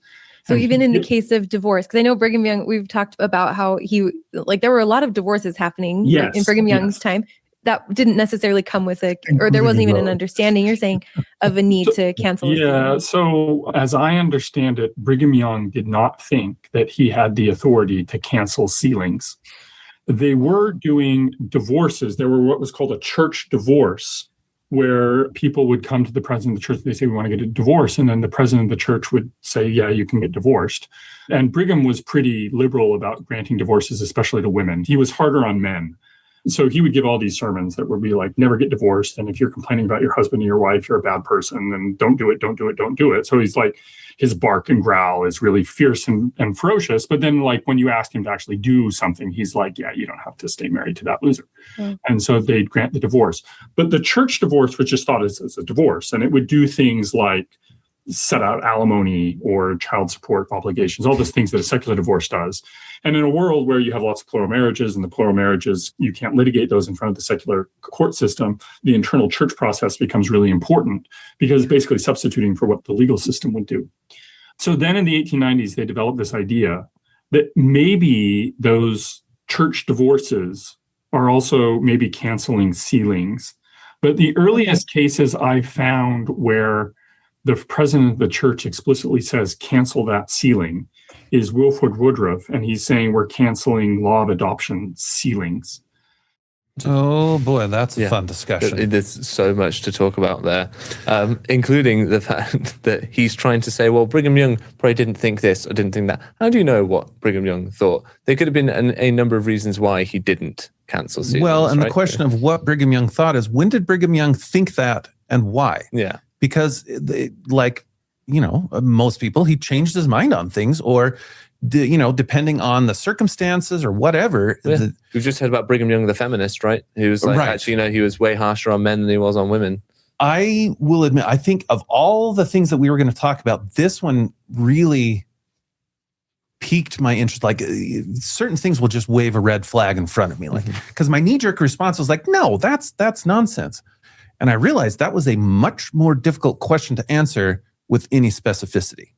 So even in the case of divorce, because I know Brigham Young, we've talked about how there were a lot of divorces happening in Brigham Young's time that didn't necessarily come with or there wasn't even an understanding, you're saying, of a need to cancel. Yeah, so as I understand it, Brigham Young did not think that he had the authority to cancel sealings. They were doing divorces. There were what was called a church divorce, where people would come to the president of the church. They say, we want to get a divorce. And then the president of the church would say, yeah, you can get divorced. And Brigham was pretty liberal about granting divorces, especially to women. He was harder on men. So he would give all these sermons that would be like, never get divorced. And if you're complaining about your husband or your wife, you're a bad person. And don't do it, don't do it, don't do it. So he's like, his bark and growl is really fierce and ferocious. But then like when you ask him to actually do something, he's like, yeah, you don't have to stay married to that loser. And so they'd grant the divorce. But the church divorce was just thought as a divorce. And it would do things like set out alimony or child support obligations, all those things that a secular divorce does. And in a world where you have lots of plural marriages, and the plural marriages, you can't litigate those in front of the secular court system, the internal church process becomes really important because it's basically substituting for what the legal system would do. So then in the 1890s, they developed this idea that maybe those church divorces are also maybe canceling sealings. But the earliest cases I found where the president of the church explicitly says, cancel that sealing, is Wilford Woodruff. And he's saying we're canceling law of adoption sealings. Oh boy, that's a fun discussion. There's so much to talk about there, including the fact that he's trying to say, well, Brigham Young probably didn't think this or didn't think that. How do you know what Brigham Young thought? There could have been a number of reasons why he didn't cancel sealings. Well, and the question of what Brigham Young thought is, when did Brigham Young think that and why? Yeah. Because most people, he changed his mind on things or, depending on the circumstances or whatever. Yeah. We've just heard about Brigham Young, the feminist, right? He was like, actually, he was way harsher on men than he was on women. I will admit, I think of all the things that we were going to talk about, this one really piqued my interest. Like certain things will just wave a red flag in front of me. Like, because my knee-jerk response was like, no, that's nonsense. And I realized that was a much more difficult question to answer with any specificity.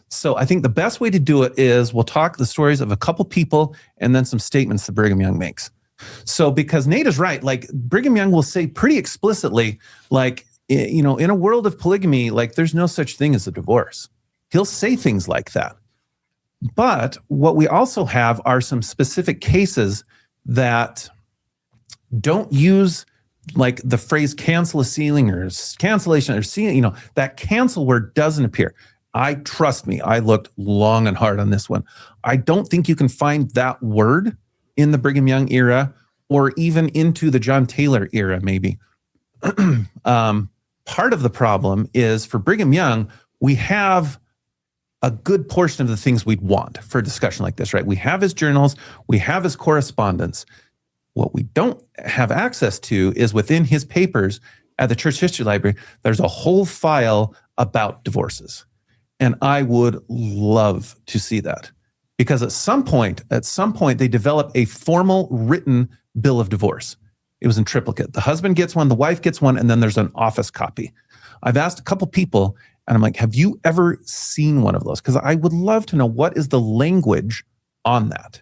So I think the best way to do it is we'll talk the stories of a couple people and then some statements that Brigham Young makes. So because Nate is right, like Brigham Young will say pretty explicitly, like, in a world of polygamy, like there's no such thing as a divorce. He'll say things like that. But what we also have are some specific cases that don't use like the phrase cancel a sealing or cancellation or sealing, that cancel word doesn't appear. Trust me, I looked long and hard on this one. I don't think you can find that word in the Brigham Young era or even into the John Taylor era, maybe. Part of the problem is for Brigham Young, we have a good portion of the things we'd want for a discussion like this, right? We have his journals, we have his correspondence. What we don't have access to is within his papers at the Church History Library, there's a whole file about divorces. And I would love to see that, because at some point, they develop a formal written bill of divorce. It was in triplicate. The husband gets one, the wife gets one, and then there's an office copy. I've asked a couple people, and I'm like, have you ever seen one of those? Because I would love to know what is the language on that.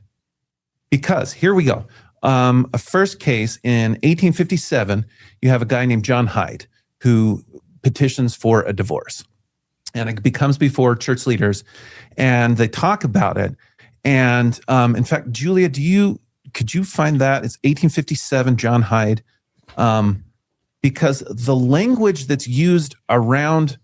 Because here we go. A first case in 1857, you have a guy named John Hyde who petitions for a divorce. And it becomes before church leaders, and they talk about it. And in fact, Julia, could you find that? It's 1857, John Hyde. Because the language that's used around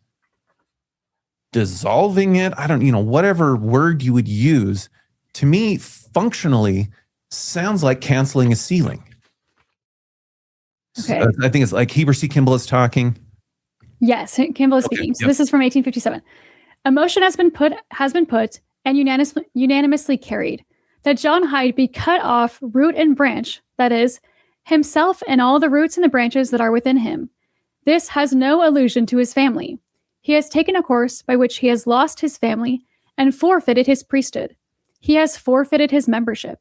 dissolving it, I don't, whatever word you would use, to me, functionally sounds like canceling a sealing. Okay. So I think it's like Heber C. Kimball is talking. Yes, Kimball is speaking. So yep. This is from 1857. A motion has been put and unanimously carried that John Hyde be cut off root and branch, that is, himself and all the roots and the branches that are within him. This has no allusion to his family. He has taken a course by which he has lost his family and forfeited his priesthood. He has forfeited his membership.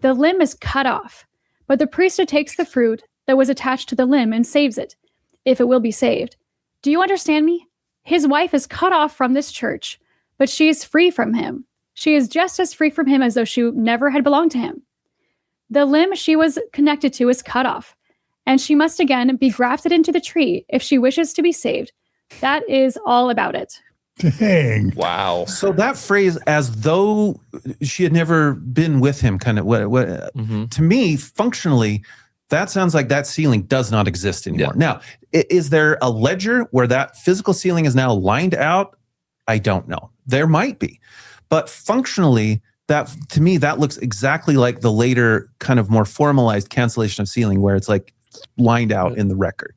The limb is cut off, but the priesthood takes the fruit that was attached to the limb and saves it, if it will be saved. Do you understand me? His wife is cut off from this church, but she is free from him. She is just as free from him as though she never had belonged to him. The limb she was connected to is cut off, and she must again be grafted into the tree if she wishes to be saved. That is all about it. Dang. Wow. So that phrase, as though she had never been with him, kind of to me, functionally, that sounds like that sealing does not exist anymore. Yeah. Now, is there a ledger where that physical sealing is now lined out? I don't know. There might be. But functionally, that to me, that looks exactly like the later kind of more formalized cancellation of sealing, where it's like lined out in the record.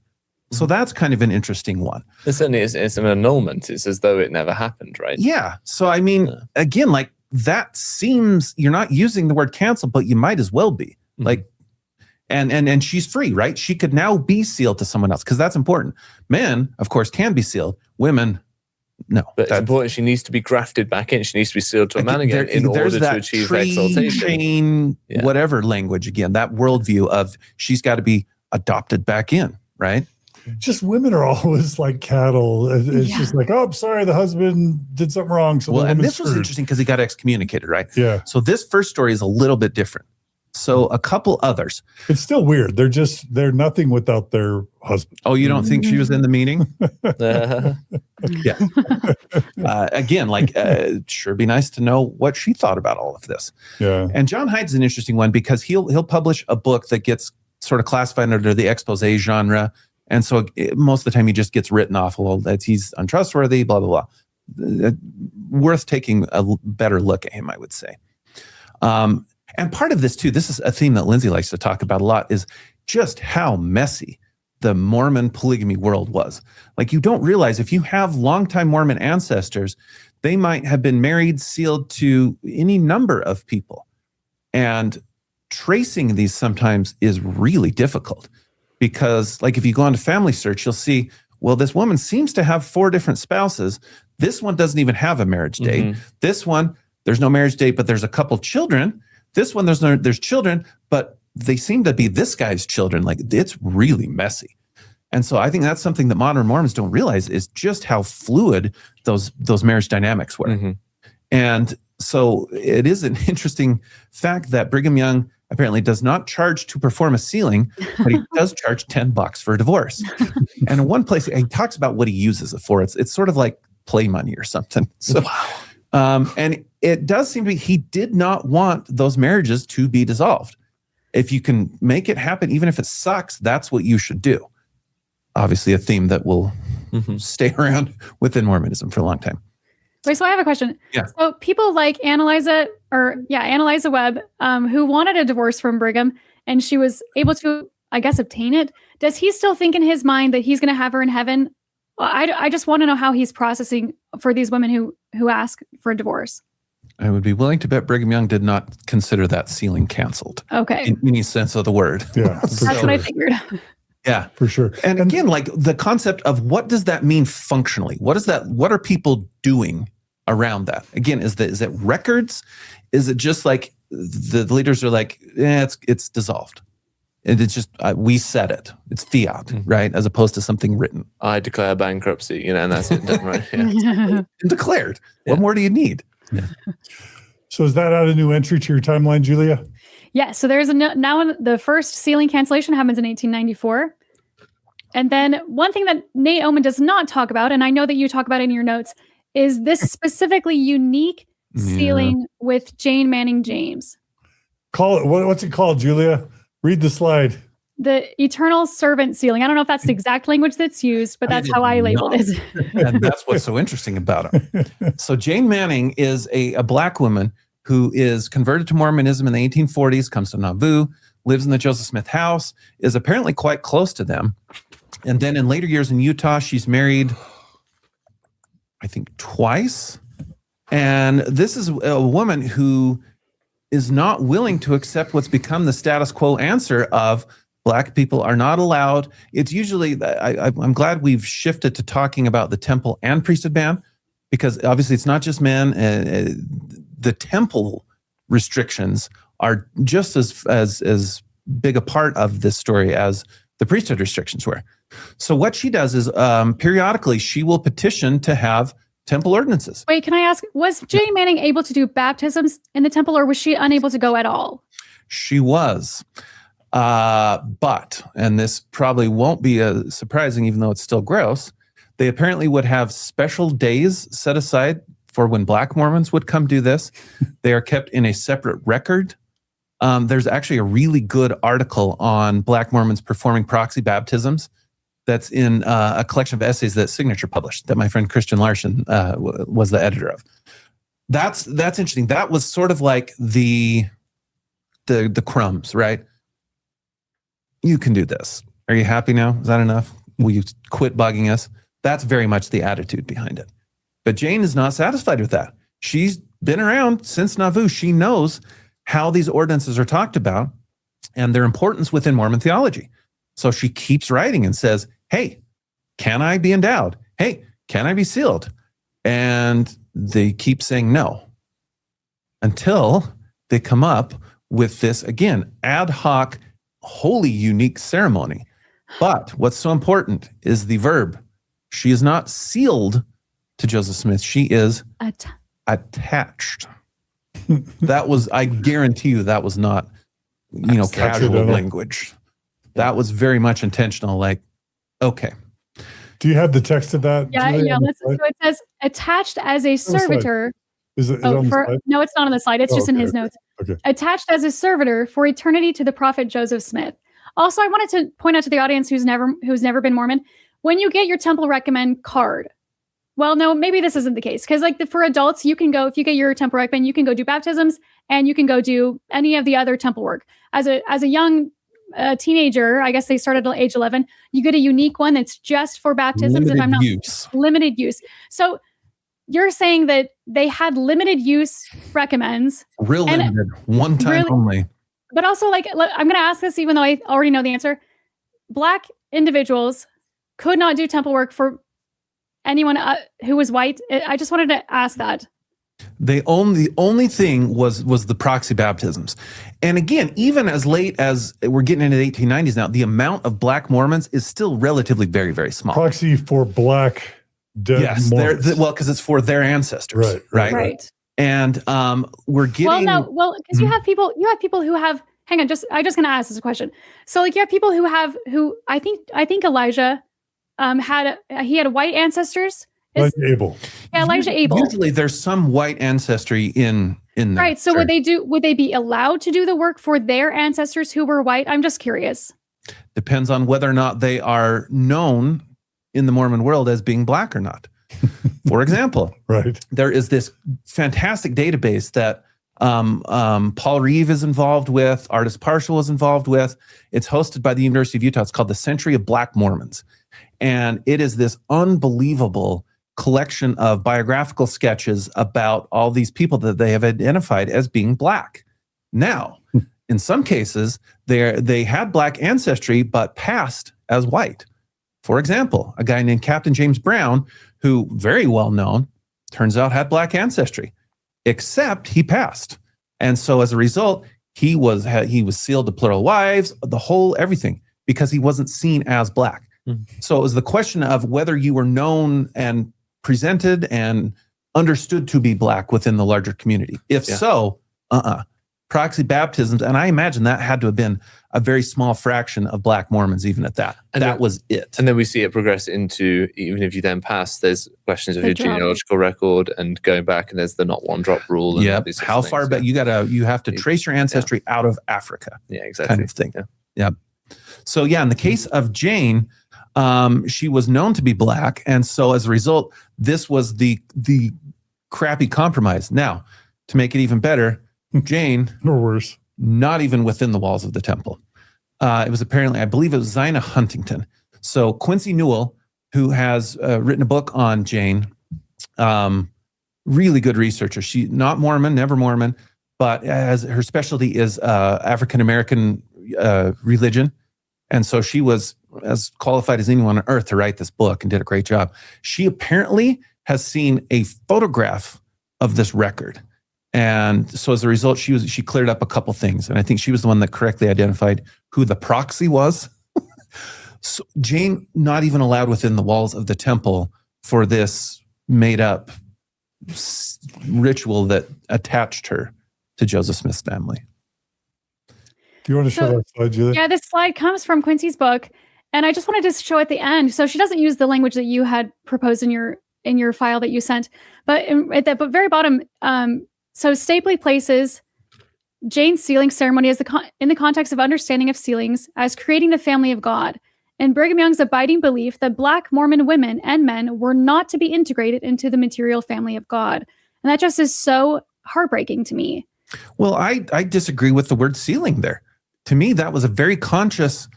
So that's kind of an interesting one. It certainly is. It's an annulment. It's as though it never happened, right? Yeah. So, I mean, again, like that seems, you're not using the word cancel, but you might as well be. Like, and she's free, right? She could now be sealed to someone else, because that's important. Men, of course, can be sealed. Women, no. But it's important. She needs to be grafted back in. She needs to be sealed to a man again in order to achieve exaltation. Chain, whatever language, again, that worldview of she's got to be adopted back in, right? Just women are always like cattle. It's just like, oh, I'm sorry, the husband did something wrong. So and this was interesting because he got excommunicated, right? Yeah. So this first story is a little bit different. So a couple others. It's still weird. They're nothing without their husband. Oh, you don't think she was in the meeting? Yeah. Again, like, sure be nice to know what she thought about all of this. Yeah. And John Hyde's an interesting one because he'll publish a book that gets sort of classified under the expose genre. And so most of the time he just gets written off. Well, that he's untrustworthy, blah, blah, blah. Worth taking a better look at him, I would say. And part of this too, this is a theme that Lindsay likes to talk about a lot, is just how messy the Mormon polygamy world was. Like, you don't realize if you have longtime Mormon ancestors, they might have been married, sealed to any number of people. And tracing these sometimes is really difficult. Because, like, if you go on to Family Search, you'll see, well, this woman seems to have 4 different spouses. This one doesn't even have a marriage date. This one, there's no marriage date, but there's a couple children. This one, there's children, but they seem to be this guy's children. Like, it's really messy. And so I think that's something that modern Mormons don't realize, is just how fluid those marriage dynamics were. And so it is an interesting fact that Brigham Young apparently does not charge to perform a sealing, but he does charge $10 for a divorce. And in one place, he talks about what he uses it for. It's sort of like play money or something. So, and it does seem to be, he did not want those marriages to be dissolved. If you can make it happen, even if it sucks, that's what you should do. Obviously, a theme that will stay around within Mormonism for a long time. Wait, so I have a question. Yeah. So people like Analyza Webb, who wanted a divorce from Brigham, and she was able to, I guess, obtain it. Does he still think in his mind that he's going to have her in heaven? Well, I just want to know how he's processing for these women who ask for a divorce. I would be willing to bet Brigham Young did not consider that sealing canceled. Okay. In any sense of the word. Yeah. That's what I figured. Yeah, for sure. And again, like the concept of what does that mean functionally? What is that? What are people doing around that? Again, is it records? Is it just like the leaders are like, it's dissolved. And it's just, we said it. It's fiat, right? As opposed to something written. I declare bankruptcy, and that's it done, right? Yeah. Declared. Yeah. What more do you need? Yeah. So is that a new entry to your timeline, Julia? Yeah, so there's now the first sealing cancellation happens in 1894. And then one thing that Nate Oman does not talk about, and I know that you talk about it in your notes, is this specifically unique sealing with Jane Manning James. Call it, what's it called, Julia? Read the slide. The eternal servant sealing. I don't know if that's the exact language that's used, but that's how I labeled it. And that's what's so interesting about it. So Jane Manning is a black woman who is converted to Mormonism in the 1840s, comes to Nauvoo, lives in the Joseph Smith house, is apparently quite close to them. And then in later years in Utah, she's married, I think, twice. And this is a woman who is not willing to accept what's become the status quo answer of Black people are not allowed. It's usually, I'm glad we've shifted to talking about the temple and priesthood ban, because obviously it's not just men. The temple restrictions are just as big a part of this story as the priesthood restrictions were. So what she does is periodically she will petition to have temple ordinances. Wait, can I ask, was Jane Manning able to do baptisms in the temple, or was she unable to go at all? She was. But, and this probably won't be surprising, even though it's still gross, they apparently would have special days set aside for when Black Mormons would come do this. They are kept in a separate record. There's actually a really good article on Black Mormons performing proxy baptisms that's in a collection of essays that Signature published, that my friend Christian Larson was the editor of. That's interesting. That was sort of like the crumbs, right? You can do this. Are you happy now? Is that enough? Will you quit bugging us? That's very much the attitude behind it. But Jane is not satisfied with that. She's been around since Nauvoo. She knows how these ordinances are talked about and their importance within Mormon theology. So she keeps writing and says, hey, can I be endowed? Hey, can I be sealed? And they keep saying no until they come up with this, again, ad hoc, wholly unique ceremony. But what's so important is the verb. She is not sealed to Joseph Smith. She is attached. That was, I guarantee you, that was not, casual language. That was very much intentional. Like, okay. Do you have the text of that? Yeah, Julia, yeah. So it says attached as a servitor. Is it on the slide? No, it's not on the slide. It's just in his notes. Okay. Attached as a servitor for eternity to the prophet Joseph Smith. Also, I wanted to point out to the audience who's never been Mormon, when you get your temple recommend card. Well, no, maybe this isn't the case, because for adults, you can go, if you get your temple recommend, you can go do baptisms and you can go do any of the other temple work. As a young teenager, I guess they started at age 11, you get a unique one that's just for baptisms. Limited use. So you're saying that they had limited use recommends. Real limited, one time only. But also, I'm going to ask this, even though I already know the answer. Black individuals could not do temple work for anyone who was white. I just wanted to ask that. The only thing was the proxy baptisms. And again, even as late as we're getting into the 1890s now, the amount of Black Mormons is still relatively very, very small. Proxy for Black dead Mormons. Because it's for their ancestors. Right. And we're getting because you have people who have, hang on, I just gonna ask this question. So you have people who I think Elijah had white ancestors. Elijah Abel. Yeah, Elijah Abel. Usually there's some white ancestry in there. Right. So would they be allowed to do the work for their ancestors who were white? I'm just curious. Depends on whether or not they are known in the Mormon world as being Black or not. For example, there is this fantastic database that Paul Reeve is involved with, Artis Partial is involved with. It's hosted by the University of Utah. It's called the Century of Black Mormons. And it is this unbelievable collection of biographical sketches about all these people that they have identified as being Black. Now, in some cases, they had black ancestry, but passed as white. For example, a guy named Captain James Brown, who very well known, turns out had black ancestry, except he passed. And so as a result, he was sealed to plural wives, the whole everything, because he wasn't seen as black. So it was the question of whether you were known and presented and understood to be black within the larger community. If so, proxy baptisms, and I imagine that had to have been a very small fraction of Black Mormons, even at that. And that was it. And then we see it progress into, even if you then pass, there's questions of your genealogical record and going back, and there's the not one drop rule. Yeah, how far back you have to trace your ancestry out of Africa. Yeah, exactly. Kind of thing. Yeah. So yeah, in the case of Jane, she was known to be black, and so as a result, this was the crappy compromise. Now, to make it even better, Jane, or worse, not even within the walls of the temple. It was apparently, I believe it was Zina Huntington. So Quincy Newell, who has written a book on Jane, really good researcher. She not Mormon, never Mormon, but as her specialty is African-American religion. And so she was as qualified as anyone on earth to write this book and did a great job. She apparently has seen a photograph of this record. And so as a result, she cleared up a couple things. And I think she was the one that correctly identified who the proxy was. So Jane, not even allowed within the walls of the temple for this made up ritual that attached her to Joseph Smith's family. Do you want to show that slide, Julie? Yeah, this slide comes from Quincy's book. And I just wanted to show at the end. So she doesn't use the language that you had proposed in your file that you sent. But at the very bottom, so Stapley places Jane's sealing ceremony as in the context of understanding of sealings as creating the family of God, and Brigham Young's abiding belief that Black Mormon women and men were not to be integrated into the material family of God. And that just is so heartbreaking to me. Well, I disagree with the word sealing there. To me, that was a very conscious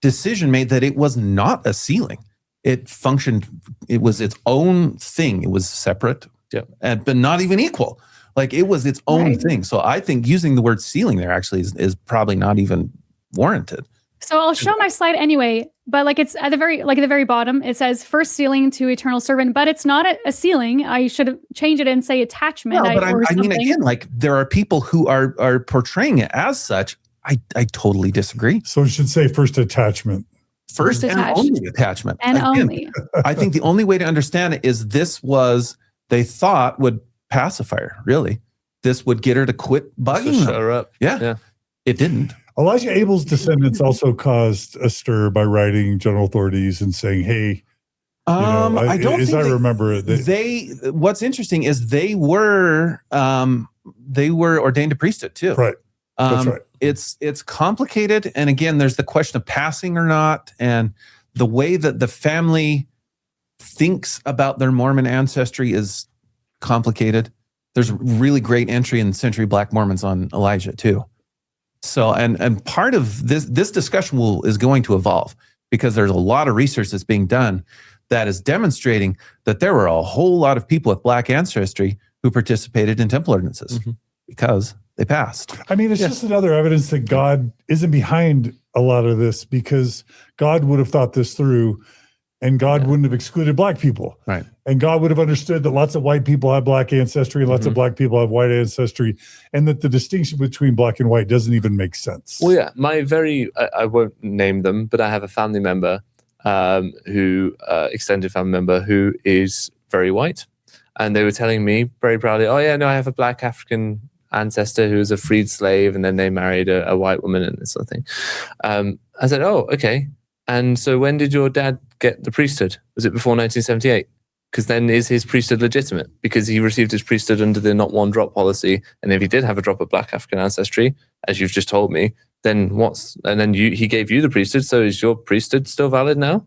decision made that it was not a sealing. It functioned, it was its own thing. It was separate, but not even equal. Like it was its own thing. So I think using the word sealing there actually is probably not even warranted. So I'll show my slide anyway, but like it's at the very bottom, it says first sealing to eternal servant, but it's not a sealing. I should change it and say attachment. No, but I mean, again, like there are people who are portraying it as such. I totally disagree. So it should say first attachment. First and only attachment. And again, only. I think the only way to understand it is this was, they thought would pacify her, really. This would get her to quit bugging them. Shut her up. Yeah. It didn't. Elijah Abel's descendants also caused a stir by writing general authorities and saying, hey, I don't think I remember they what's interesting is they were ordained to priesthood too. Right. That's right. It's complicated. And again, there's the question of passing or not, and the way that the family thinks about their Mormon ancestry is complicated. There's a really great entry in Century Black Mormons on Elijah too. So, and part of this discussion is going to evolve because there's a lot of research that's being done that is demonstrating that there were a whole lot of people with black ancestry who participated in temple ordinances because they passed. I mean, it's just another evidence that God isn't behind a lot of this, because God would have thought this through, and God wouldn't have excluded black people. Right. And God would have understood that lots of white people have black ancestry and lots of black people have white ancestry, and that the distinction between black and white doesn't even make sense. Well, yeah, I won't name them, but I have a family member extended family member who is very white. And they were telling me very proudly, oh yeah, no, I have a black African ancestor who was a freed slave, and then they married a white woman and this sort of thing. I said, oh, okay. And so when did your dad get the priesthood? Was it before 1978? Because then is his priesthood legitimate? Because he received his priesthood under the not one drop policy. And if he did have a drop of black African ancestry, as you've just told me, then he gave you the priesthood. So is your priesthood still valid now?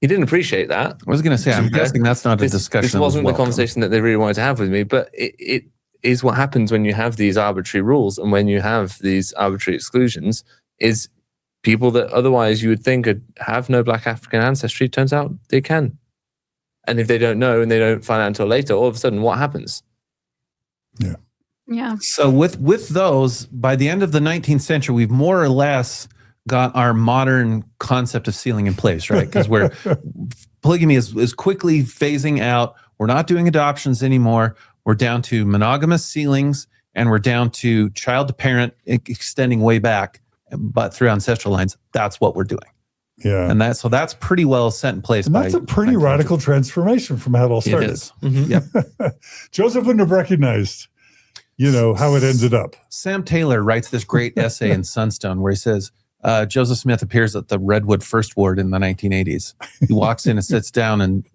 He didn't appreciate that. I was going to say, I'm guessing that's not a discussion. This wasn't the conversation that they really wanted to have with me, but it is what happens when you have these arbitrary rules and when you have these arbitrary exclusions, is people that otherwise you would think have no black African ancestry, turns out they can. And if they don't know and they don't find out until later, all of a sudden, what happens? Yeah. Yeah. So with those, by the end of the 19th century, we've more or less got our modern concept of sealing in place, right? Because polygamy is quickly phasing out. We're not doing adoptions anymore. We're down to monogamous sealings, and we're down to child to parent extending way back, but through ancestral lines. That's what we're doing. Yeah. And that's pretty well set in place. And that's a pretty radical transformation from how it all started. It is. Yep. Joseph wouldn't have recognized, how it ended up. Sam Taylor writes this great essay in Sunstone where he says, Joseph Smith appears at the Redwood First Ward in the 1980s. He walks in and sits down and,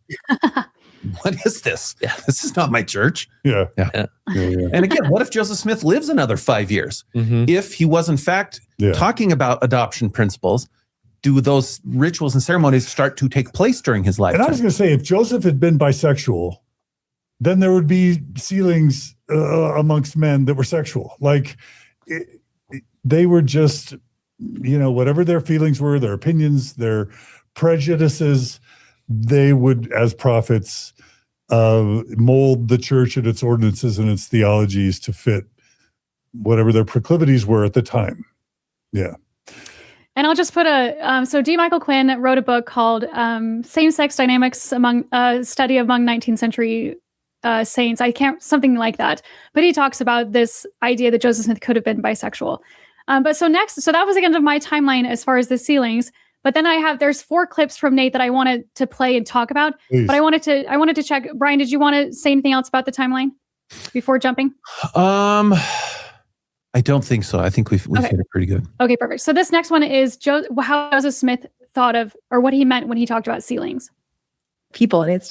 what is this? Yeah. This is not my church. Yeah. And again, what if Joseph Smith lives another 5 years? If he was in fact talking about adoption principles, do those rituals and ceremonies start to take place during his lifetime? And I was going to say, if Joseph had been bisexual, then there would be sealings amongst men that were sexual. Like they were just, whatever their feelings were, their opinions, their prejudices, they would, as prophets, mold the church and its ordinances and its theologies to fit whatever their proclivities were at the time. Yeah. And I'll just put so D. Michael Quinn wrote a book called Same-Sex Dynamics Among Study Among 19th Century Saints. Something like that. But he talks about this idea that Joseph Smith could have been bisexual. So that was the end of my timeline as far as the sealings. But then there's 4 clips from Nate that I wanted to play and talk about. Please. But I wanted to check. Brian, did you want to say anything else about the timeline before jumping? I don't think so. I think we've hit it pretty good. Okay, perfect. So this next one is how Joseph Smith thought of, or what he meant when he talked about sealings. People. And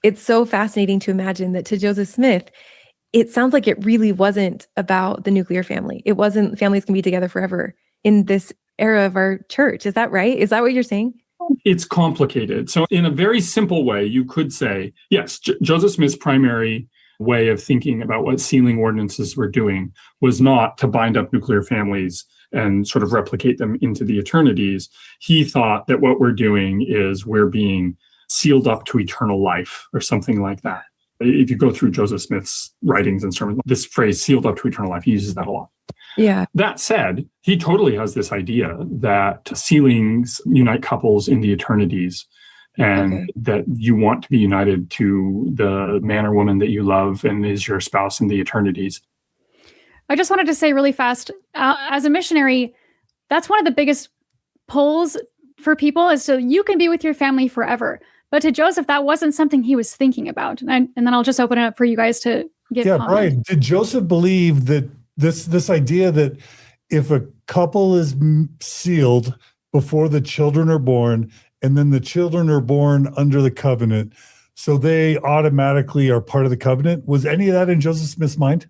it's so fascinating to imagine that to Joseph Smith, it sounds like it really wasn't about the nuclear family. It wasn't families can be together forever in this era of our church. Is that right? Is that what you're saying? It's complicated. So in a very simple way, you could say, yes, Joseph Smith's primary way of thinking about what sealing ordinances were doing was not to bind up nuclear families and sort of replicate them into the eternities. He thought that what we're doing is we're being sealed up to eternal life or something like that. If you go through Joseph Smith's writings and sermons, this phrase sealed up to eternal life, he uses that a lot. Yeah. That said, he totally has this idea that sealings unite couples in the eternities, and that you want to be united to the man or woman that you love and is your spouse in the eternities. I just wanted to say really fast, as a missionary, that's one of the biggest pulls for people is so you can be with your family forever. But to Joseph, that wasn't something he was thinking about. And then I'll just open it up for you guys to give comment. Brian, did Joseph believe that this idea that if a couple is sealed before the children are born, and then the children are born under the covenant, so they automatically are part of the covenant, was any of that in Joseph Smith's mind?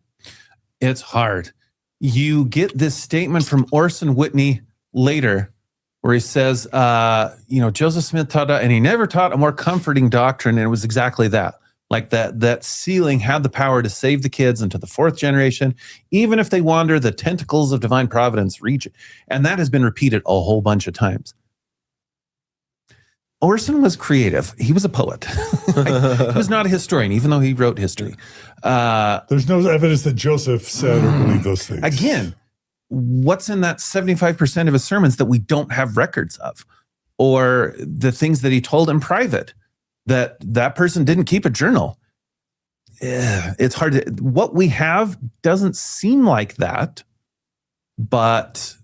It's hard. You get this statement from Orson Whitney later where he says, Joseph Smith taught, and he never taught a more comforting doctrine, and it was exactly that. Like that sealing had the power to save the kids into the 4th generation, even if they wander, the tentacles of divine providence reach. And that has been repeated a whole bunch of times. Orson was creative. He was a poet. He was not a historian, even though he wrote history. There's no evidence that Joseph said or believed those things. Again, what's in that 75% of his sermons that we don't have records of? Or the things that he told in private that person didn't keep a journal? It's hard to, what we have doesn't seem like that, but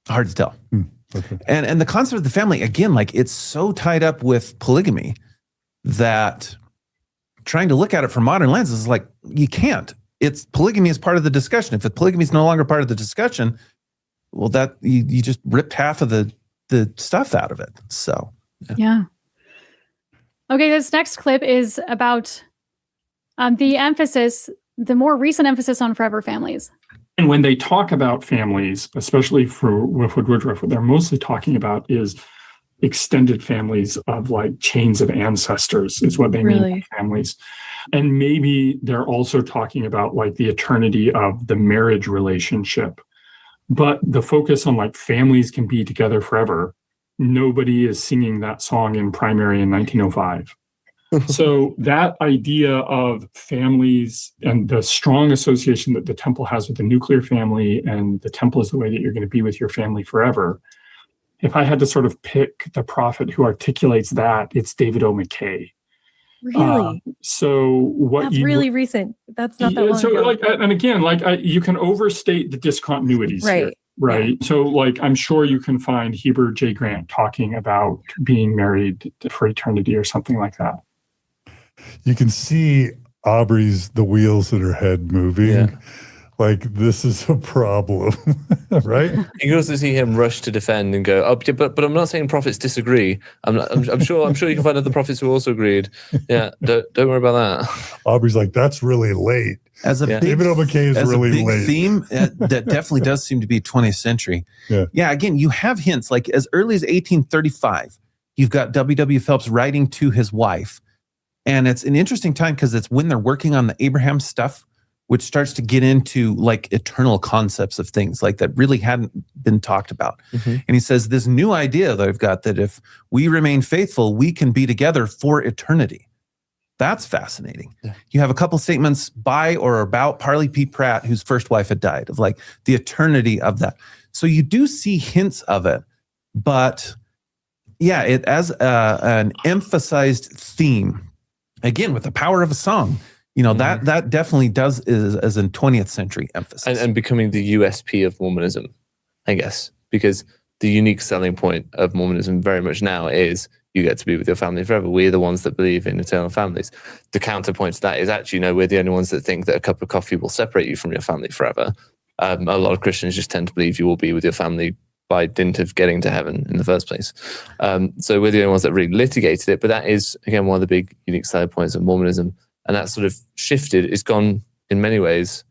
hard to tell. Okay. And the concept of the family, again, like it's so tied up with polygamy that trying to look at it from modern lenses is like, you can't. It's polygamy is part of the discussion. If polygamy is no longer part of the discussion, well, that you just ripped half of the stuff out of it. So, yeah. Okay, this next clip is about the more recent emphasis on forever families. And when they talk about families, especially for Wilford Woodruff, what they're mostly talking about is extended families of like chains of ancestors is what they mean by families. And maybe they're also talking about like the eternity of the marriage relationship. But the focus on like families can be together forever, nobody is singing that song in primary in 1905. So that idea of families and the strong association that the temple has with the nuclear family, and the temple is the way that you're going to be with your family forever. If I had to sort of pick the prophet who articulates that, it's David O. McKay. Really? So what That's really recent. That's not that long so ago. like, and again, like you can overstate the discontinuities here, right? Yeah. So like, I'm sure you can find Heber J. Grant talking about being married for eternity or something like that. You can see the wheels in her head moving. Yeah. Like, this is a problem, right? You can also see him rush to defend and go, "Oh, but I'm not saying prophets disagree. I'm sure you can find other prophets who also agreed. Yeah, don't worry about that." Aubrey's like, "That's really late." As a David O. McKay is really a big late. theme that definitely does seem to be 20th century. Yeah. Again, you have hints like as early as 1835. You've got W.W. Phelps writing to his wife, and it's an interesting time because it's when they're working on the Abraham stuff, which starts to get into like eternal concepts of things like that really hadn't been talked about. And he says, this new idea that I've got that if we remain faithful, we can be together for eternity. That's fascinating. Yeah. You have a couple statements by or about Parley P. Pratt, whose first wife had died, of like the eternity of that. So you do see hints of it, but yeah, it as an emphasized theme, again, with the power of a song. You know, that definitely does is as in 20th century emphasis. And becoming the USP of Mormonism, I guess, because the unique selling point of Mormonism very much now is you get to be with your family forever. We're the ones that believe in eternal families. The counterpoint to that is actually, no, we're the only ones that think that a cup of coffee will separate you from your family forever. A lot of Christians just tend to believe you will be with your family by dint of getting to heaven in the first place. So we're the only ones that really litigated it. But that is, again, one of the big unique selling points of Mormonism. And that sort of shifted. It's gone in many ways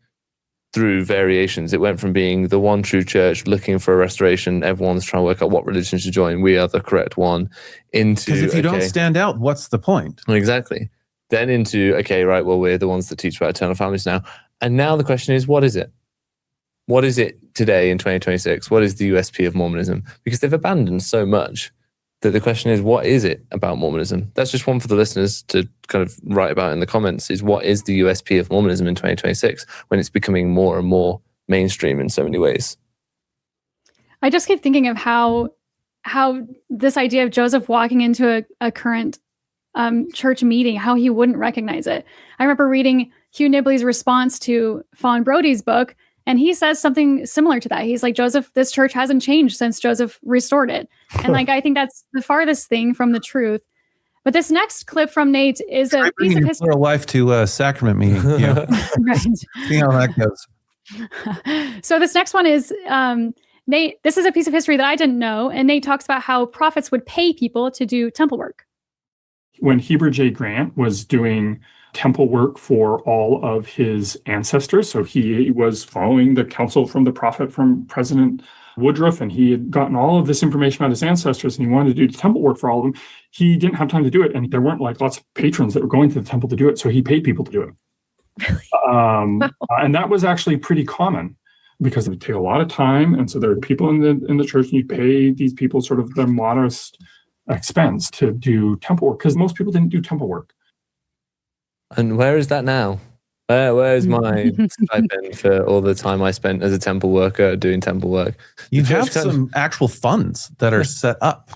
through variations. It went from being the one true church looking for a restoration, everyone's trying to work out what religion to join, we are the correct one, into... Because if you don't stand out, what's the point? Exactly. Then into, okay, right, well, we're the ones that teach about eternal families now. And now the question is, what is it? What is it today in 2026? What is the USP of Mormonism? Because they've abandoned so much that the question is, what is it about Mormonism? That's just one for the listeners to kind of write about in the comments, is what is the USP of Mormonism in 2026 when it's becoming more and more mainstream in so many ways? I just keep thinking of how this idea of Joseph walking into a current church meeting, how he wouldn't recognize it. I remember reading Hugh Nibley's response to Fawn Brody's book, and he says something similar to that. He's like, Joseph, this church hasn't changed since Joseph restored it. And like, I think that's the farthest thing from the truth. But this next clip from Nate is a piece of history. Your wife to a sacrament meeting. Yeah. Right. See how that goes. So this next one is, Nate, this is a piece of history that I didn't know. And Nate talks about how prophets would pay people to do temple work. When Heber J. Grant was doing temple work for all of his ancestors, so he was following the counsel from the prophet from President Woodruff, and he had gotten all of this information about his ancestors, and he wanted to do temple work for all of them. He didn't have time to do it, and there weren't like lots of patrons that were going to the temple to do it, so he paid people to do it. Really? And that was actually pretty common because it would take a lot of time, and so there are people in the church, and you pay these people sort of their modest expense to do temple work, because most people didn't do temple work. And where is that now? Where is my stipend for all the time I spent as a temple worker doing temple work? You have some actual funds that are set up.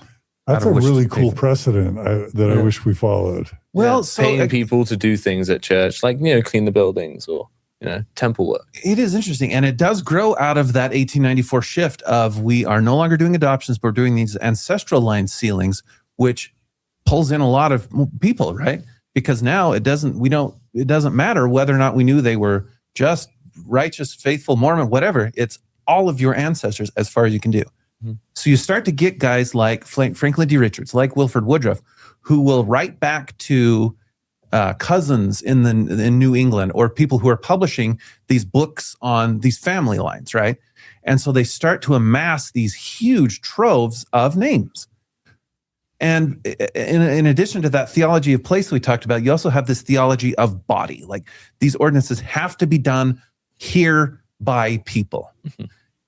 That's a really cool precedent that I wish we followed. Well, so paying people to do things at church, like, clean the buildings or, temple work. It is interesting. And it does grow out of that 1894 shift of we are no longer doing adoptions, but we're doing these ancestral line sealings, which pulls in a lot of people, right? Because now it doesn't matter whether or not we knew they were just righteous, faithful Mormon, whatever. It's all of your ancestors as far as you can do. Mm-hmm. So you start to get guys like Franklin D. Richards, like Wilford Woodruff, who will write back to cousins in New England, or people who are publishing these books on these family lines, right? And so they start to amass these huge troves of names. And in addition to that theology of place we talked about, you also have this theology of body. Like, these ordinances have to be done here by people. Mm-hmm.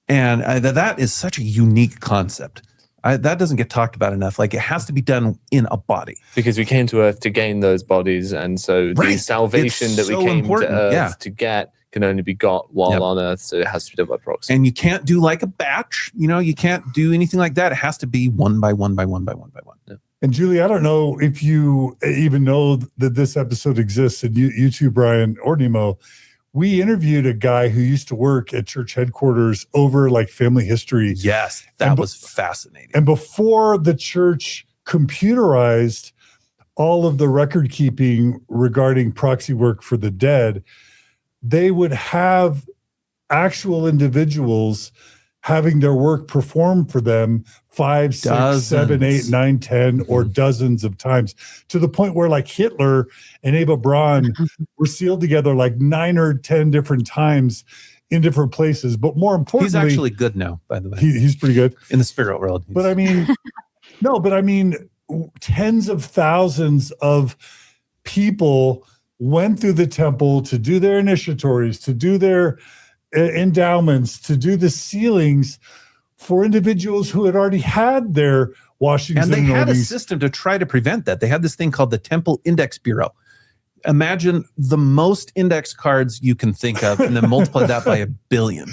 And that is such a unique concept. That doesn't get talked about enough. Like, it has to be done in a body. Because we came to Earth to gain those bodies, and so the salvation It's that we so came important. to Earth to get can only be got while on Earth, so it has to be done by proxy. And you can't do like a batch, you can't do anything like that. It has to be one by one by one by one by one. Yeah. And Julie, I don't know if you even know that this episode exists, and you too, Brian or Nemo. We interviewed a guy who used to work at church headquarters over like family history. Yes, that was fascinating. And before the church computerized all of the record keeping regarding proxy work for the dead, they would have actual individuals having their work performed for them 5, 6, 7, 8, 9, 10, or dozens of times, to the point where like Hitler and Eva Braun were sealed together like 9 or 10 different times in different places. But more importantly, he's actually good now, by the way. He's pretty good in the spirit world. But I mean, tens of thousands of people went through the temple to do their initiatories, to do their endowments, to do the sealings for individuals who had already had their washings and they had a anointings. system to try to prevent that. They had this thing called the Temple Index Bureau. Imagine the most index cards you can think of, and then multiply that by 1 billion.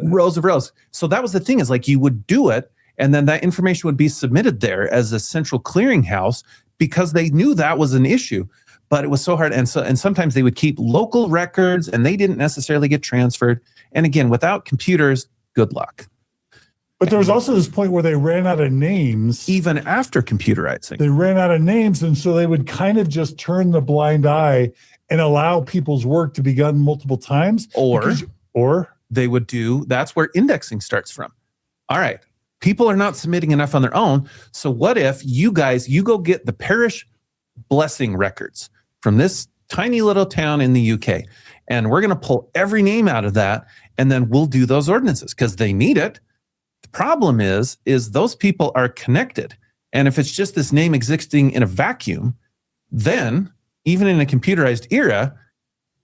Rows of rows. So that was the thing, is like you would do it, and then that information would be submitted there as a central clearinghouse, because they knew that was an issue. But it was so hard. And sometimes they would keep local records, and they didn't necessarily get transferred. And again, without computers, good luck. But there was also this point where they ran out of names. Even after computerizing. They ran out of names, and so they would kind of just turn the blind eye and allow people's work to be done multiple times. Or they would do, that's where indexing starts from. All right, people are not submitting enough on their own. So what if you go get the parish blessing records from this tiny little town in the UK, and we're going to pull every name out of that, and then we'll do those ordinances because they need it. The problem is those people are connected. And if it's just this name existing in a vacuum, then even in a computerized era,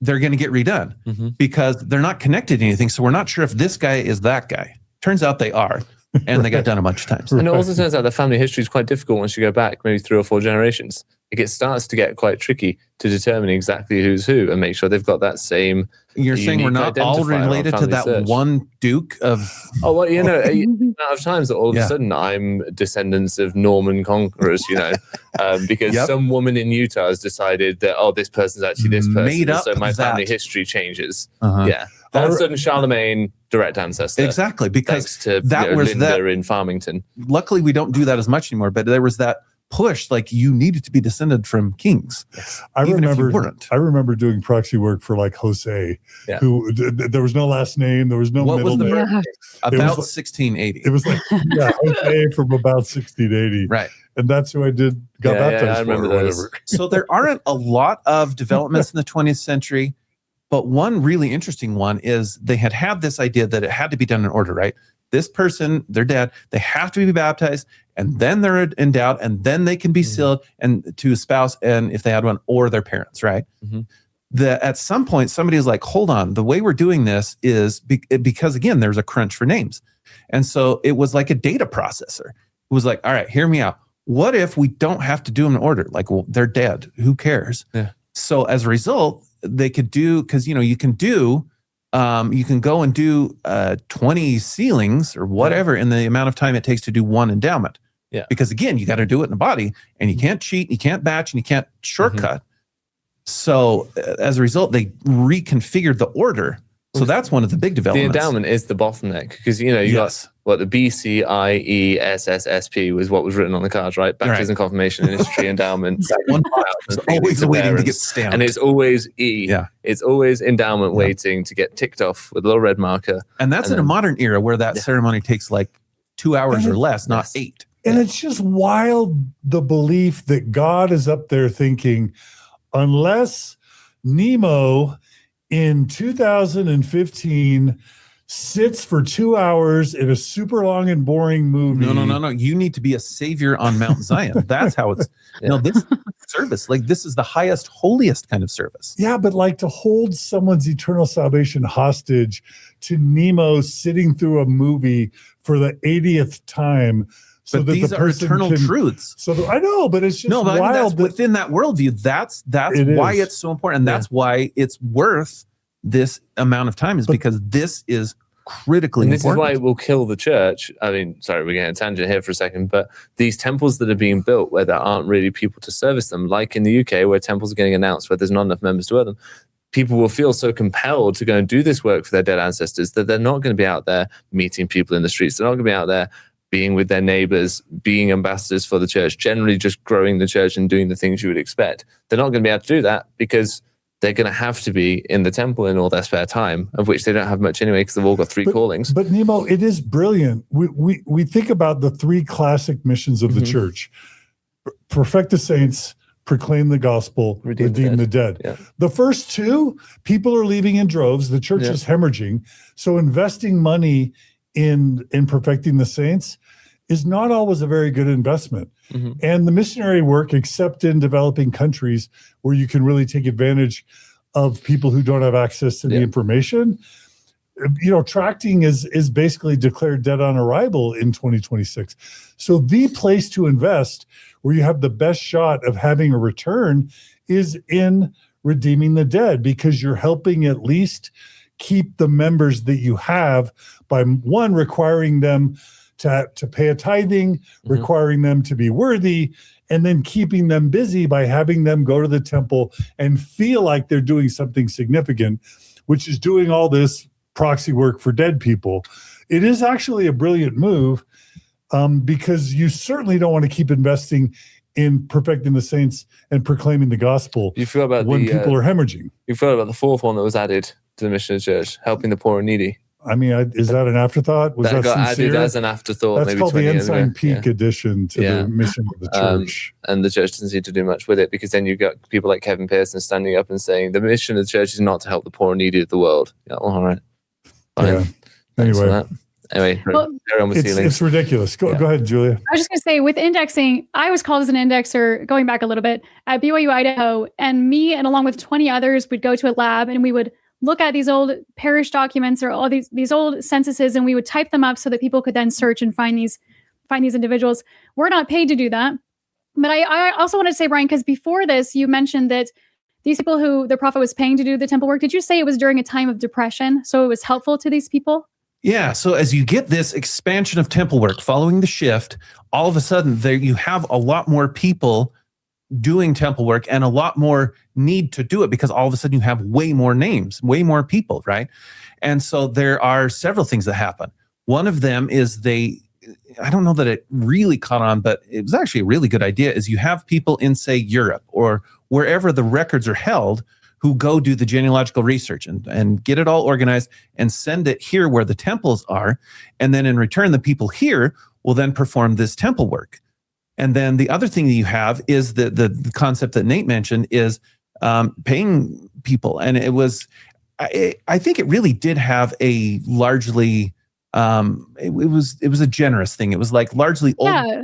they're going to get redone because they're not connected to anything. So we're not sure if this guy is that guy. Turns out they are. And they got done a bunch of times. And it also turns out the family history is quite difficult once you go back maybe 3 or 4 generations. It starts to get quite tricky to determine exactly who's who and make sure they've got that same. You're saying we're not all related to that one Duke of. Oh, well, amount of times that all of a sudden I'm descendants of Norman conquerors, because some woman in Utah has decided that, this person's actually this person. Made up so my family history changes. Yeah. All of a sudden, Charlemagne, direct ancestor. Exactly, because to that was Linda that in Farmington. Luckily, we don't do that as much anymore, but there was that push, like you needed to be descended from kings. I remember doing proxy work for like Jose, who there was no last name, there was no middle name. About 1680. It was like Jose from about 1680, right? And that's who I got baptized I remember for, or whatever. So there aren't a lot of developments in the 20th century, but one really interesting one is they had this idea that it had to be done in order, right? This person, they're dead, they have to be baptized, and then they're endowed, and then they can be sealed and to a spouse, and if they had one, or their parents, right? At some point, somebody is like, hold on, the way we're doing this is because, again, there's a crunch for names. And so it was like a data processor. It was like, all right, hear me out. What if we don't have to do them in order? Like, well, they're dead. Who cares? Yeah. So as a result, they could do, because, you can go and do 20 sealings or whatever in the amount of time it takes to do one endowment. Yeah. Because again, you got to do it in the body, and you can't cheat, you can't batch, and you can't shortcut. So as a result, they reconfigured the order. So that's one of the big developments. The endowment is the bottleneck because, you got what the BCIESSSP was what was written on the cards, right? Baptism, confirmation, initiatory, endowment. That one is always waiting to get stamped. And it's always E. Yeah. It's always endowment waiting to get ticked off with a little red marker. And that's in a modern era where that ceremony takes like 2 hours or less, not 8. And it's just wild, the belief that God is up there thinking, unless Nemo in 2015 sits for 2 hours in a super long and boring movie. No. You need to be a savior on Mount Zion. That's how it's. This service, like this is the highest, holiest kind of service. Yeah, but like to hold someone's eternal salvation hostage to Nemo sitting through a movie for the 80th time, so but that these the are person eternal can, truths. So I know, but it's just No, but I mean, wild. that's within that worldview. That's why it's so important. And that's why it's worth this amount of time, is because this is critically and this important. is why it will kill the church. I mean, sorry, we're getting a tangent here for a second, but these temples that are being built where there aren't really people to service them, like in the UK where temples are getting announced where there's not enough members to wear them, people will feel so compelled to go and do this work for their dead ancestors that they're not going to be out there meeting people in the streets. They're not going to be out there being with their neighbors, being ambassadors for the church, generally just growing the church and doing the things you would expect. They're not going to be able to do that because they're going to have to be in the temple in all their spare time, of which they don't have much anyway because they've all got three callings. But Nemo, it is brilliant. We think about the three classic missions of the church: perfect the saints, proclaim the gospel, redeem the dead. Yeah. The first two, people are leaving in droves. The church is hemorrhaging. So investing money in perfecting the saints is not always a very good investment. And the missionary work, except in developing countries where you can really take advantage of people who don't have access to the information, tracting is basically declared dead on arrival in 2026. So the place to invest where you have the best shot of having a return is in redeeming the dead, because you're helping at least keep the members that you have by, one, requiring them to pay a tithing, requiring them to be worthy, and then keeping them busy by having them go to the temple and feel like they're doing something significant, which is doing all this proxy work for dead people. It is actually a brilliant move, because you certainly don't want to keep investing in perfecting the saints and proclaiming the gospel You feel about when people are hemorrhaging. You feel about the fourth one that was added to the mission of the church, helping the poor and needy. I mean, is that an afterthought? Was that got sincere? added as an afterthought. That's maybe called the 20 years Ensign ago. Peak addition to the mission of the church. And the church doesn't seem to do much with it, because then you've got people like Kevin Pearson standing up and saying the mission of the church is not to help the poor and needy of the world. Yeah, well, all right. Fine. Yeah. Thanks for Anyway. that. Anyway, carry on with sealings. It's ridiculous. Go ahead, Julia. I was just going to say, with indexing, I was called as an indexer going back a little bit at BYU, Idaho, and me and along with 20 others would go to a lab and we would look at these old parish documents or all these old censuses, and we would type them up so that people could then search and find these individuals. We're not paid to do that. But I also want to say, Brian, because before this, you mentioned that these people who the prophet was paying to do the temple work, did you say it was during a time of depression? So it was helpful to these people? Yeah. So as you get this expansion of temple work following the shift, all of a sudden there you have a lot more people doing temple work and a lot more need to do it, because all of a sudden you have way more names, way more people, right? And so there are several things that happen. One of them is I don't know that it really caught on, but it was actually a really good idea, is you have people in, say, Europe or wherever the records are held who go do the genealogical research and get it all organized and send it here where the temples are. And then in return, the people here will then perform this temple work. And then the other thing that you have is the concept that Nate mentioned is paying people. And it was, I think it really did have a largely, it was a generous thing. It was like largely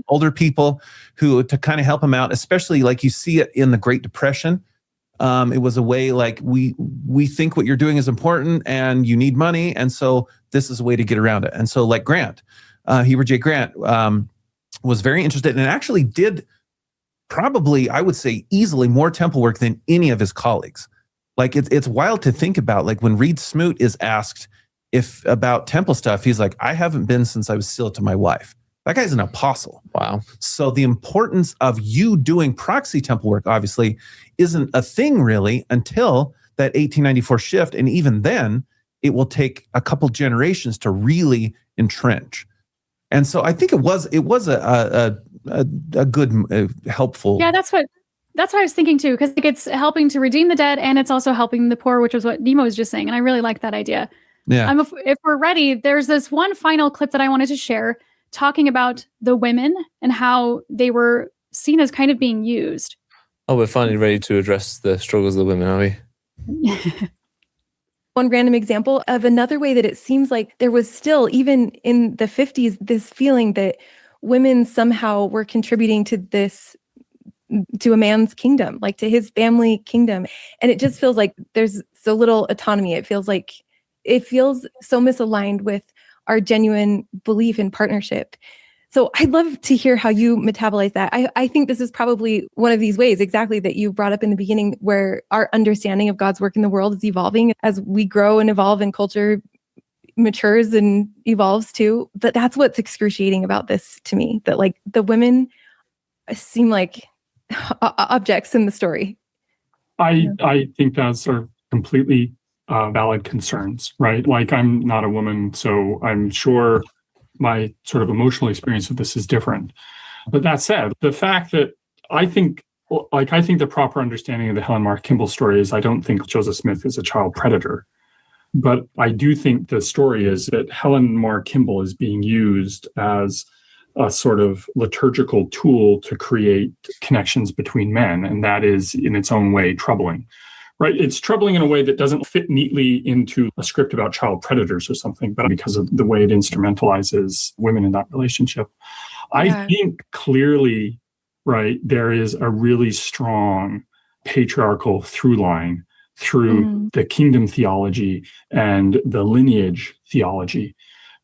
older people who, to kind of help them out, especially like you see it in the Great Depression. It was a way like we think what you're doing is important and you need money. And so this is a way to get around it. And so like Grant, Heber J. Grant, was very interested and actually did probably, I would say, easily more temple work than any of his colleagues. Like it's wild to think about. Like when Reed Smoot is asked about temple stuff, he's like, I haven't been since I was sealed to my wife. That guy's an apostle. Wow. So the importance of you doing proxy temple work obviously isn't a thing really until that 1894 shift. And even then, it will take a couple generations to really entrench. And so I think it was a good, helpful. Yeah, that's what I was thinking too, because it's helping to redeem the dead and it's also helping the poor, which was what Nemo was just saying. And I really like that idea. Yeah. If we're ready, there's this one final clip that I wanted to share talking about the women and how they were seen as kind of being used. Oh, we're finally ready to address the struggles of the women, are we? One random example of another way that it seems like there was still, even in the 50s, this feeling that women somehow were contributing to this, to a man's kingdom, like to his family kingdom. And it just feels like there's so little autonomy. It feels so misaligned with our genuine belief in partnership. So I'd love to hear how you metabolize that. I think this is probably one of these ways exactly that you brought up in the beginning, where our understanding of God's work in the world is evolving as we grow and evolve and culture matures and evolves too. But that's what's excruciating about this to me, that like the women seem like objects in the story. I think those are completely valid concerns, right? Like, I'm not a woman, so I'm sure my sort of emotional experience of this is different. But that said, the fact that I think the proper understanding of the Helen Mar Kimball story is, I don't think Joseph Smith is a child predator. But I do think the story is that Helen Mar Kimball is being used as a sort of liturgical tool to create connections between men. And that is in its own way troubling, right? It's troubling in a way that doesn't fit neatly into a script about child predators or something, but because of the way it instrumentalizes women in that relationship. Yeah. I think clearly, right, there is a really strong patriarchal through line through the kingdom theology and the lineage theology,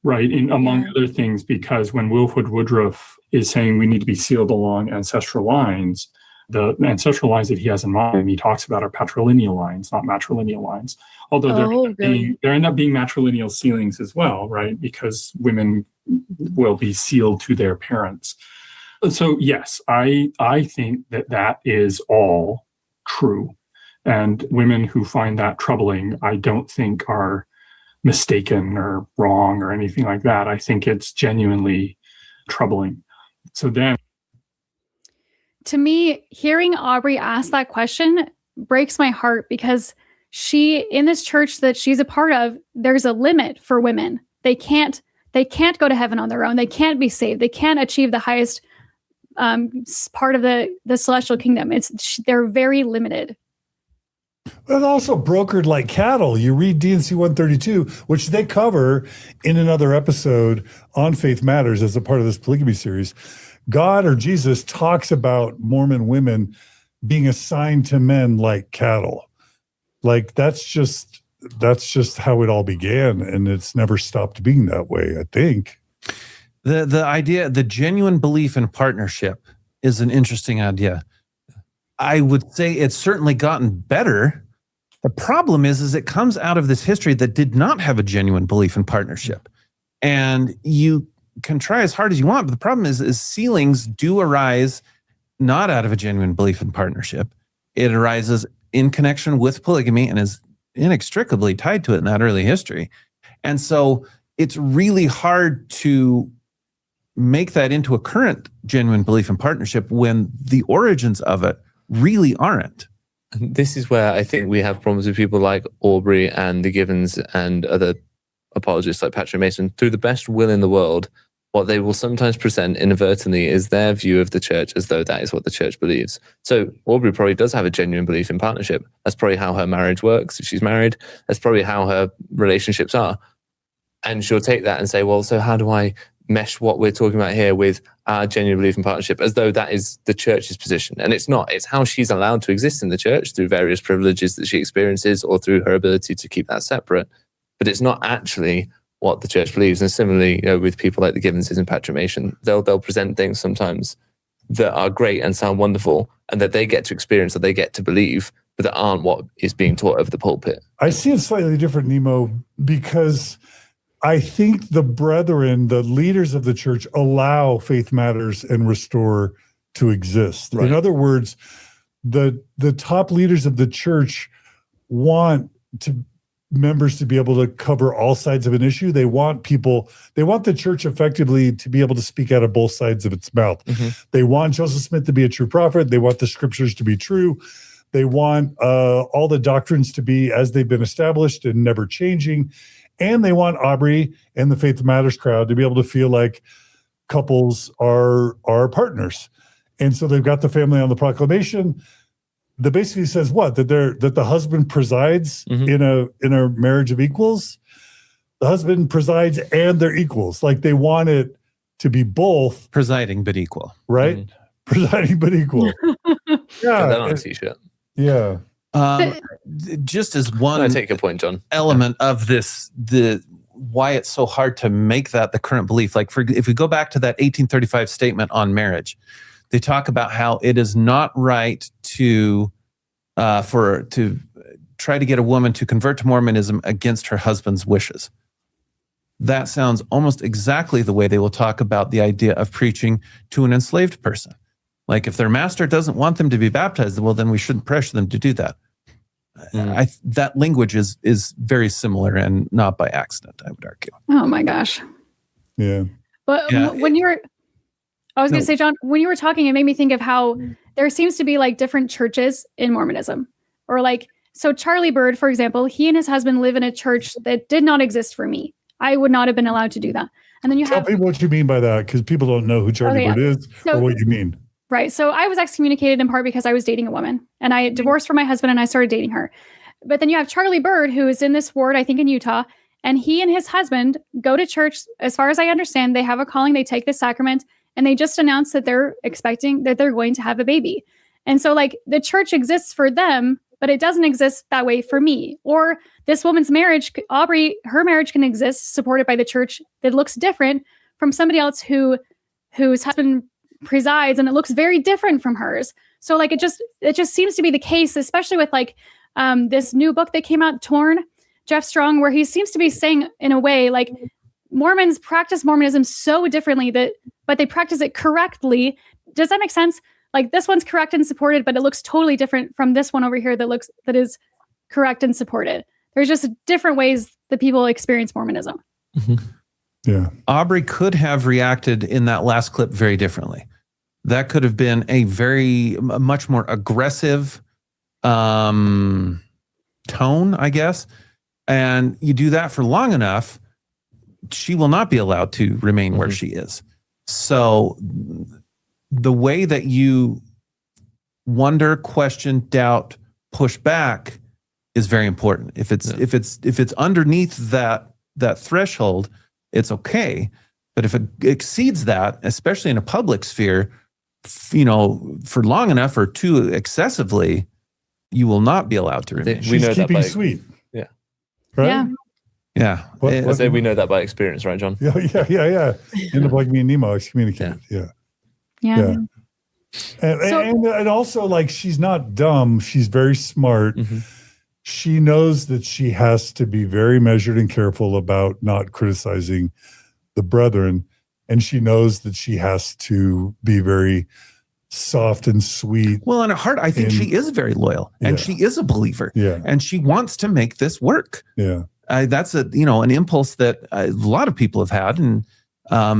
right? Among other things, because when Wilford Woodruff is saying we need to be sealed along ancestral lines, the ancestral lines that he has in mind, he talks about are patrilineal lines, not matrilineal lines. Although there end up being matrilineal sealings as well, right? Because women will be sealed to their parents. So yes, I think that is all true. And women who find that troubling, I don't think are mistaken or wrong or anything like that. I think it's genuinely troubling. So then, to me, hearing Aubrey ask that question breaks my heart, because in this church that she's a part of, there's a limit for women. They can't go to heaven on their own. They can't be saved. They can't achieve the highest part of the celestial kingdom. They're very limited. But also brokered like cattle. You read D&C 132, which they cover in another episode on Faith Matters as a part of this polygamy series. God, or Jesus, talks about Mormon women being assigned to men like cattle. Like, that's just how it all began, and it's never stopped being that way, I think. The idea, the genuine belief in partnership is an interesting idea. I would say it's certainly gotten better. The problem is it comes out of this history that did not have a genuine belief in partnership. And you can try as hard as you want, but the problem is sealings do arise not out of a genuine belief in partnership. It arises in connection with polygamy and is inextricably tied to it in that early history. And so it's really hard to make that into a current genuine belief in partnership when the origins of it really aren't. This is where I think we have problems with people like Aubrey and the Givens and other apologists like Patrick Mason. Through the best will in the world, what they will sometimes present inadvertently is their view of the church as though that is what the church believes. So Aubrey probably does have a genuine belief in partnership. That's probably how her marriage works. If she's married, that's probably how her relationships are. And she'll take that and say, well, so how do I mesh what we're talking about here with our genuine belief in partnership, as though that is the church's position? And it's not. It's how she's allowed to exist in the church through various privileges that she experiences or through her ability to keep that separate. But it's not actually what the church believes. And similarly, with people like the Givenses and Patrick Mason, they'll present things sometimes that are great and sound wonderful and that they get to experience, that they get to believe, but that aren't what is being taught over the pulpit. I see it slightly different, Nemo, because I think the brethren, the leaders of the church, allow Faith Matters and Restore to exist. Right. In other words, the top leaders of the church want members to be able to cover all sides of an issue. They want the church effectively to be able to speak out of both sides of its mouth. Mm-hmm. They want Joseph Smith to be a true prophet. They want the scriptures to be true. They want all the doctrines to be as they've been established and never changing. And they want Aubrey and the Faith Matters crowd to be able to feel like couples are partners. And so they've got the family on the proclamation that basically says what? That the husband presides mm-hmm. in a marriage of equals. The husband presides and they're equals. Like, they want it to be both. Presiding but equal. Right? Mm-hmm. Presiding but equal. Yeah. That on a t-shirt. Yeah. Just as one I take your point, John. element of this, why it's so hard to make that the current belief. Like if we go back to that 1835 statement on marriage, they talk about how it is not right to try to get a woman to convert to Mormonism against her husband's wishes. That sounds almost exactly the way they will talk about the idea of preaching to an enslaved person. Like if their master doesn't want them to be baptized, well, then we shouldn't pressure them to do that. That language is very similar and not by accident, I would argue. Oh my gosh. Yeah. But when you were, I was going to say, John, when you were talking, it made me think of how there seems to be like different churches in Mormonism, or like, so Charlie Bird, for example, he and his husband live in a church that did not exist for me. I would not have been allowed to do that. And then you Tell people what you mean by that, because people don't know who Charlie Bird is or what you mean. Right. So I was excommunicated in part because I was dating a woman, and I divorced from my husband and I started dating her. But then you have Charlie Bird, who is in this ward, I think in Utah, and he and his husband go to church. As far as I understand, they have a calling, they take the sacrament, and they just announced that they're expecting that they're going to have a baby. And so like the church exists for them, but it doesn't exist that way for me. Or this woman's marriage, Aubrey, her marriage can exist supported by the church that looks different from somebody else whose husband presides, and it looks very different from hers. So like it just seems to be the case, especially with like this new book that came out, Torn, Jeff Strong, where he seems to be saying in a way like Mormons practice Mormonism so differently but they practice it correctly. Does that make sense? Like this one's correct and supported, but it looks totally different from this one over here that is correct and supported. There's just different ways that people experience Mormonism. Mm-hmm. Yeah. Aubrey could have reacted in that last clip very differently. That could have been a much more aggressive tone, I guess. And you do that for long enough, she will not be allowed to remain where she is. So the way that you wonder, question, doubt, push back is very important. If it's underneath that threshold, it's okay. But if it exceeds that, especially in a public sphere, for long enough or too excessively, you will not be allowed to remain. She's keeping sweet. Yeah. Right? Yeah. Yeah. I say we know that by experience, right, John? Yeah. End up like me and Nemo, excommunicated. Yeah. And also, like, she's not dumb. She's very smart. Mm-hmm. She knows that she has to be very measured and careful about not criticizing the brethren. And she knows that she has to be very soft and sweet. Well, in her heart, I think she is very loyal and she is a believer. Yeah. And she wants to make this work. Yeah. That's an impulse that a lot of people have had. And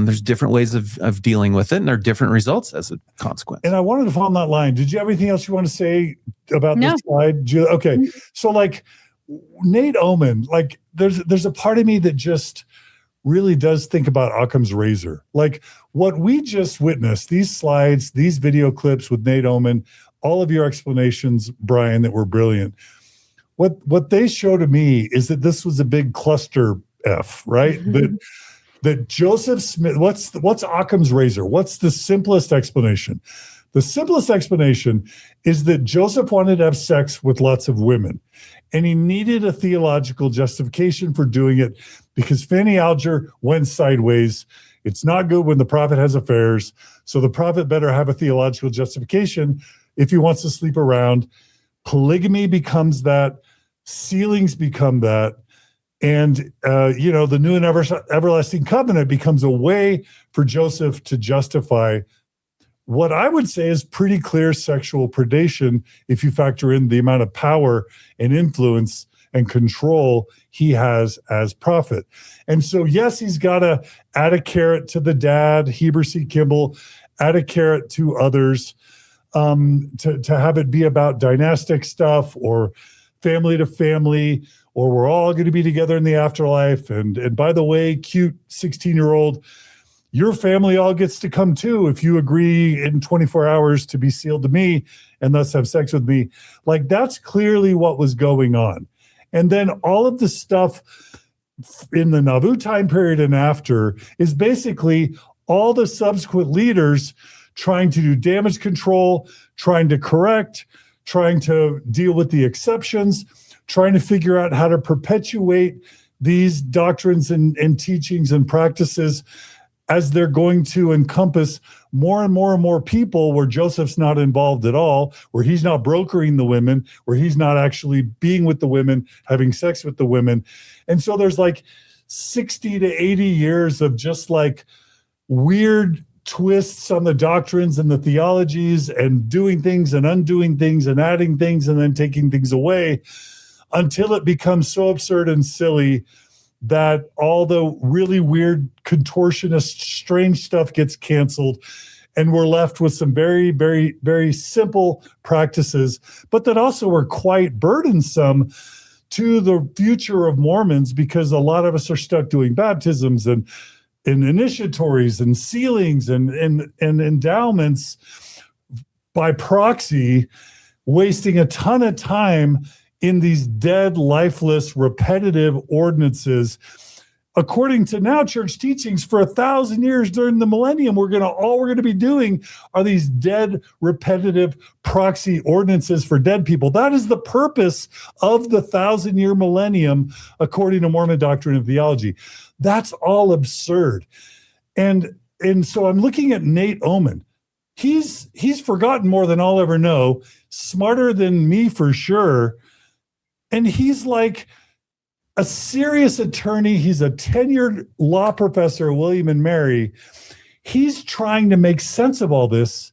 there's different ways of dealing with it, and there are different results as a consequence. And I wanted to follow that line. Did you have anything else you want to say about this slide? Okay. So like Nate Oman, like there's a part of me that just really does think about Occam's razor. Like what we just witnessed, these slides, these video clips with Nate Oman, all of your explanations, Brian, that were brilliant. What they show to me is that this was a big cluster F, right? Mm-hmm. That Joseph Smith, what's Occam's razor? What's the simplest explanation? The simplest explanation is that Joseph wanted to have sex with lots of women, and he needed a theological justification for doing it because Fanny Alger went sideways. It's not good when the prophet has affairs, so the prophet better have a theological justification if he wants to sleep around. Polygamy becomes that. Sealings become that. And, the new and everlasting covenant becomes a way for Joseph to justify what I would say is pretty clear sexual predation if you factor in the amount of power and influence and control he has as prophet. And so, yes, he's got to add a carrot to the dad, Heber C. Kimball, add a carrot to others to have it be about dynastic stuff or family to family, or we're all going to be together in the afterlife. And by the way, cute 16-year-old, your family all gets to come too if you agree in 24 hours to be sealed to me and thus have sex with me. Like that's clearly what was going on. And then all of the stuff in the Nauvoo time period and after is basically all the subsequent leaders trying to do damage control, trying to correct, trying to deal with the exceptions, trying to figure out how to perpetuate these doctrines and teachings and practices as they're going to encompass more and more and more people where Joseph's not involved at all, where he's not brokering the women, where he's not actually being with the women, having sex with the women. And so there's like 60 to 80 years of just like weird twists on the doctrines and the theologies and doing things and undoing things and adding things and then taking things away until it becomes so absurd and silly that all the really weird, contortionist, strange stuff gets canceled. And we're left with some very, very, very simple practices, but that also are quite burdensome to the future of Mormons, because a lot of us are stuck doing baptisms and initiatories and sealings and endowments by proxy, wasting a ton of time in these dead, lifeless, repetitive ordinances. According to now church teachings, for 1,000 years during the millennium, all we're gonna be doing are these dead, repetitive proxy ordinances for dead people. That is the purpose of the 1,000-year millennium, according to Mormon doctrine and theology. That's all absurd. And so I'm looking at Nate Oman. He's forgotten more than I'll ever know, smarter than me for sure. And he's like a serious attorney. He's a tenured law professor at William and Mary. He's trying to make sense of all this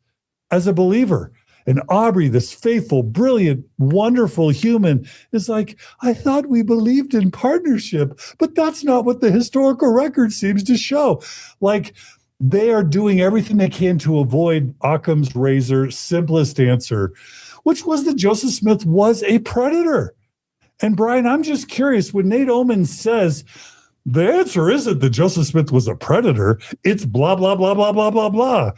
as a believer. And Aubrey, this faithful, brilliant, wonderful human, is like, I thought we believed in partnership, but that's not what the historical record seems to show. Like, they are doing everything they can to avoid Occam's razor simplest answer, which was that Joseph Smith was a predator. And Bryan, I'm just curious, when Nate Oman says the answer isn't that Joseph Smith was a predator, it's blah, blah, blah, blah, blah, blah, blah.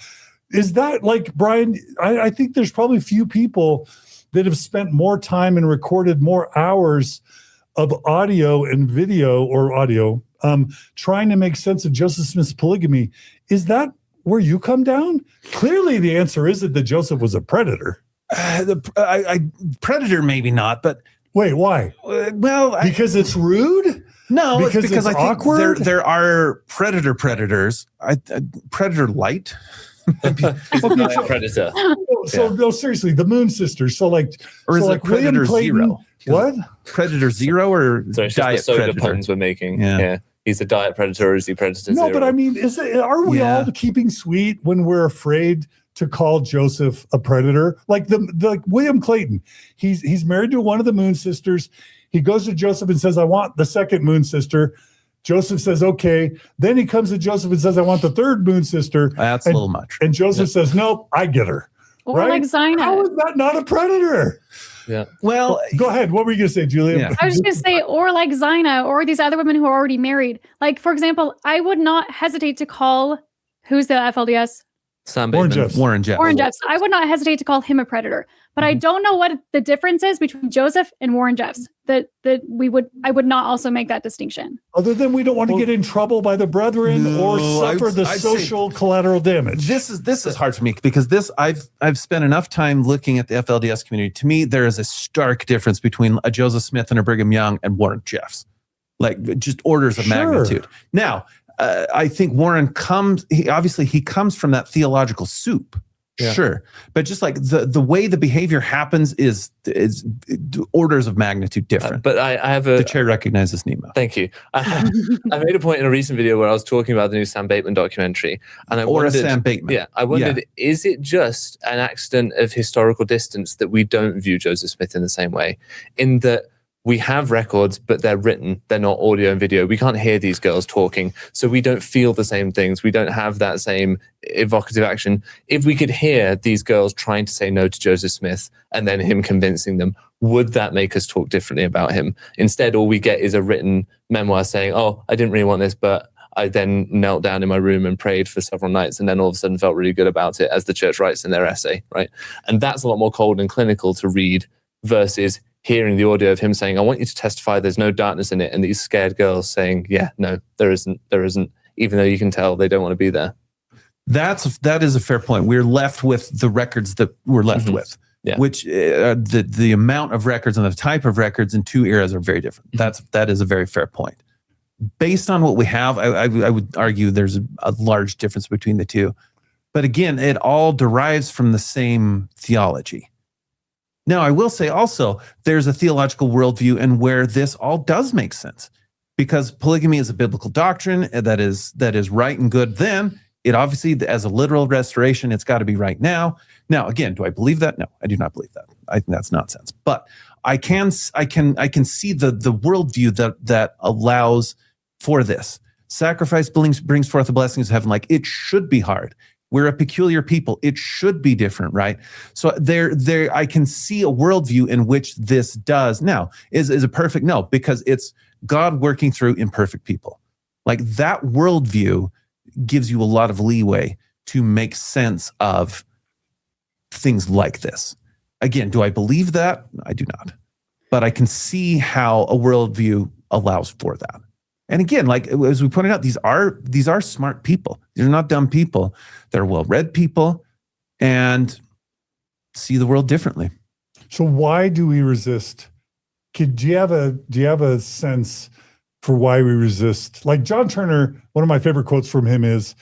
Is that like, Bryan, I think there's probably few people that have spent more time and recorded more hours of audio and video or audio trying to make sense of Joseph Smith's polygamy. Is that where you come down? Clearly the answer isn't that Joseph was a predator. Predator, maybe not, but wait, why? Because it's rude? No, because it's I think awkward? there are predators. Predator light. He's a diet predator. No, seriously, the Moon Sisters. So like, or is so it like Predator Zero? What? Predator Zero or So it's just diet the soda predator? puns we're making. Yeah. He's a diet predator, or is he predator zero? No, but I mean, are we Yeah. all keeping sweet when we're afraid to call Joseph a predator? Like like William Clayton, he's married to one of the Moon Sisters. He goes to Joseph and says, I want the second Moon Sister. Joseph says, okay. Then he comes to Joseph and says, I want the third Moon Sister. That's a little much. And Joseph says, nope, I get her. Or Right? like Zina. How is that not a predator? Yeah. Well, Go ahead. What were you going to say, Julia? Yeah. I was just going to say, or like Zina, or these other women who are already married. Like, for example, I would not hesitate to call, who's the FLDS? Sam Warren Bateman. Jeffs. Warren Jeffs. Warren Jeffs. I would not hesitate to call him a predator. But I don't know what the difference is between Joseph and Warren Jeffs. I would not also make that distinction. Other than we don't want to get in trouble by the brethren or suffer I'd say social collateral damage. This is hard for me because I've spent enough time looking at the FLDS community. To me, there is a stark difference between a Joseph Smith and a Brigham Young and Warren Jeffs, like just orders of magnitude. Now, I think Warren comes from that theological soup. Yeah. Sure. But just like the way the behavior happens is orders of magnitude different. But I have the chair recognizes Nemo. Thank you. I made a point in a recent video where I was talking about the new Sam Bateman documentary. And I wondered, Sam Bateman. Yeah. I wondered, is it just an accident of historical distance that we don't view Joseph Smith in the same way? In that we have records, but they're written. They're not audio and video. We can't hear these girls talking. So we don't feel the same things. We don't have that same evocative action. If we could hear these girls trying to say no to Joseph Smith and then him convincing them, would that make us talk differently about him? Instead, all we get is a written memoir saying, oh, I didn't really want this, but I then knelt down in my room and prayed for several nights and then all of a sudden felt really good about it, as the church writes in their essay, right? And that's a lot more cold and clinical to read versus hearing the audio of him saying, I want you to testify there's no darkness in it. And these scared girls saying, yeah, no, there isn't, even though you can tell they don't want to be there. That is a fair point. We're left with the records that we're left with, which the amount of records and the type of records in two eras are very different. That is a very fair point. based on what we have, I would argue there's a large difference between the two. But again, it all derives from the same theology. Now, I will say also, there's a theological worldview and where this all does make sense, because polygamy is a biblical doctrine that is right and good then. It obviously, as a literal restoration, it's got to be right now. Now, again, do I believe that? No, I do not believe that. I think that's nonsense. But I can see the worldview that allows for this. Sacrifice brings forth the blessings of heaven. Like, it should be hard. We're a peculiar people. It should be different, right? So I can see a worldview in which this does. Now, is a perfect? No, because it's God working through imperfect people. Like, that worldview gives you a lot of leeway to make sense of things like this. Again, do I believe that? I do not. But I can see how a worldview allows for that. And again, like as we pointed out, these are smart people. These are not dumb people. They're well-read people and see the world differently. So why do we resist? Do you have a sense for why we resist? Like John Turner, one of my favorite quotes from him is,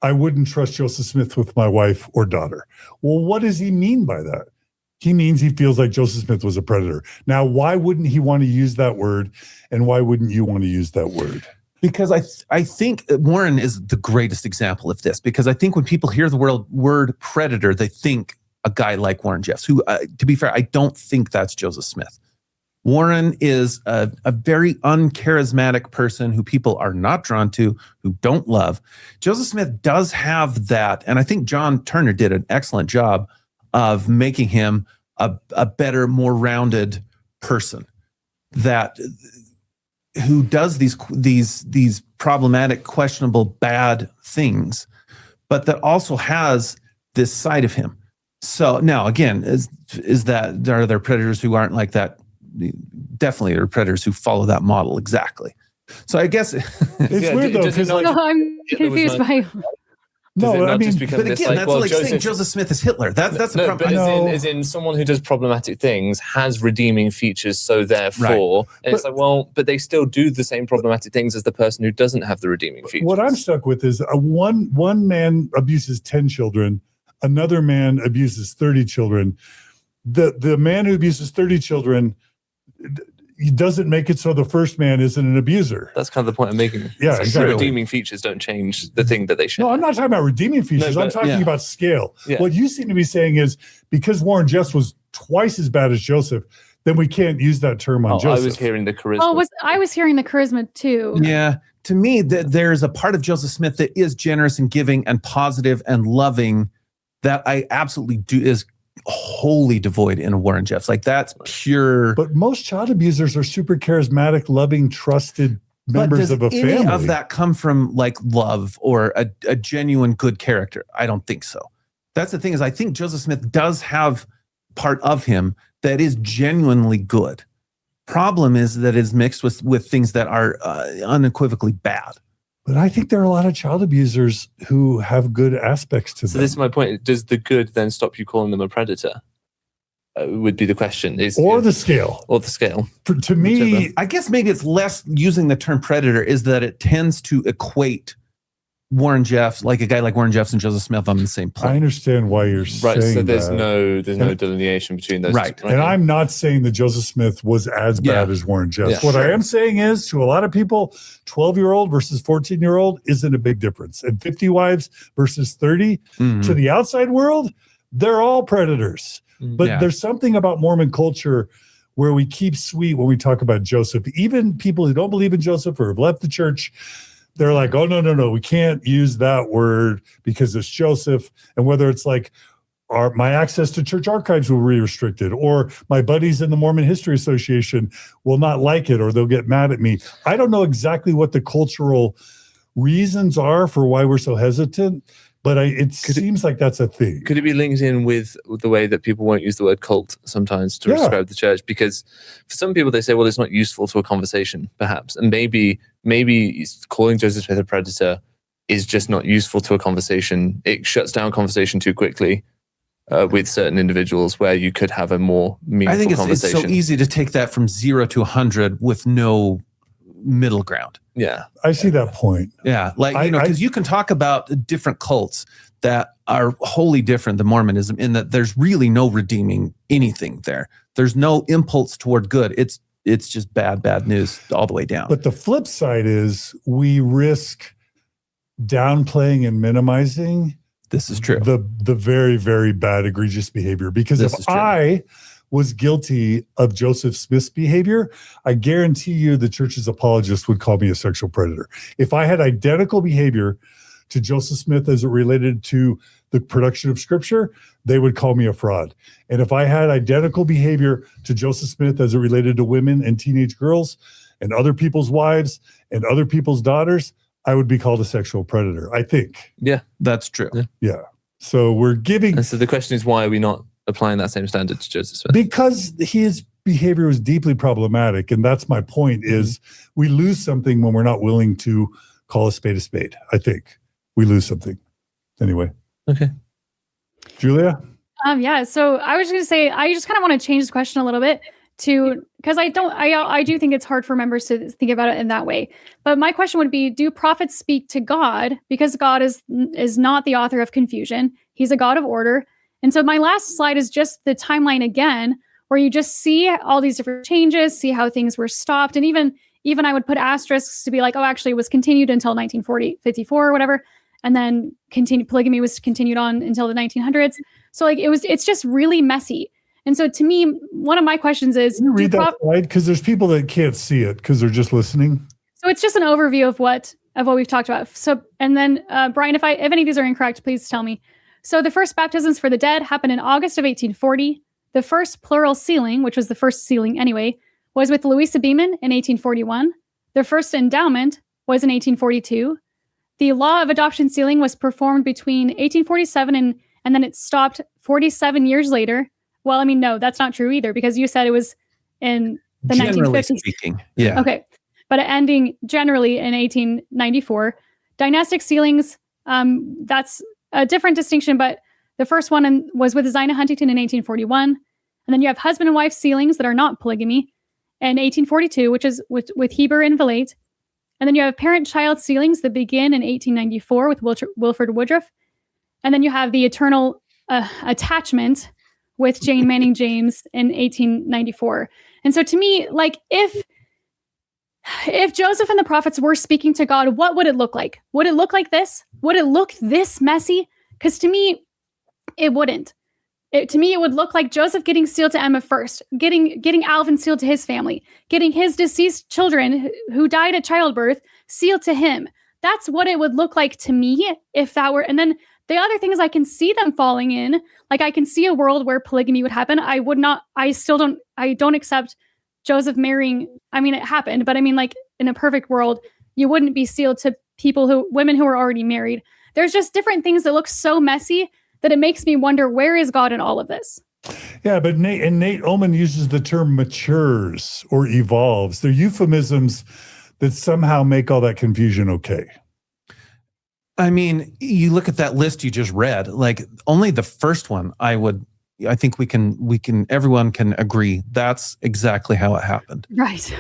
"I wouldn't trust Joseph Smith with my wife or daughter." Well, what does he mean by that? He means he feels like Joseph Smith was a predator. Now, why wouldn't he want to use that word? And why wouldn't you want to use that word? Because I think Warren is the greatest example of this. Because I think when people hear the word predator, they think a guy like Warren Jeffs, who, to be fair, I don't think that's Joseph Smith. Warren is a very uncharismatic person who people are not drawn to, who don't love. Joseph Smith does have that, and I think John Turner did an excellent job of making him a better, more rounded person who does these problematic, questionable, bad things, but that also has this side of him. So now, again, are there predators who aren't like that? Definitely, there are predators who follow that model exactly. So I guess it's weird though, because I'm confused by. No, I mean, but again, that's like saying Joseph Smith is Hitler. That's the problem. But as in someone who does problematic things has redeeming features, so therefore, right. And it's like, well, but they still do the same problematic things as the person who doesn't have the redeeming features. What I'm stuck with is one man abuses 10 children, another man abuses 30 children. The man who abuses 30 children, he doesn't make it so the first man isn't an abuser. That's kind of the point I'm making. Yeah, exactly. Redeeming features don't change the thing that they share. No, I'm not talking about redeeming features. I'm talking about scale. Yeah. What you seem to be saying is because Warren Jeffs was twice as bad as Joseph, then we can't use that term on Joseph. I was hearing the charisma. I was hearing the charisma too. Yeah. To me, there's a part of Joseph Smith that is generous and giving and positive and loving that I absolutely do is wholly devoid in a Warren Jeffs. Like, that's pure. But most child abusers are super charismatic, loving, trusted members of a family. Does any of that come from like love or a genuine good character? I don't think so. That's the thing, is I think Joseph Smith does have part of him that is genuinely good. Problem is that it's mixed with things that are unequivocally bad. But I think there are a lot of child abusers who have good aspects to them. So this is my point. Does the good then stop you calling them a predator? Would be the question. The scale. Or the scale. To me, whichever. I guess maybe it's less using the term predator is that it tends to equate Warren Jeffs, like a guy like Warren Jeffs and Joseph Smith on the same plane. I understand why you're saying that. Right, so there's that. no delineation between those. Right. Two. And I'm not saying that Joseph Smith was as bad as Warren Jeffs. Yeah, what I am saying is, to a lot of people, 12-year-old versus 14-year-old isn't a big difference. And 50 wives versus 30, to the outside world, they're all predators. But there's something about Mormon culture where we keep sweet when we talk about Joseph. Even people who don't believe in Joseph or have left the church, they're like, oh, no, we can't use that word because it's Joseph. And whether it's like my access to church archives will be restricted, or my buddies in the Mormon History Association will not like it, or they'll get mad at me. I don't know exactly what the cultural reasons are for why we're so hesitant, but it seems like that's a thing. Could it be linked in with the way that people won't use the word cult sometimes to describe the church? Because for some people, they say, well, it's not useful to a conversation, perhaps. And maybe calling Joseph Smith a predator is just not useful to a conversation. It shuts down conversation too quickly with certain individuals where you could have a more meaningful conversation. I think it's so easy to take that from 0 to 100 with no middle ground. Yeah. I see that point. Yeah. Like, because you can talk about different cults that are wholly different than Mormonism in that there's really no redeeming anything there. There's no impulse toward good. It's just bad news all the way down. But the flip side is we risk downplaying and minimizing this is true. The very, very bad, egregious behavior. Because if I was guilty of Joseph Smith's behavior, I guarantee you the church's apologists would call me a sexual predator. If I had identical behavior to Joseph Smith as it related to the production of scripture, they would call me a fraud. And if I had identical behavior to Joseph Smith as it related to women and teenage girls and other people's wives and other people's daughters, I would be called a sexual predator, I think. Yeah, that's true. Yeah. So we're giving... And so the question is, why are we not applying that same standard to Joseph Smith? Because his behavior was deeply problematic. And that's my point, is we lose something when we're not willing to call a spade, I think. We lose something. Anyway. Okay. Julia? Yeah. So I was going to say, I just kind of want to change this question a little bit because I do think it's hard for members to think about it in that way. But my question would be, do prophets speak to God? Because God is not the author of confusion. He's a God of order. And so my last slide is just the timeline again, where you just see all these different changes, see how things were stopped. And even I would put asterisks to be like, oh, actually it was continued until 1954 or whatever. And then polygamy was continued on until the 1900s. So like it's just really messy. And so to me, one of my questions is, can you read that slide? Because there's people that can't see it because they're just listening. So it's just an overview of what we've talked about. So, and then Brian, if any of these are incorrect, please tell me. So the first baptisms for the dead happened in August of 1840. The first plural sealing, which was the first sealing anyway, was with Louisa Beaman in 1841. The first endowment was in 1842. The law of adoption sealing was performed between 1847 and then it stopped 47 years later. Well, I mean, no, that's not true either, because you said it was in the generally 1950s. Speaking, yeah. Okay. But ending generally in 1894. Dynastic sealings, that's a different distinction, but the first one was with Zina Huntington in 1841. And then you have husband and wife sealings that are not polygamy in 1842, which is with Heber and Valete. And then you have parent-child sealings that begin in 1894 with Wilford Woodruff. And then you have the eternal attachment with Jane Manning James in 1894. And so to me, like if Joseph and the prophets were speaking to God, what would it look like? Would it look like this? Would it look this messy? Because to me, it wouldn't. To me, it would look like Joseph getting sealed to Emma first, getting Alvin sealed to his family, getting his deceased children who died at childbirth sealed to him. That's what it would look like to me if that were. And then the other thing is I can see them falling in. Like I can see a world where polygamy would happen. I don't accept Joseph marrying. I mean, it happened, but I mean, like in a perfect world, you wouldn't be sealed to women who are already married. There's just different things that look so messy that it makes me wonder, where is God in all of this? Yeah, but Nate Oman uses the term matures or evolves. They're euphemisms that somehow make all that confusion okay. I mean, you look at that list you just read, like only the first one I think everyone can agree that's exactly how it happened. Right.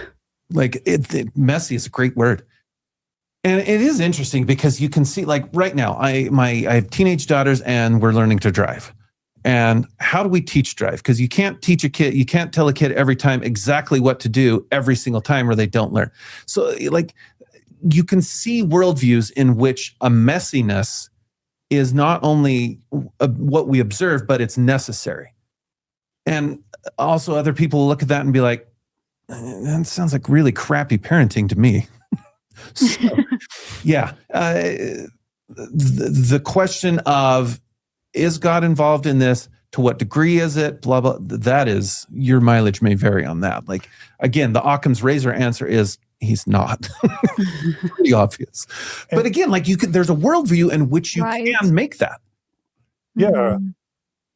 Like messy is a great word. And it is interesting because you can see, like right now, I have teenage daughters and we're learning to drive. And how do we teach drive? Because you can't teach a kid, you can't tell a kid every time exactly what to do every single time or they don't learn. So like you can see worldviews in which a messiness is not only what we observe, but it's necessary. And also other people will look at that and be like, that sounds like really crappy parenting to me. So, yeah. The question of, is God involved in this? To what degree is it? Blah, blah. That is, your mileage may vary on that. Like, again, the Occam's razor answer is he's not. Pretty obvious. But again, like there's a worldview in which you can make that. Yeah. Mm-hmm.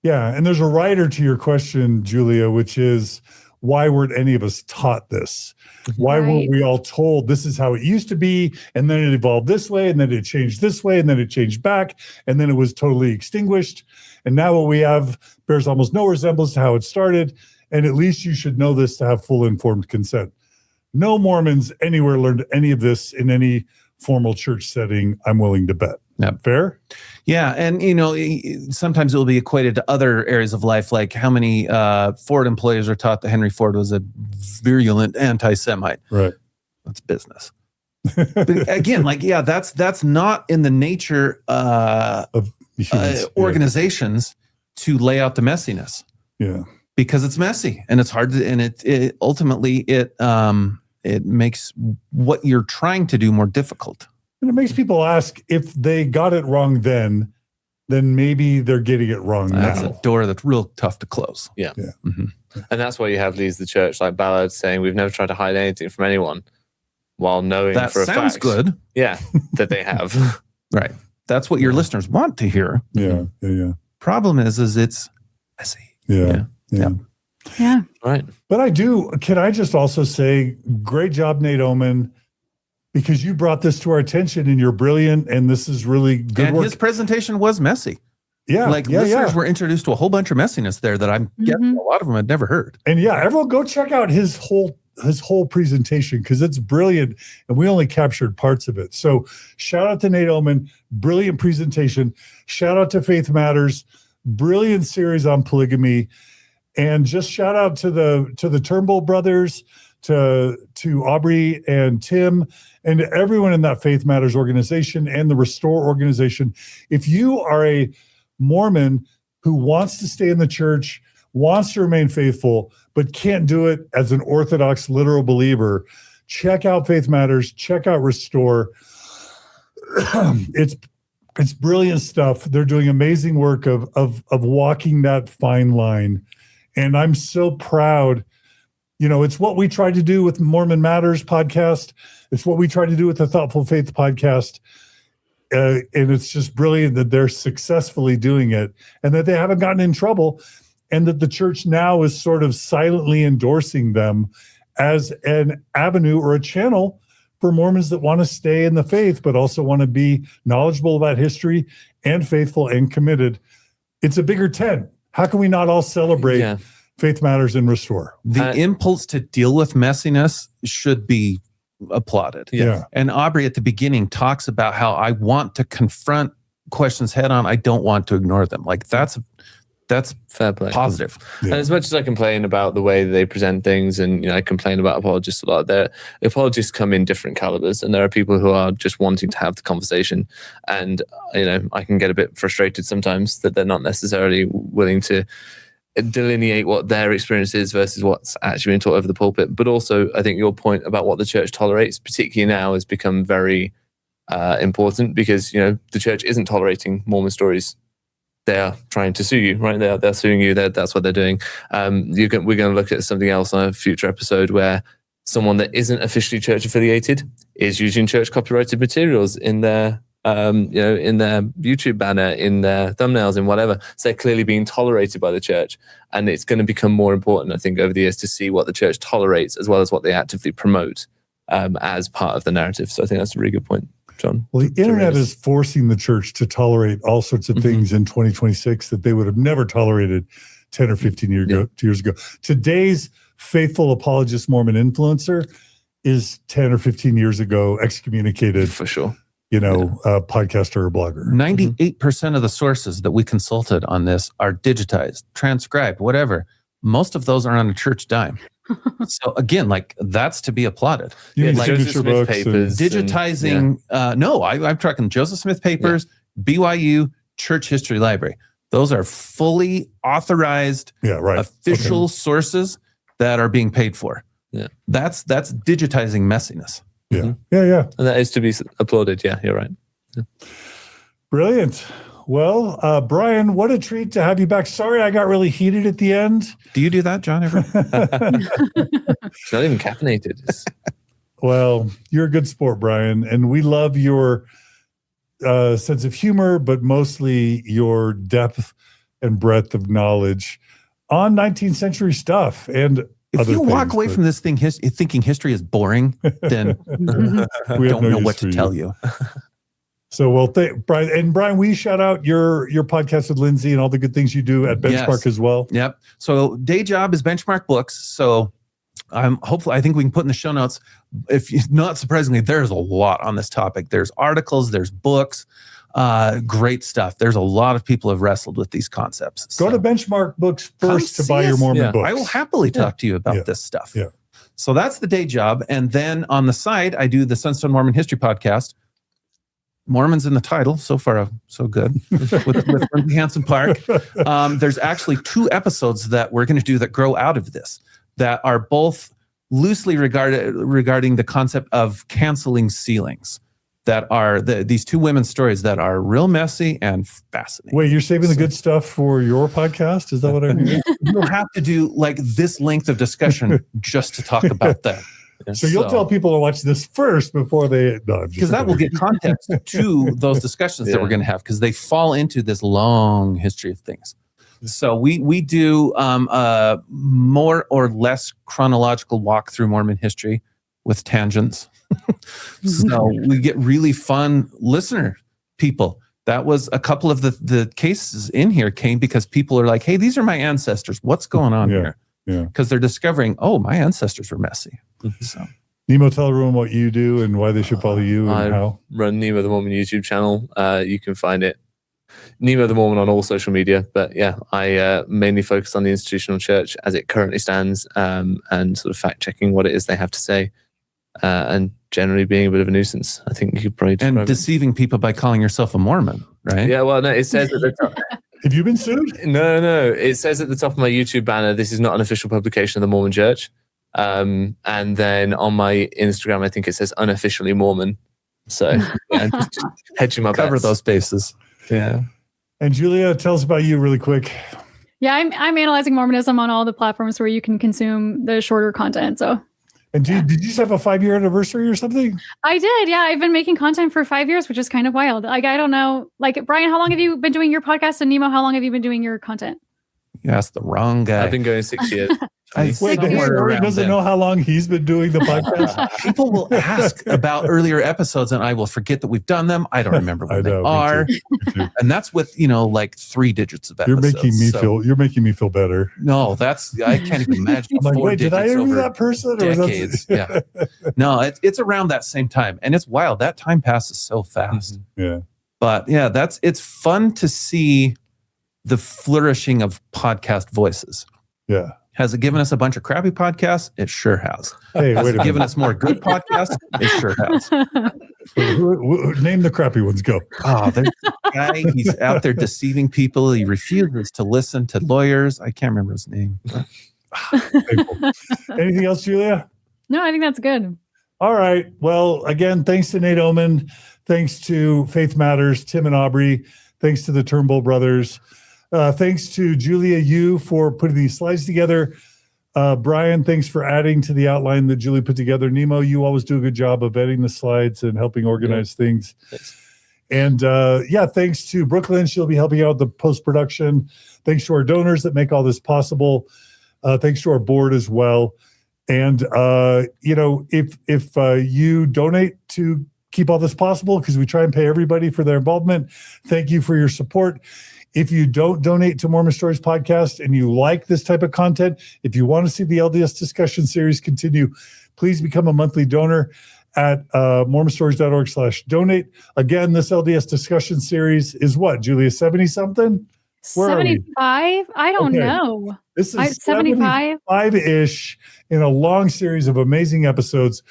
Yeah. And there's a writer to your question, Julia, which is, why weren't any of us taught this? Why weren't we all told this is how it used to be, and then it evolved this way, and then it changed this way, and then it changed back, and then it was totally extinguished. And now what we have bears almost no resemblance to how it started, and at least you should know this to have full informed consent. No Mormons anywhere learned any of this in any formal church setting, I'm willing to bet. Yep. Fair? Yeah. And, sometimes it will be equated to other areas of life, like how many Ford employees are taught that Henry Ford was a virulent anti-Semite. Right. That's business. But again, that's not in the nature Of humans. organizations to lay out the messiness. Yeah. Because it's messy and it's hard to, and it ultimately it makes what you're trying to do more difficult. And it makes people ask, if they got it wrong then maybe they're getting it wrong That's now. a door that's real tough to close. Yeah. Yeah. Mm-hmm. And that's why you have leaders of the church like Ballard saying, we've never tried to hide anything from anyone, while knowing That for a sounds fact, good. yeah, that they have. Right. That's what your listeners want to hear. Yeah. Yeah. Problem is it's messy. Yeah. Yeah. Yeah. Right. But can I just also say, great job, Nate Oman, because you brought this to our attention and you're brilliant. And this is really good And work. his presentation was messy. Yeah. Listeners were introduced to a whole bunch of messiness there that I'm guessing a lot of them had never heard. And everyone go check out his whole presentation, because it's brilliant. And we only captured parts of it. So shout out to Nate Oman, brilliant presentation. Shout out to Faith Matters, brilliant series on polygamy. And just shout out to the Turnbull brothers, to Aubrey and Tim, and to everyone in that Faith Matters organization and the Restore organization. If you are a Mormon who wants to stay in the church, wants to remain faithful, but can't do it as an Orthodox literal believer, check out Faith Matters, check out Restore. It's brilliant stuff. They're doing amazing work of walking that fine line. And I'm so proud. It's what we tried to do with Mormon Matters podcast. It's what we tried to do with the Thoughtful Faith podcast. And it's just brilliant that they're successfully doing it and that they haven't gotten in trouble, and that the church now is sort of silently endorsing them as an avenue or a channel for Mormons that want to stay in the faith, but also want to be knowledgeable about history and faithful and committed. It's a bigger tent. How can we not all celebrate Faith Matters and Restore? The impulse to deal with messiness should be applauded. Yeah. And Aubrey at the beginning talks about how I want to confront questions head on. I don't want to ignore them. Like that's Fair play. positive. Yeah. And as much as I complain about the way they present things, and I complain about apologists a lot, their apologists come in different calibers, and there are people who are just wanting to have the conversation. And I can get a bit frustrated sometimes that they're not necessarily willing to delineate what their experience is versus what's actually been taught over the pulpit. But also, I think your point about what the church tolerates, particularly now, has become very important, because the church isn't tolerating Mormon stories. They are trying to sue you, right? They're suing you. That's what they're doing. We're going to look at something else on a future episode where someone that isn't officially church affiliated is using church copyrighted materials in their in their YouTube banner, in their thumbnails, in whatever. So they're clearly being tolerated by the church. And it's going to become more important, I think, over the years to see what the church tolerates as well as what they actively promote as part of the narrative. So I think that's a really good point, John. Well, the internet is forcing the church to tolerate all sorts of things in 2026 that they would have never tolerated 10 or 15 years ago. Today's faithful apologist Mormon influencer is 10 or 15 years ago excommunicated. For sure. Podcaster or blogger. 98% of the sources that we consulted on this are digitized, transcribed, whatever. Most of those are on a church dime. So again, that's to be applauded. You mean Joseph signature Smith books papers, Digitizing, I'm tracking Joseph Smith papers, BYU, Church History Library. Those are fully authorized, official sources that are being paid for. Yeah, that's digitizing messiness. Yeah. And that is to be applauded. Yeah, you're right. Yeah. Brilliant. Well, Brian, what a treat to have you back. Sorry, I got really heated at the end. Do you do that, John, ever? It's not even caffeinated. Well, you're a good sport, Brian, and we love your sense of humor, but mostly your depth and breadth of knowledge on 19th century stuff. And if you walk away from this thing thinking history is boring, then we don't know what to tell you. So, well, Brian. And Brian, will you shout out your podcast with Lindsay and all the good things you do at Benchmark as well? Yep. So day job is Benchmark Books. So Hopefully, I think we can put in the show notes. If not surprisingly, there's a lot on this topic. There's articles, there's books, great stuff. There's a lot of people have wrestled with these concepts. Go to Benchmark Books first to buy your Mormon books. I will happily talk to you about this stuff. Yeah. So that's the day job. And then on the side, I do the Sunstone Mormon History Podcast. Mormons in the title. So far, so good. with Lindsay Hansen Park. There's actually 2 episodes that we're going to do that grow out of this that are both loosely regarding the concept of canceling sealings. That are these 2 women's stories that are real messy and fascinating. Wait, you're saving the good stuff for your podcast? Is that what I'm hearing? You'll have to do like this length of discussion just to talk about that. So you'll tell people to watch this first before they... Because that will get context to those discussions that we're going to have, because they fall into this long history of things. So we do more or less chronological walk through Mormon history with tangents. So we get really fun listener people. That was a couple of the cases in here came because people are like, hey, these are my ancestors. What's going on here? Yeah. Because they're discovering, oh, my ancestors were messy. So Nemo, tell everyone what you do and why they should follow you and how. Run Nemo the Mormon YouTube channel. You can find it Nemo the Mormon on all social media. But yeah, I mainly focus on the institutional church as it currently stands, and sort of fact checking what it is they have to say, and generally being a bit of a nuisance. I think you could probably and deceiving people by calling yourself a Mormon, right? Yeah, well, no, it says at the top. Have you been sued? No. It says at the top of my YouTube banner, this is not an official publication of the Mormon Church. And then on my Instagram, I think it says unofficially Mormon. So yeah, just hedging my Cover bets. those bases. Yeah. And Julia, tell us about you really quick. Yeah, I'm analyzing Mormonism on all the platforms where you can consume the shorter content. So. And did you just have a 5-year anniversary or something? I did. Yeah, I've been making content for 5 years, which is kind of wild. Like, I don't know. Like, Brian, how long have you been doing your podcast? And Nemo, how long have you been doing your content? You asked the wrong guy. I've been going 6 years. Wait, the historian doesn't know how long he's been doing the podcast? People will ask about earlier episodes and I will forget that we've done them. I don't remember what they are. Me too. And that's with, like 3 digits of You're episodes. you're making me feel better. No, I can't even imagine. I'm like, wait, did I interview that person? Decades. Yeah. No, it's around that same time. And it's wild. That time passes so fast. Mm-hmm. Yeah. But yeah, it's fun to see the flourishing of podcast voices. Yeah. Has it given us a bunch of crappy podcasts? It sure has. Hey, has wait it a given minute. us more good podcasts? It sure has. Name the crappy ones. Go. Oh, there's a guy. He's out there deceiving people. He refuses to listen to lawyers. I can't remember his name. Anything else, Julia? No, I think that's good. All right. Well, again, thanks to Nate Oman. Thanks to Faith Matters, Tim and Aubrey. Thanks to the Turnbull brothers. Thanks to Julia Yu for putting these slides together. Brian, thanks for adding to the outline that Julie put together. Nemo, you always do a good job of editing the slides and helping organize things. Thanks. And thanks to Brooklyn. She'll be helping out with the post-production. Thanks to our donors that make all this possible. Thanks to our board as well. And, if you donate to keep all this possible, because we try and pay everybody for their involvement, thank you for your support. If you don't donate to Mormon Stories Podcast and you like this type of content, if you want to see the LDS discussion series continue, please become a monthly donor at mormonstories.org/donate. Again, this LDS discussion series is what, Julia, 70-something? Where are we? 75? I don't know. This is 75? 75-ish in a long series of amazing episodes.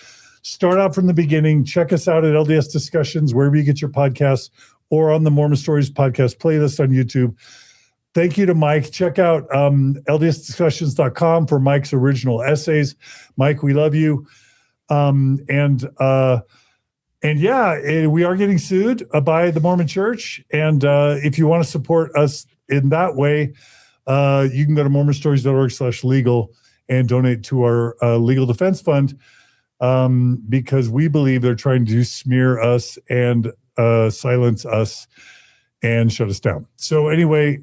Start out from the beginning. Check us out at LDS Discussions, wherever you get your podcasts, or on the Mormon Stories podcast playlist on YouTube. Thank you to Mike. Check out LDSdiscussions.com for Mike's original essays. Mike, we love you. We are getting sued by the Mormon Church. And if you want to support us in that way, you can go to mormonstories.org/legal and donate to our legal defense fund, because we believe they're trying to smear us and silence us and shut us down. So anyway,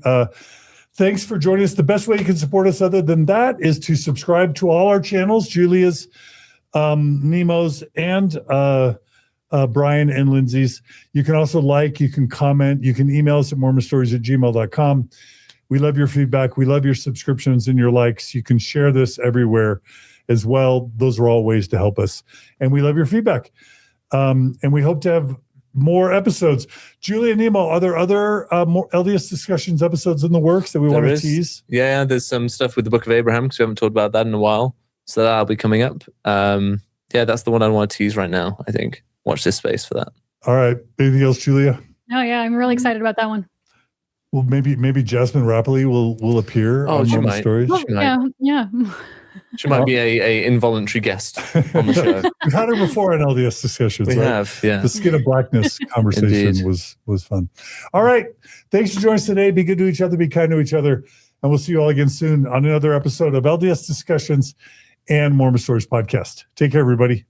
thanks for joining us. The best way you can support us other than that is to subscribe to all our channels, Julia's, Nemo's, and Brian and Lindsay's. You can also you can comment, you can email us at mormonstories@gmail.com. We love your feedback. We love your subscriptions and your likes. You can share this everywhere as well. Those are all ways to help us. And we love your feedback. And we hope to have more episodes. Julie and Nemo, are there other more LDS discussions episodes in the works that we want to tease? Yeah, there's some stuff with the Book of Abraham because we haven't talked about that in a while. So that'll be coming up. Yeah, that's the one I want to tease right now, I think. Watch this space for that. All right. Anything else, Julia? Oh, yeah. I'm really excited about that one. Well, maybe Jasmine Rappley will appear on she Mormon might. Stories. Oh, yeah. She might be a involuntary guest on the show. We've had her before in LDS discussions. We right? have, yeah. The skin of blackness conversation was fun. All right. Thanks for joining us today. Be good to each other. Be kind to each other. And we'll see you all again soon on another episode of LDS Discussions and Mormon Stories podcast. Take care, everybody.